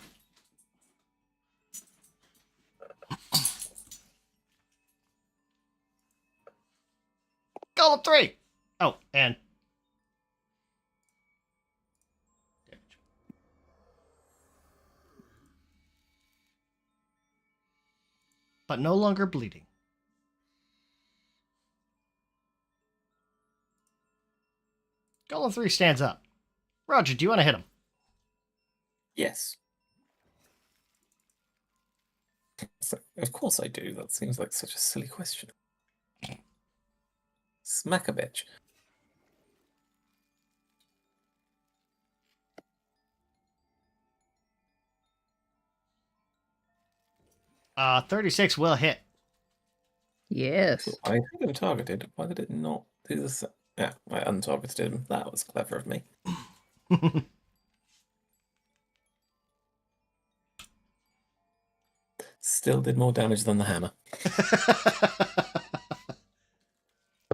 Golem 3! Oh, and but no longer bleeding. Golem 3 stands up. Roger, do you want to hit him? Yes. Of course I do. That seems like such a silly question. Smack a bitch. 36 will hit. Yes. I had him targeted. Why did it not do this? Yeah, I untargeted him. That was clever of me. Still did more damage than the hammer.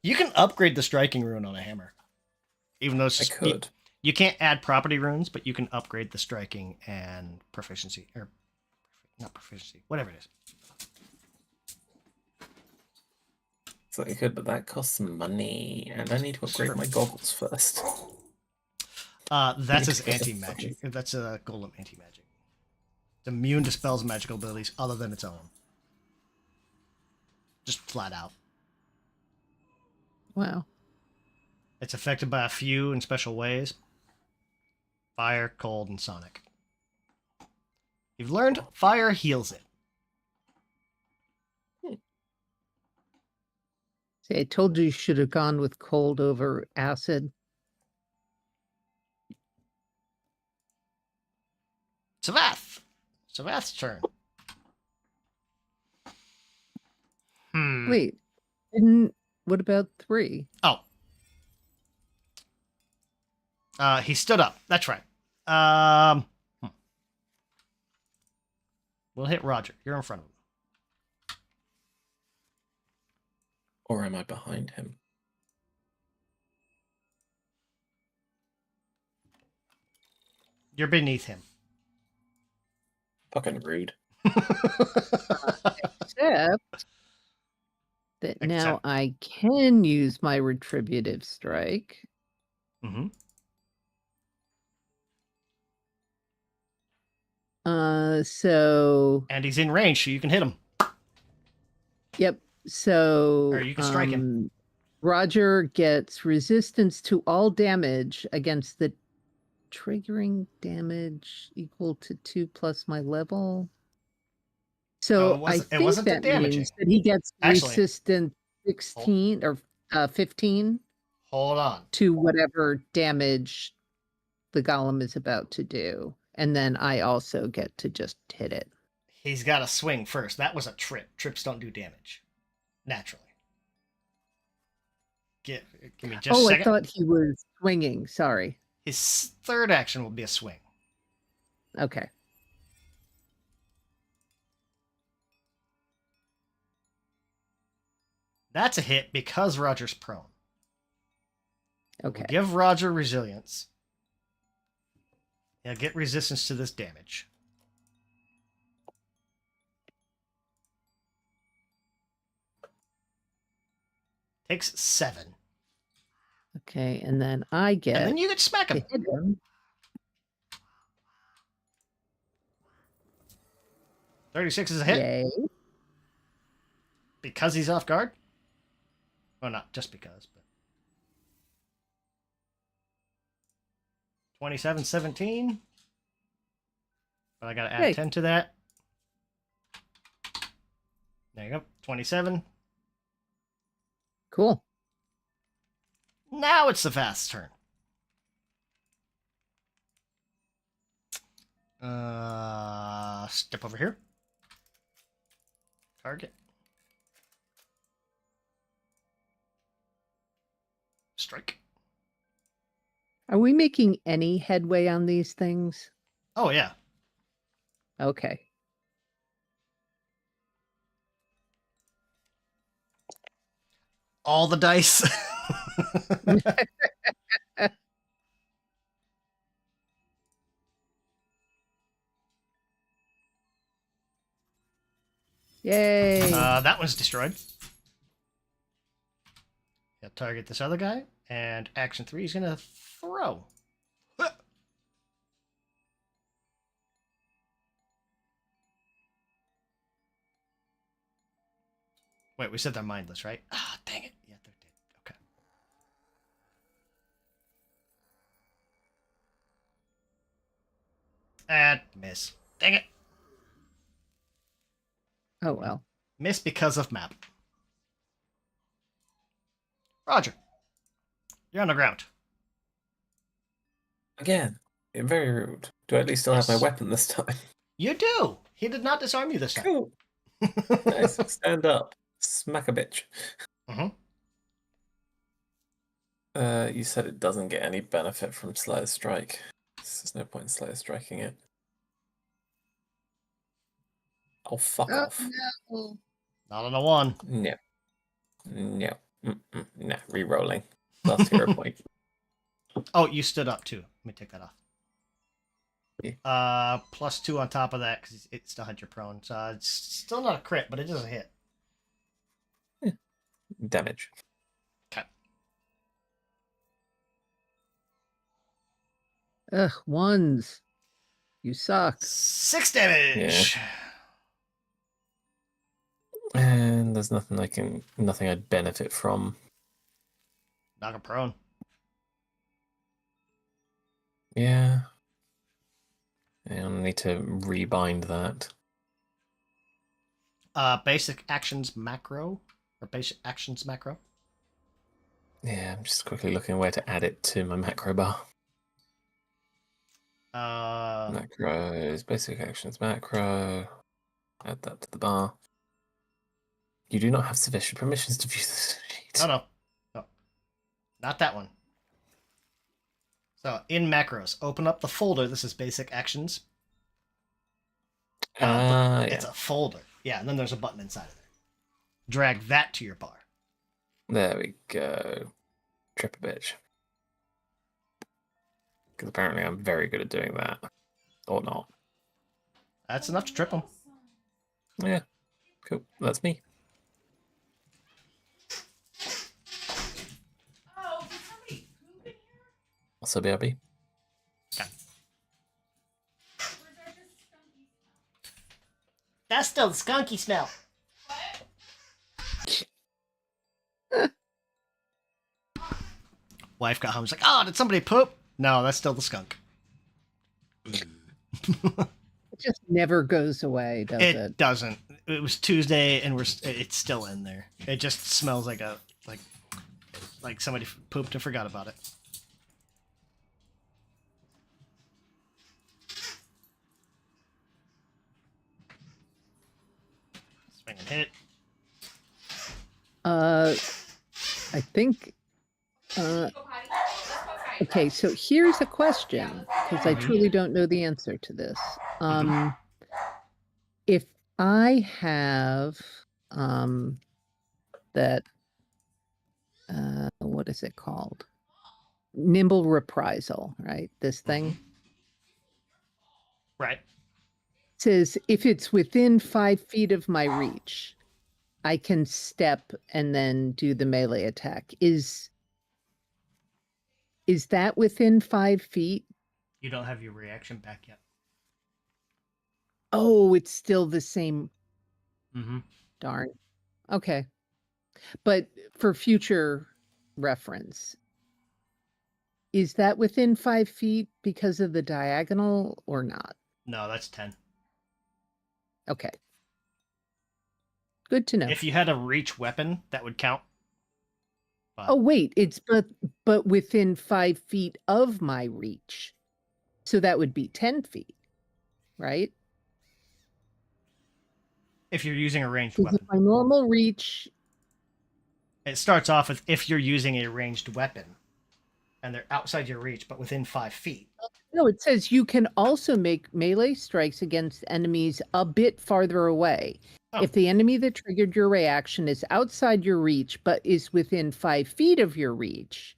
You can upgrade the striking rune on a hammer. Even though I it's could. you can't add property runes, but you can upgrade the striking and proficiency. Or not proficiency, whatever it is. So I could, but that costs money, and I need to upgrade my goggles first. That's his anti-magic. That's a golem anti-magic. It's immune to spells and magical abilities other than its own. Just flat out. Wow. It's affected by a few in special ways. Fire, cold, and sonic. You've learned fire heals it. See, I told you should have gone with cold over acid. Savath! Savath's turn. Wait, what about 3? Oh. He stood up. That's right. We'll hit Roger. You're in front of him. Or am I behind him? You're beneath him. Fucking rude. Except that now I can use my retributive strike. Mm-hmm. So And he's in range, so you can hit him. yep. So Or you can strike him. Roger gets resistance to all damage against the triggering damage equal to 2 plus my level. So No, I it think wasn't the that damaging. means that he gets Actually- resistant 16 or 15 Hold on. to whatever damage the golem is about to do. And then I also get to just hit it. He's got to swing first. That was a trip. Trips don't do damage. Naturally. Give me just a Oh, second. I thought he was swinging. Sorry. His third action will be a swing. Okay. That's a hit because Roger's prone. Okay. We'll give Roger resilience. He'll get resistance to this damage. Takes 7. Okay, and then I get And then you get to smack to him. hit him. 36 is a hit. Yay. Because he's off guard? Well, not just because, but. 27, 17. But I gotta add Hey. 10 to that. There you go. 27. Cool. Now it's the fast turn. Step over here. Target. Strike. Are we making any headway on these things? Oh, yeah. Okay. All the dice. Yay. That one's destroyed. Yeah, target this other guy. And action 3 is going to throw. Wait, we said they're mindless, right? Ah, dang it. Yeah, they're dead. Okay. And miss. Dang it. Oh well. Miss because of map. Roger. You're on the ground. Again, very rude. Do I at least still have my Yes. weapon this time? You do. He did not disarm you this time. Cool. Nice. Stand up. Smack a bitch. Mm-hmm. You said it doesn't get any benefit from Slayer Strike. There's no point in Slayer striking it. Oh, fuck off. No. Not on a 1. No. No. No. Rerolling. Last hero point. Oh, you stood up too. Let me take that off. Yeah. +2 on top of that because it still had your prone. So it's still not a crit, but it doesn't hit. Damage. Okay. Ugh, ones. You suck. 6 damage. And there's nothing I'd benefit from. Knock a prone. Yeah. I'll need to rebind that. Basic actions macro or basic actions macro. Yeah, I'm just quickly looking where to add it to my macro bar. Macros, basic actions macro. Add that to the bar. You do not have sufficient permissions to view this sheet. No, not that one. So in macros, open up the folder. This is basic actions. It's Yeah. a folder. Yeah, and then there's a button inside of there. Drag that to your bar. There we go. Trip a bitch. Because apparently I'm very good at doing that. Or not. That's enough to trip them. Yeah. Cool. That's me. Oh, did somebody poop in here? Also BRB. Okay. Or is that just skunky smell? That's still the skunky smell. What? Wife got home. She's like, "Oh, did somebody poop?" No, that's still the skunk. It just never goes away, does It it? doesn't. It was Tuesday, and it's still in there. It just smells like like somebody pooped and forgot about it. Swing and hit. I think. Go potty. Let's go potty. Okay, so here's a question because I Mhm. truly don't know the answer to this. If I have that, what is it called? Nimble reprisal, right? This thing Right. says if it's within 5 feet of my reach, I can step and then do the melee attack. Is that within 5 feet? You don't have your reaction back yet. Oh, it's still the same. Mm-hmm. Darn. Okay. But for future reference, is that within 5 feet because of the diagonal or not? No, that's 10. Okay. Good to know. If you had a reach weapon, that would count. But Oh, wait, it's but within 5 feet of my reach. So that would be 10 feet, right? if you're using a ranged Because weapon, if my normal reach, it starts off with if you're using a ranged weapon, and they're outside your reach but within 5 feet. no, it says you can also make melee strikes against enemies a bit farther away. Oh. If the enemy that triggered your reaction is outside your reach but is within 5 feet of your reach,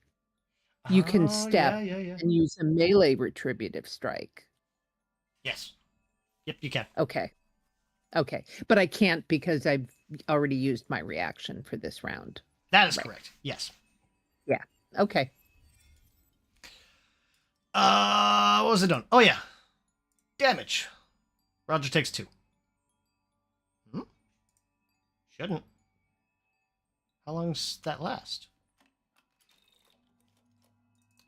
you can step Yeah. and use a melee retributive strike. Yes. Yep, you can. Okay. Okay. But I can't because I've already used my reaction for this round. That is Right. correct. Yes. Okay. What was it done? Oh yeah. Damage. Roger takes 2. Shouldn't. How long's that last?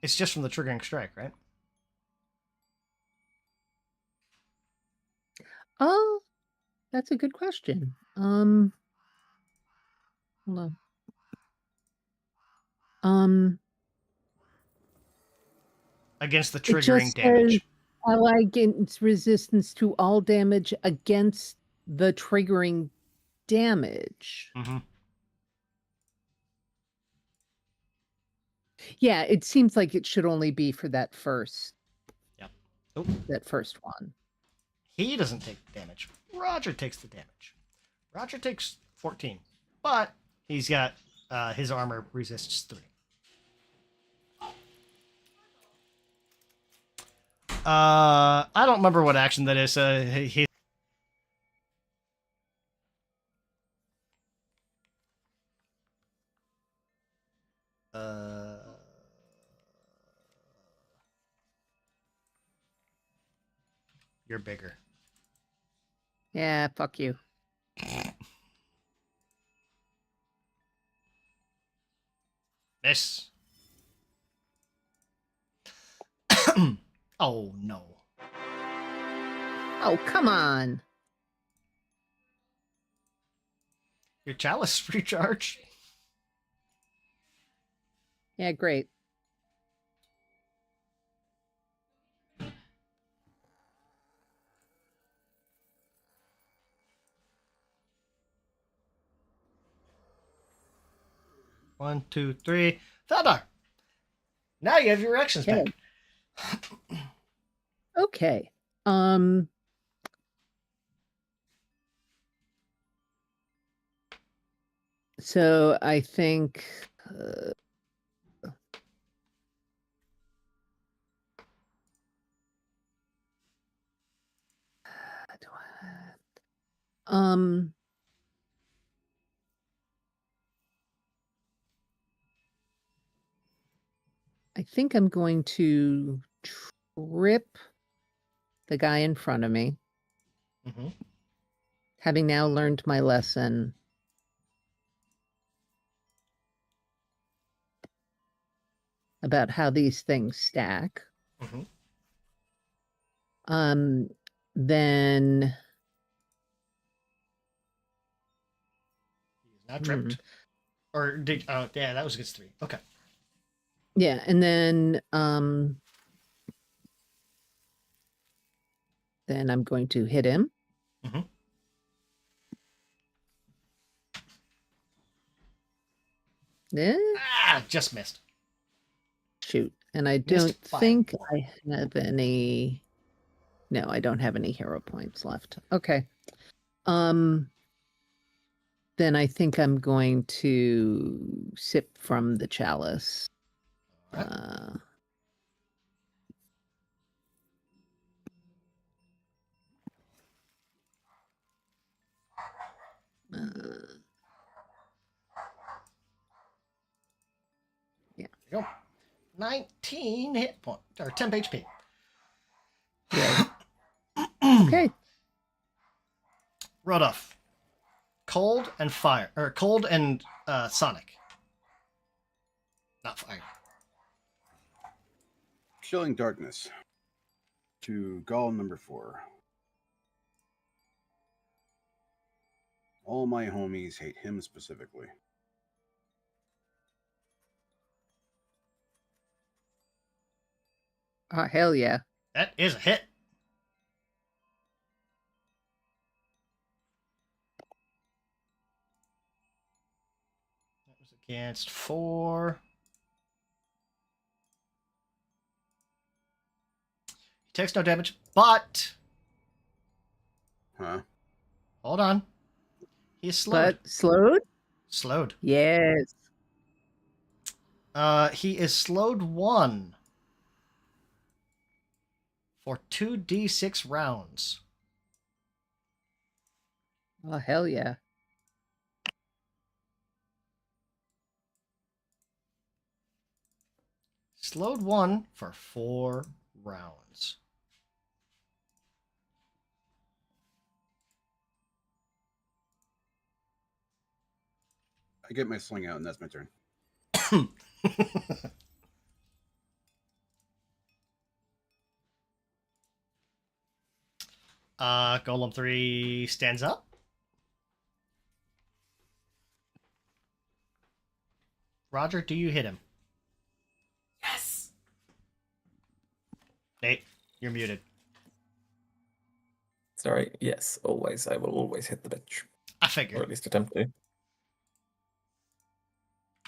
It's just from the triggering strike, right? Oh, that's a good question. Hold on. Against the It triggering just damage. says ally gains resistance to all damage against the triggering damage. Mm-hmm. Yeah, it seems like it should only be for that first Oh, one. he doesn't take damage. Roger takes the damage. Roger takes 14, but he's got his armor resists 3. I don't remember what action that is. He you're bigger. Yeah, fuck you. Miss. Oh no. Oh, come on. Your chalice recharge. Yeah, great. One, two, three. Feldar. Now you have your actions Okay. back. Okay. So I think I think I'm going to trip the guy in front of me, Mm-hmm. having now learned my lesson. About how these things stack. Mm-hmm. Then He's not tripped. Or did oh yeah, that was against 3. Okay. yeah, and then I'm going to hit him. Mm-hmm. Just missed. Shoot. And I Missed don't by think 4. I have any. No, I don't have any hero points left. Okay. Then I think I'm going to sip from the chalice. Alright. Yeah. There you go. 19 hit point or 10 HP. Yeah. Okay. Rodolph. Cold and fire, or cold and sonic. Not fire. Chilling darkness to Gall number 4. All my homies hate him specifically. Oh, hell yeah. That is a hit. That was against 4. He takes no damage, but Huh? hold on. He is slowed. But slowed? Slowed. Yes. He is slowed 1 for 2d6 rounds. Oh, hell yeah. Slowed 1 for 4 rounds. I get my sling out, and that's my turn. Golem 3 stands up. Roger, do you hit him? Yes. Nate, you're muted. Sorry. Yes, always. I will always hit the bitch, I or figured. at least attempt to.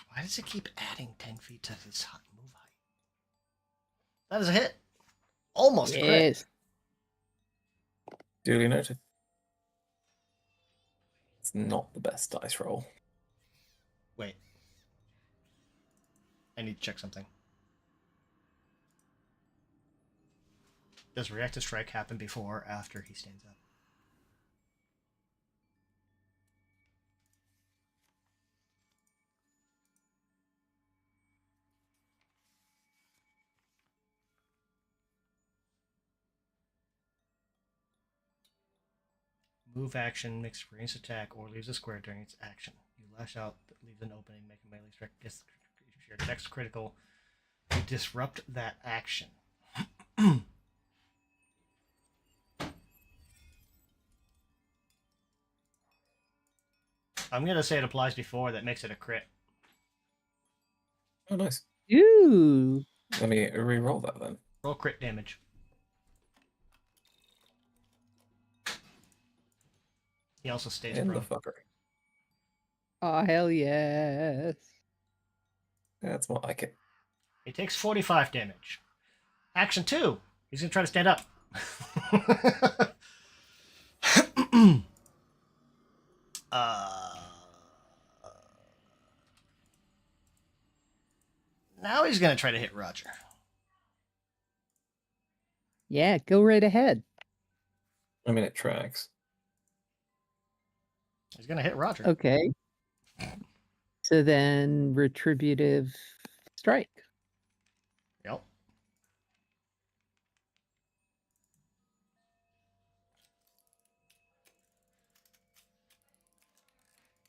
Why does it keep adding 10 feet to his move height? That is a hit. Almost a crit. Yes. Duly noted. It's not the best dice roll. Wait. I need to check something. Does reactive strike happen before or after he stands up? Move action makes a ranged attack or leaves a square during its action. You lash out, that leaves an opening, make a melee strike. If your attack's critical, you disrupt that action. I'm gonna say it applies before, that makes it a crit. Oh, nice. Ooh. Let me re-roll that then. Roll crit damage. He also stays In the prone. fucker. Oh, hell yes. That's more like it. He takes 45 damage. Action 2. He's gonna try to stand up. Now he's gonna try to hit Roger. Yeah, go right ahead. I mean, it tracks. He's gonna hit Roger. Okay. So then retributive strike. Yep.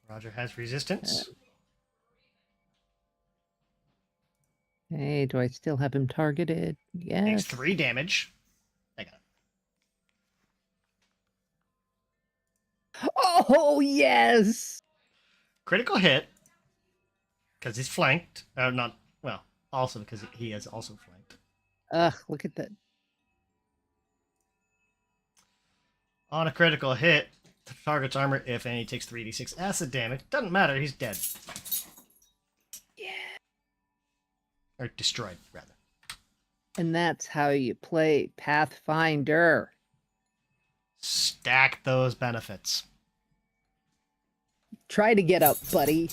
Roger has resistance. Hey, do I still have him targeted? Takes Yes. 3 damage. I got it. Oh, yes. Critical hit. Because he's flanked. Not, well, also because he is also flanked. Ugh, look at that. On a critical hit, the target's armor, if any, takes 3d6 acid damage. Doesn't matter, he's dead. Yeah. Or destroyed, rather. And that's how you play Pathfinder. Stack those benefits. Try to get up, buddy.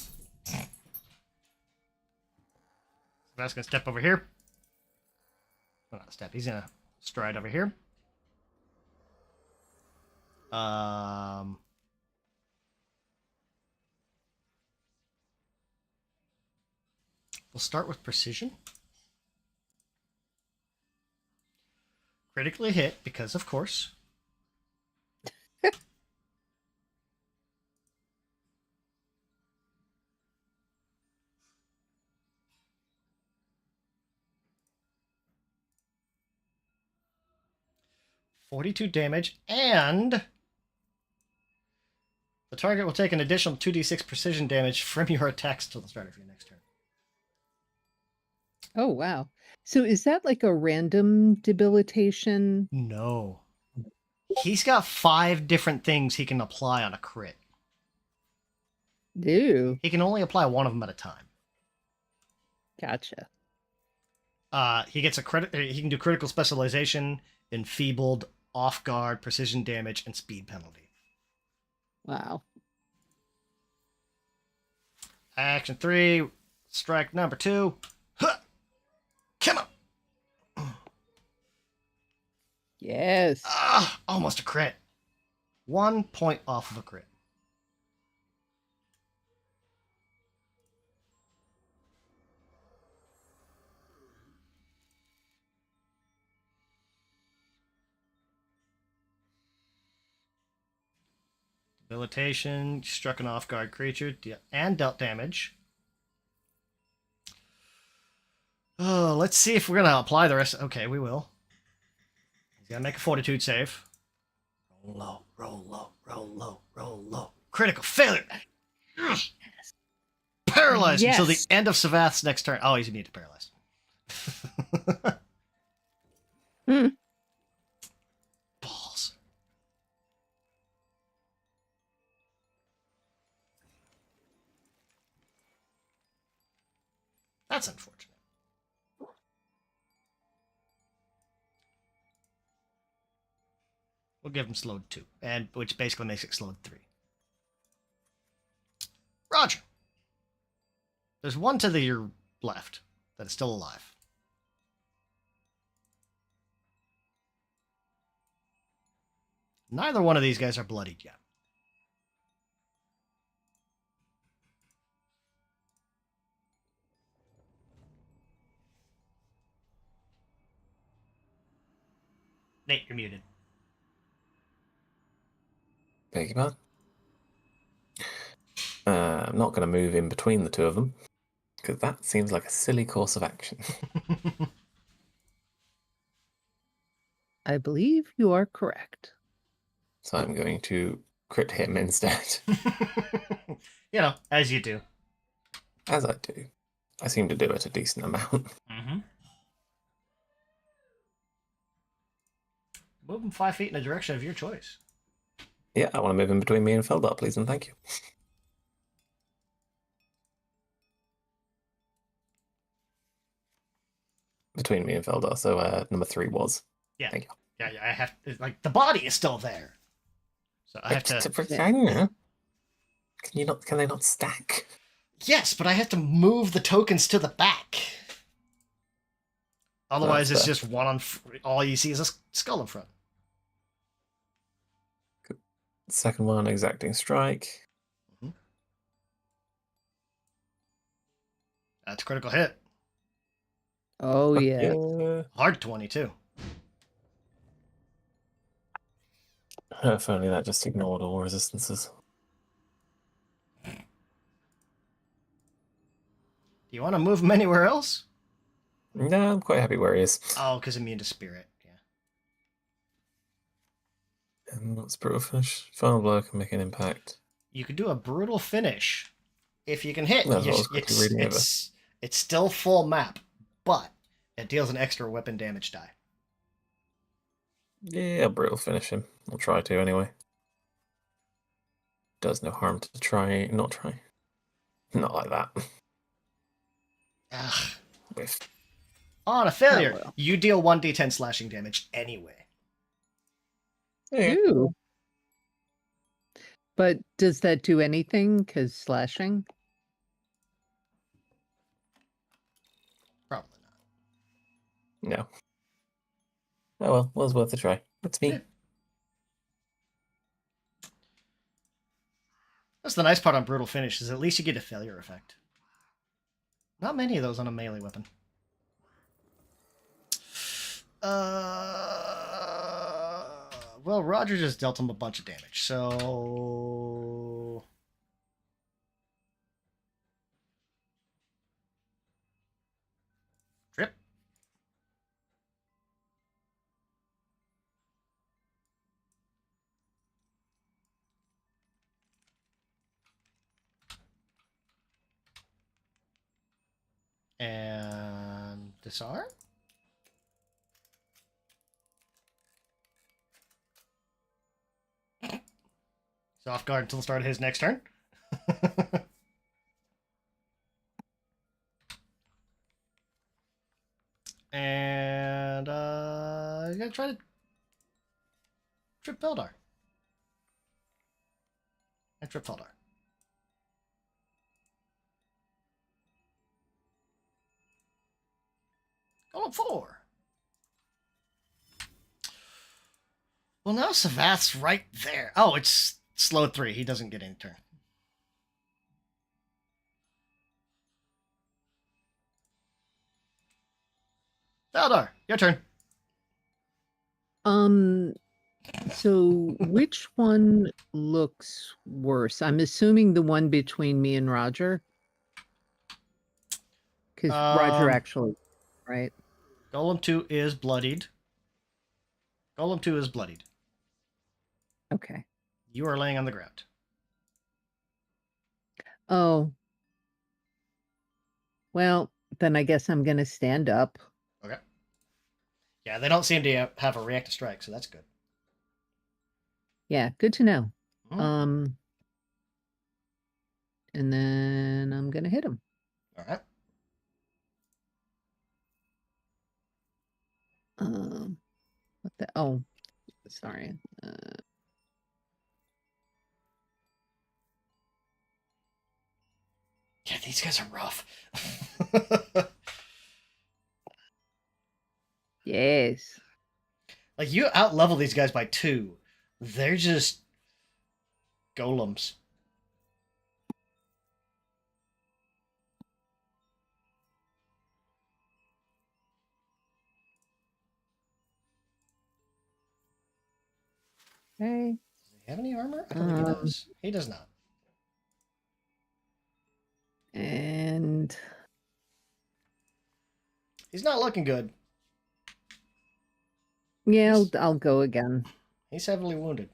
That's gonna step over here. Well, not step. He's gonna stride over here. We'll start with precision. Critically hit, because of course. .42 damage, and the target will take an additional 2d6 precision damage from your attacks till the start of your next turn. Oh, wow. So is that like a random debilitation? No. He's got 5 different things he can apply on a crit. Ew. He can only apply one of them at a time. Gotcha. He gets a credit. He can do critical specialization, enfeebled, off guard, precision damage, and speed penalty. Wow. Action 3, strike number 2. Huh! Come on! Yes. Ah, almost a crit. 1 point off of a crit. Debilitation, struck an off-guard creature, and dealt damage. Oh, let's see if we're gonna apply the rest. Okay, we will. He's gonna make a fortitude save. Roll low, roll low, roll low, roll low. Critical failure. Yes. Paralyzed until the Yes. end of Savath's next turn. Oh, he's immune to paralyzed. Hmm. Balls. That's unfortunate. We'll give him slowed 2, and which basically makes it slowed 3. Roger. There's one to your left that is still alive. Neither one of these guys are bloodied yet. Nate, you're muted. Beg your pardon? I'm not going to move in between the two of them, because that seems like a silly course of action. I believe you are correct. So I'm going to crit him instead, You know, as you do. as I do. I seem to do it a decent amount. Mm-hmm. Move him 5 feet in a direction of your choice. Yeah, I want to move in between me and Feldar, please, and thank you. Between me and Feldar, so number 3 was. Yeah. Thank you. Yeah, I have like the body is still there. So I have to I don't know. Can you not? Can they not stack? yes, but I have to move the tokens to the back. Otherwise, That's it's fair. just one on. All you see is a skull in front. Second one, exacting strike. That's a critical hit. Oh, yeah. Yeah. Hard 22. If only that just ignored all resistances. Do you want to move him anywhere else? No, I'm quite happy where he is. Oh, because immune to spirit. Yeah. And that's brutal finish. Final blow can make an impact. You could do a brutal finish if you can hit. That's what I was quickly reading over. It's still full map, but it deals an extra weapon damage die. Yeah, brutal finish him. I'll try to anyway. Does no harm to try, not try. Not like that. Ugh. Whiff. On a failure, Oh, well. you deal 1d10 slashing damage anyway. Yeah. Ooh. But does that do anything? Because slashing? Probably not. No. Oh well, was worth a try. That's me. Yeah. That's the nice part on brutal finish is at least you get a failure effect. Not many of those on a melee weapon. Well, Roger just dealt him a bunch of damage, so trip. And disarm. He's off guard until the start of his next turn. And he's gonna try to trip Beldar. And trip Feldar. Column 4. Well, now Savath's right there. Oh, it's slowed 3. He doesn't get any turn. Feldar, your turn. So which one looks worse? I'm assuming the one between me and Roger. Because Roger Um, actually, right? Golem 2 is bloodied. Golem 2 is bloodied. Okay. You are laying on the ground. Oh. Well, then I guess I'm gonna stand up. Okay. Yeah, they don't seem to have a react to strike, so that's good. Yeah, good to know. Mhm. And then I'm gonna hit him. All right. What the? Oh, sorry. Yeah, these guys are rough. Yes. Like you out level these guys by 2. They're just golems. Okay. Does he have any armor? I don't think he Um, does. He does not. And He's not looking good. yeah, He's- I'll go again. He's heavily wounded.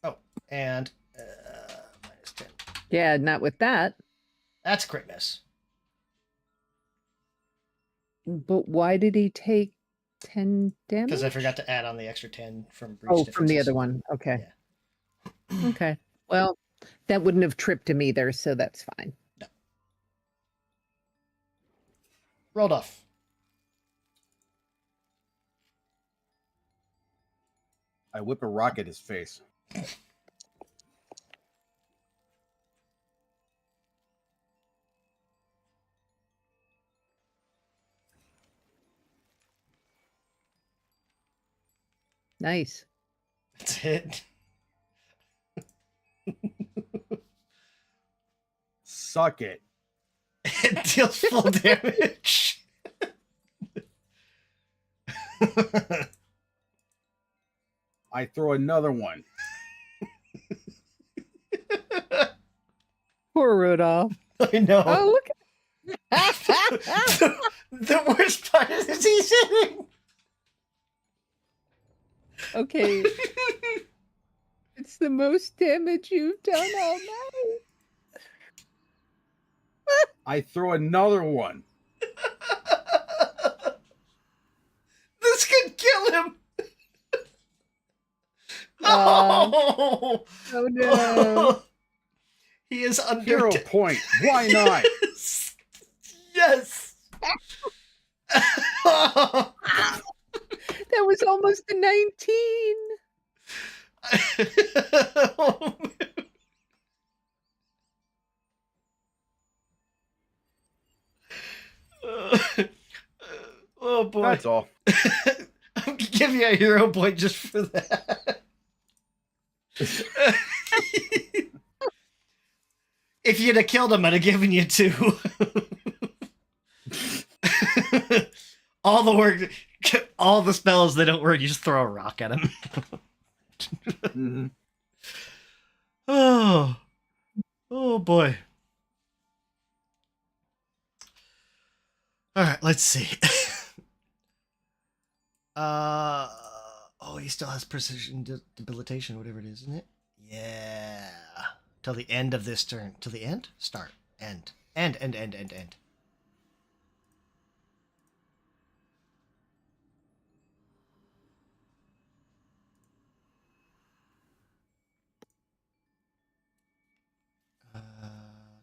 Oh, and -10. Yeah, not with that. That's a crit miss. But why did he take 10 damage? Because I forgot to add on the extra 10 from breach Oh, from the differences. other one. Okay. Yeah. Okay. Well, that wouldn't have tripped him either, so that's fine. Rolled off. I whip a rock at his face. Nice. That's it. Suck it. It deals full damage. I throw another one. Poor Rudolph. I know. Oh, look. The worst part is he's hitting. Okay. It's the most damage you've done all night. I throw another one. This could kill him. Oh no. He is under Hero point. Why not? Yes. That was almost a 19. Oh boy. That's all. I'm gonna give you a hero point just for that. If you'd have killed him, I'd have given you 2. All the work, all the spells that don't work, you just throw a rock at him. Mhm. Oh, oh boy. All right, let's see. Oh, he still has precision debilitation, whatever it is, isn't it? Yeah. Till the end of this turn. Till the end? Start. End. End.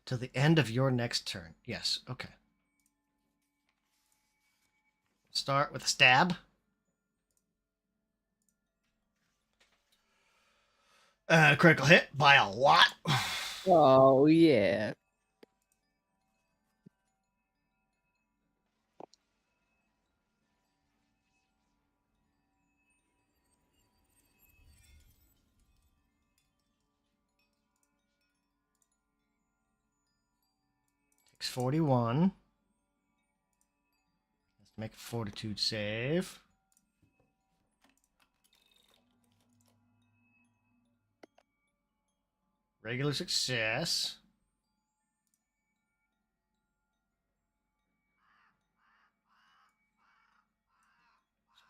Till the end of your next turn. Yes, okay. Start with a stab. Critical hit by a lot. Oh yeah. Takes 41. Make a fortitude save. Regular success.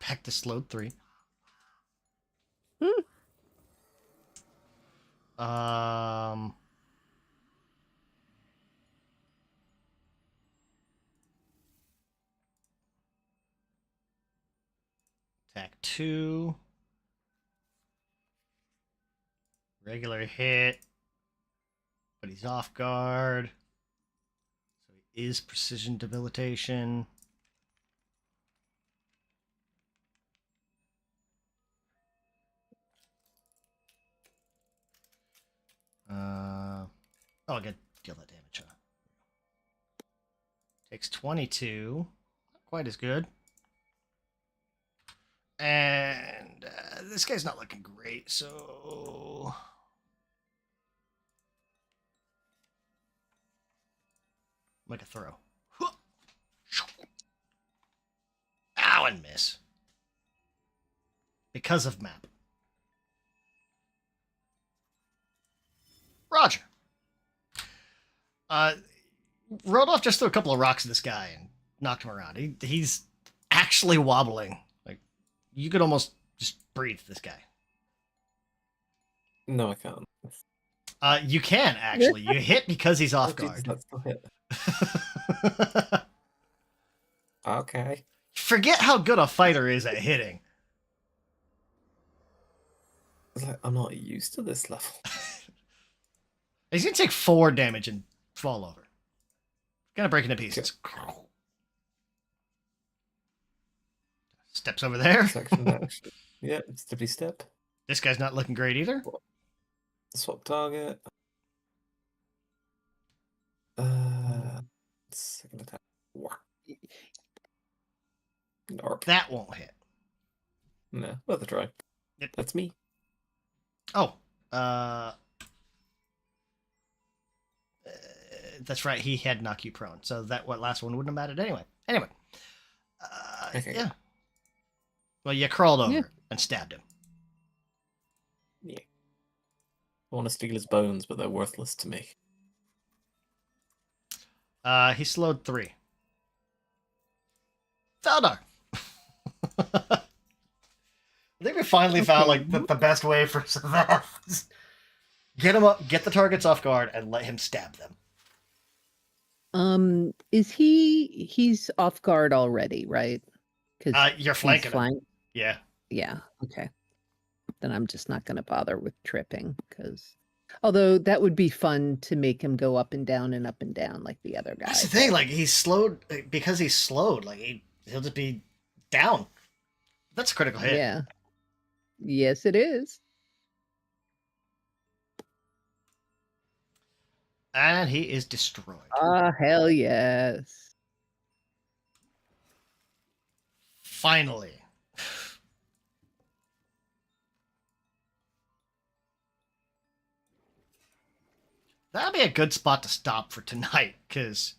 Back to slowed 3. Hmm. Um. Attack 2. Regular hit. But he's off guard. So he is precision debilitation. I'll deal that damage. Huh? Takes 22. Not quite as good. And this guy's not looking great, so make a throw. Ow, and miss. Because of map. Roger. Rodolph just threw a couple of rocks at this guy and knocked him around. He's actually wobbling. Like, you could almost just breathe this guy. No, I can't. You can, actually. You hit because he's off Oh, Jesus, guard. that's still hit. Okay. Forget how good a fighter is at hitting. It's like, I'm not used to this level. He's going to take 4 damage and fall over. Gonna break into pieces. Steps over there. Section action. Yeah, steppy step. This guy's not looking great either. Swap target. Second attack. Narp. That won't hit. No, worth a try. Yep. That's me. Oh, that's right. He had knock you prone, so that last one wouldn't have mattered anyway. Anyway, Okay. yeah. Well, you crawled over Yeah. and stabbed him. Yeah. I want to steal his bones, but they're worthless to me. He slowed 3. Theodar. I think we finally found like the best way for Savath. Get him up, get the targets off guard, and let him stab them. Is he's off guard already, right? Because You're flanking him. flank. Yeah. Yeah. Okay. Then I'm just not going to bother with tripping because, although that would be fun to make him go up and down like the other guy. That's the thing. Like he's slowed because he's slowed. Like he'll just be down. That's a critical hit. Yeah. Yes, it is. And he is destroyed. Ah, hell yes. Finally. That'd be a good spot to stop for tonight, because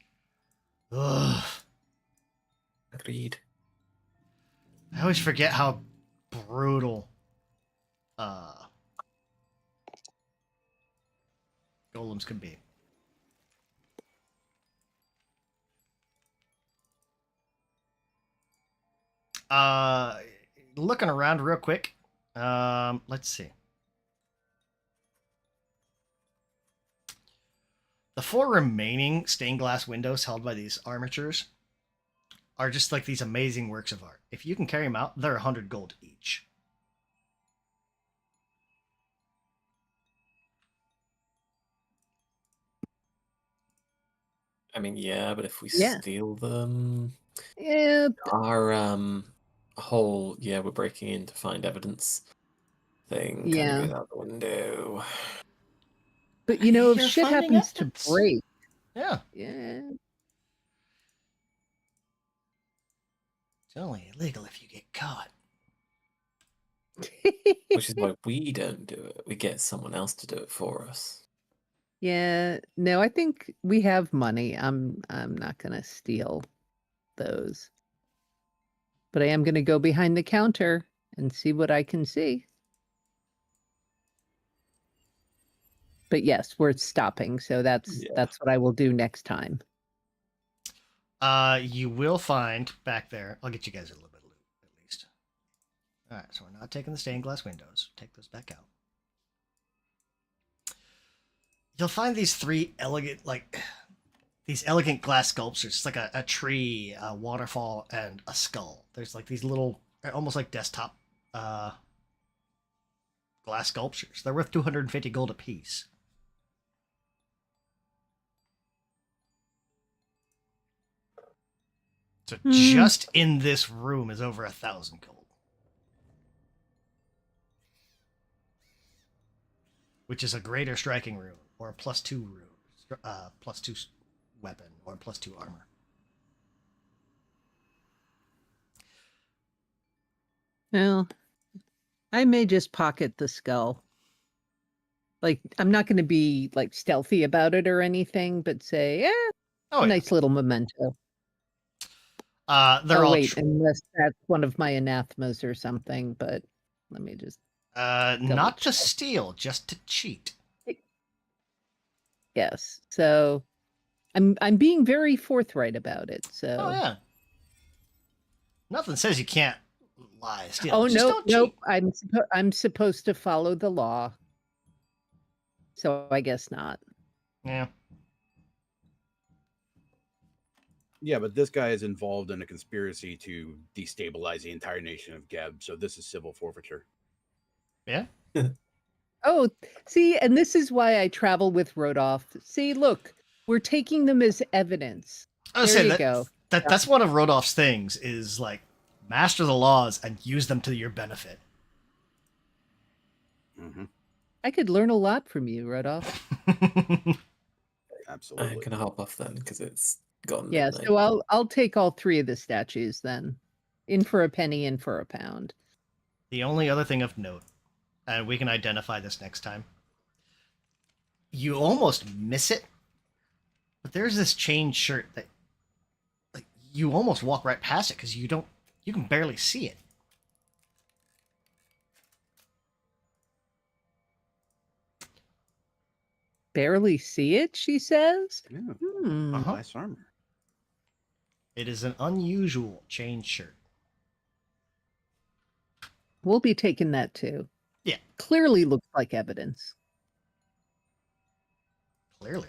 Agreed. I always forget how brutal golems can be. Looking around real quick. Let's see. The 4 remaining stained glass windows held by these armatures are just like these amazing works of art. If you can carry them out, they're 100 gold each. I mean, yeah, but if we Yeah. steal them, Yeah. our whole we're breaking in to find evidence thing kind Yeah. of goes out the window. But you know, if You're shit finding happens evidence. to break, Yeah. yeah. It's only illegal if you get caught. Which is why we don't do it. We get someone else to do it for us. Yeah. No, I think we have money. I'm not gonna steal those. but I am going to go behind the counter and see what I can see. But yes, we're stopping, so that's Yeah. that's what I will do next time. You will find back there. I'll get you guys a little bit of loot at least. All right, so we're not taking the stained glass windows. Take those back out. You'll find these three elegant, these elegant glass sculptures. It's like a tree, a waterfall, and a skull. There's like these little, almost like desktop glass sculptures. They're worth 250 gold apiece. So just in this room is over 1,000 gold. Which is a greater striking rune, or a +2 rune, +2 weapon, or +2 armor. Well, I may just pocket the skull. Like, I'm not going to be like stealthy about it or anything, but say, Oh, yeah. nice little memento. They're Oh, all wait, unless that's one of my anathemas or something, but let me just. not to check. steal, just to cheat. Yes. So I'm being very forthright about it. So Oh yeah. Nothing says you can't lie, steal. Oh Just no, don't nope. cheat. I'm supposed to follow the law. So I guess not. Yeah. Yeah, but this guy is involved in a conspiracy to destabilize the entire nation of Geb, so this is civil forfeiture. Yeah. Oh, see, and this is why I travel with Rodolph. See, look, we're taking them as evidence. I was There saying you that, go. that's one of Rodolph's things is like master the laws and use them to your benefit. Mm-hmm. I could learn a lot from you, Rodolph. Absolutely. I'm gonna hop off then because it's gone. Yeah, midnight. so I'll take all three of the statues then. In for a penny, in for a pound. The only other thing of note, and we can identify this next time, you almost miss it, but there's this chain shirt that, like, you almost walk right past it because you can barely see it. Barely see it, she says. Yeah, Uh-huh. nice armor. It is an unusual chain shirt. We'll be taking that too. Yeah. Clearly looks like evidence. Clearly.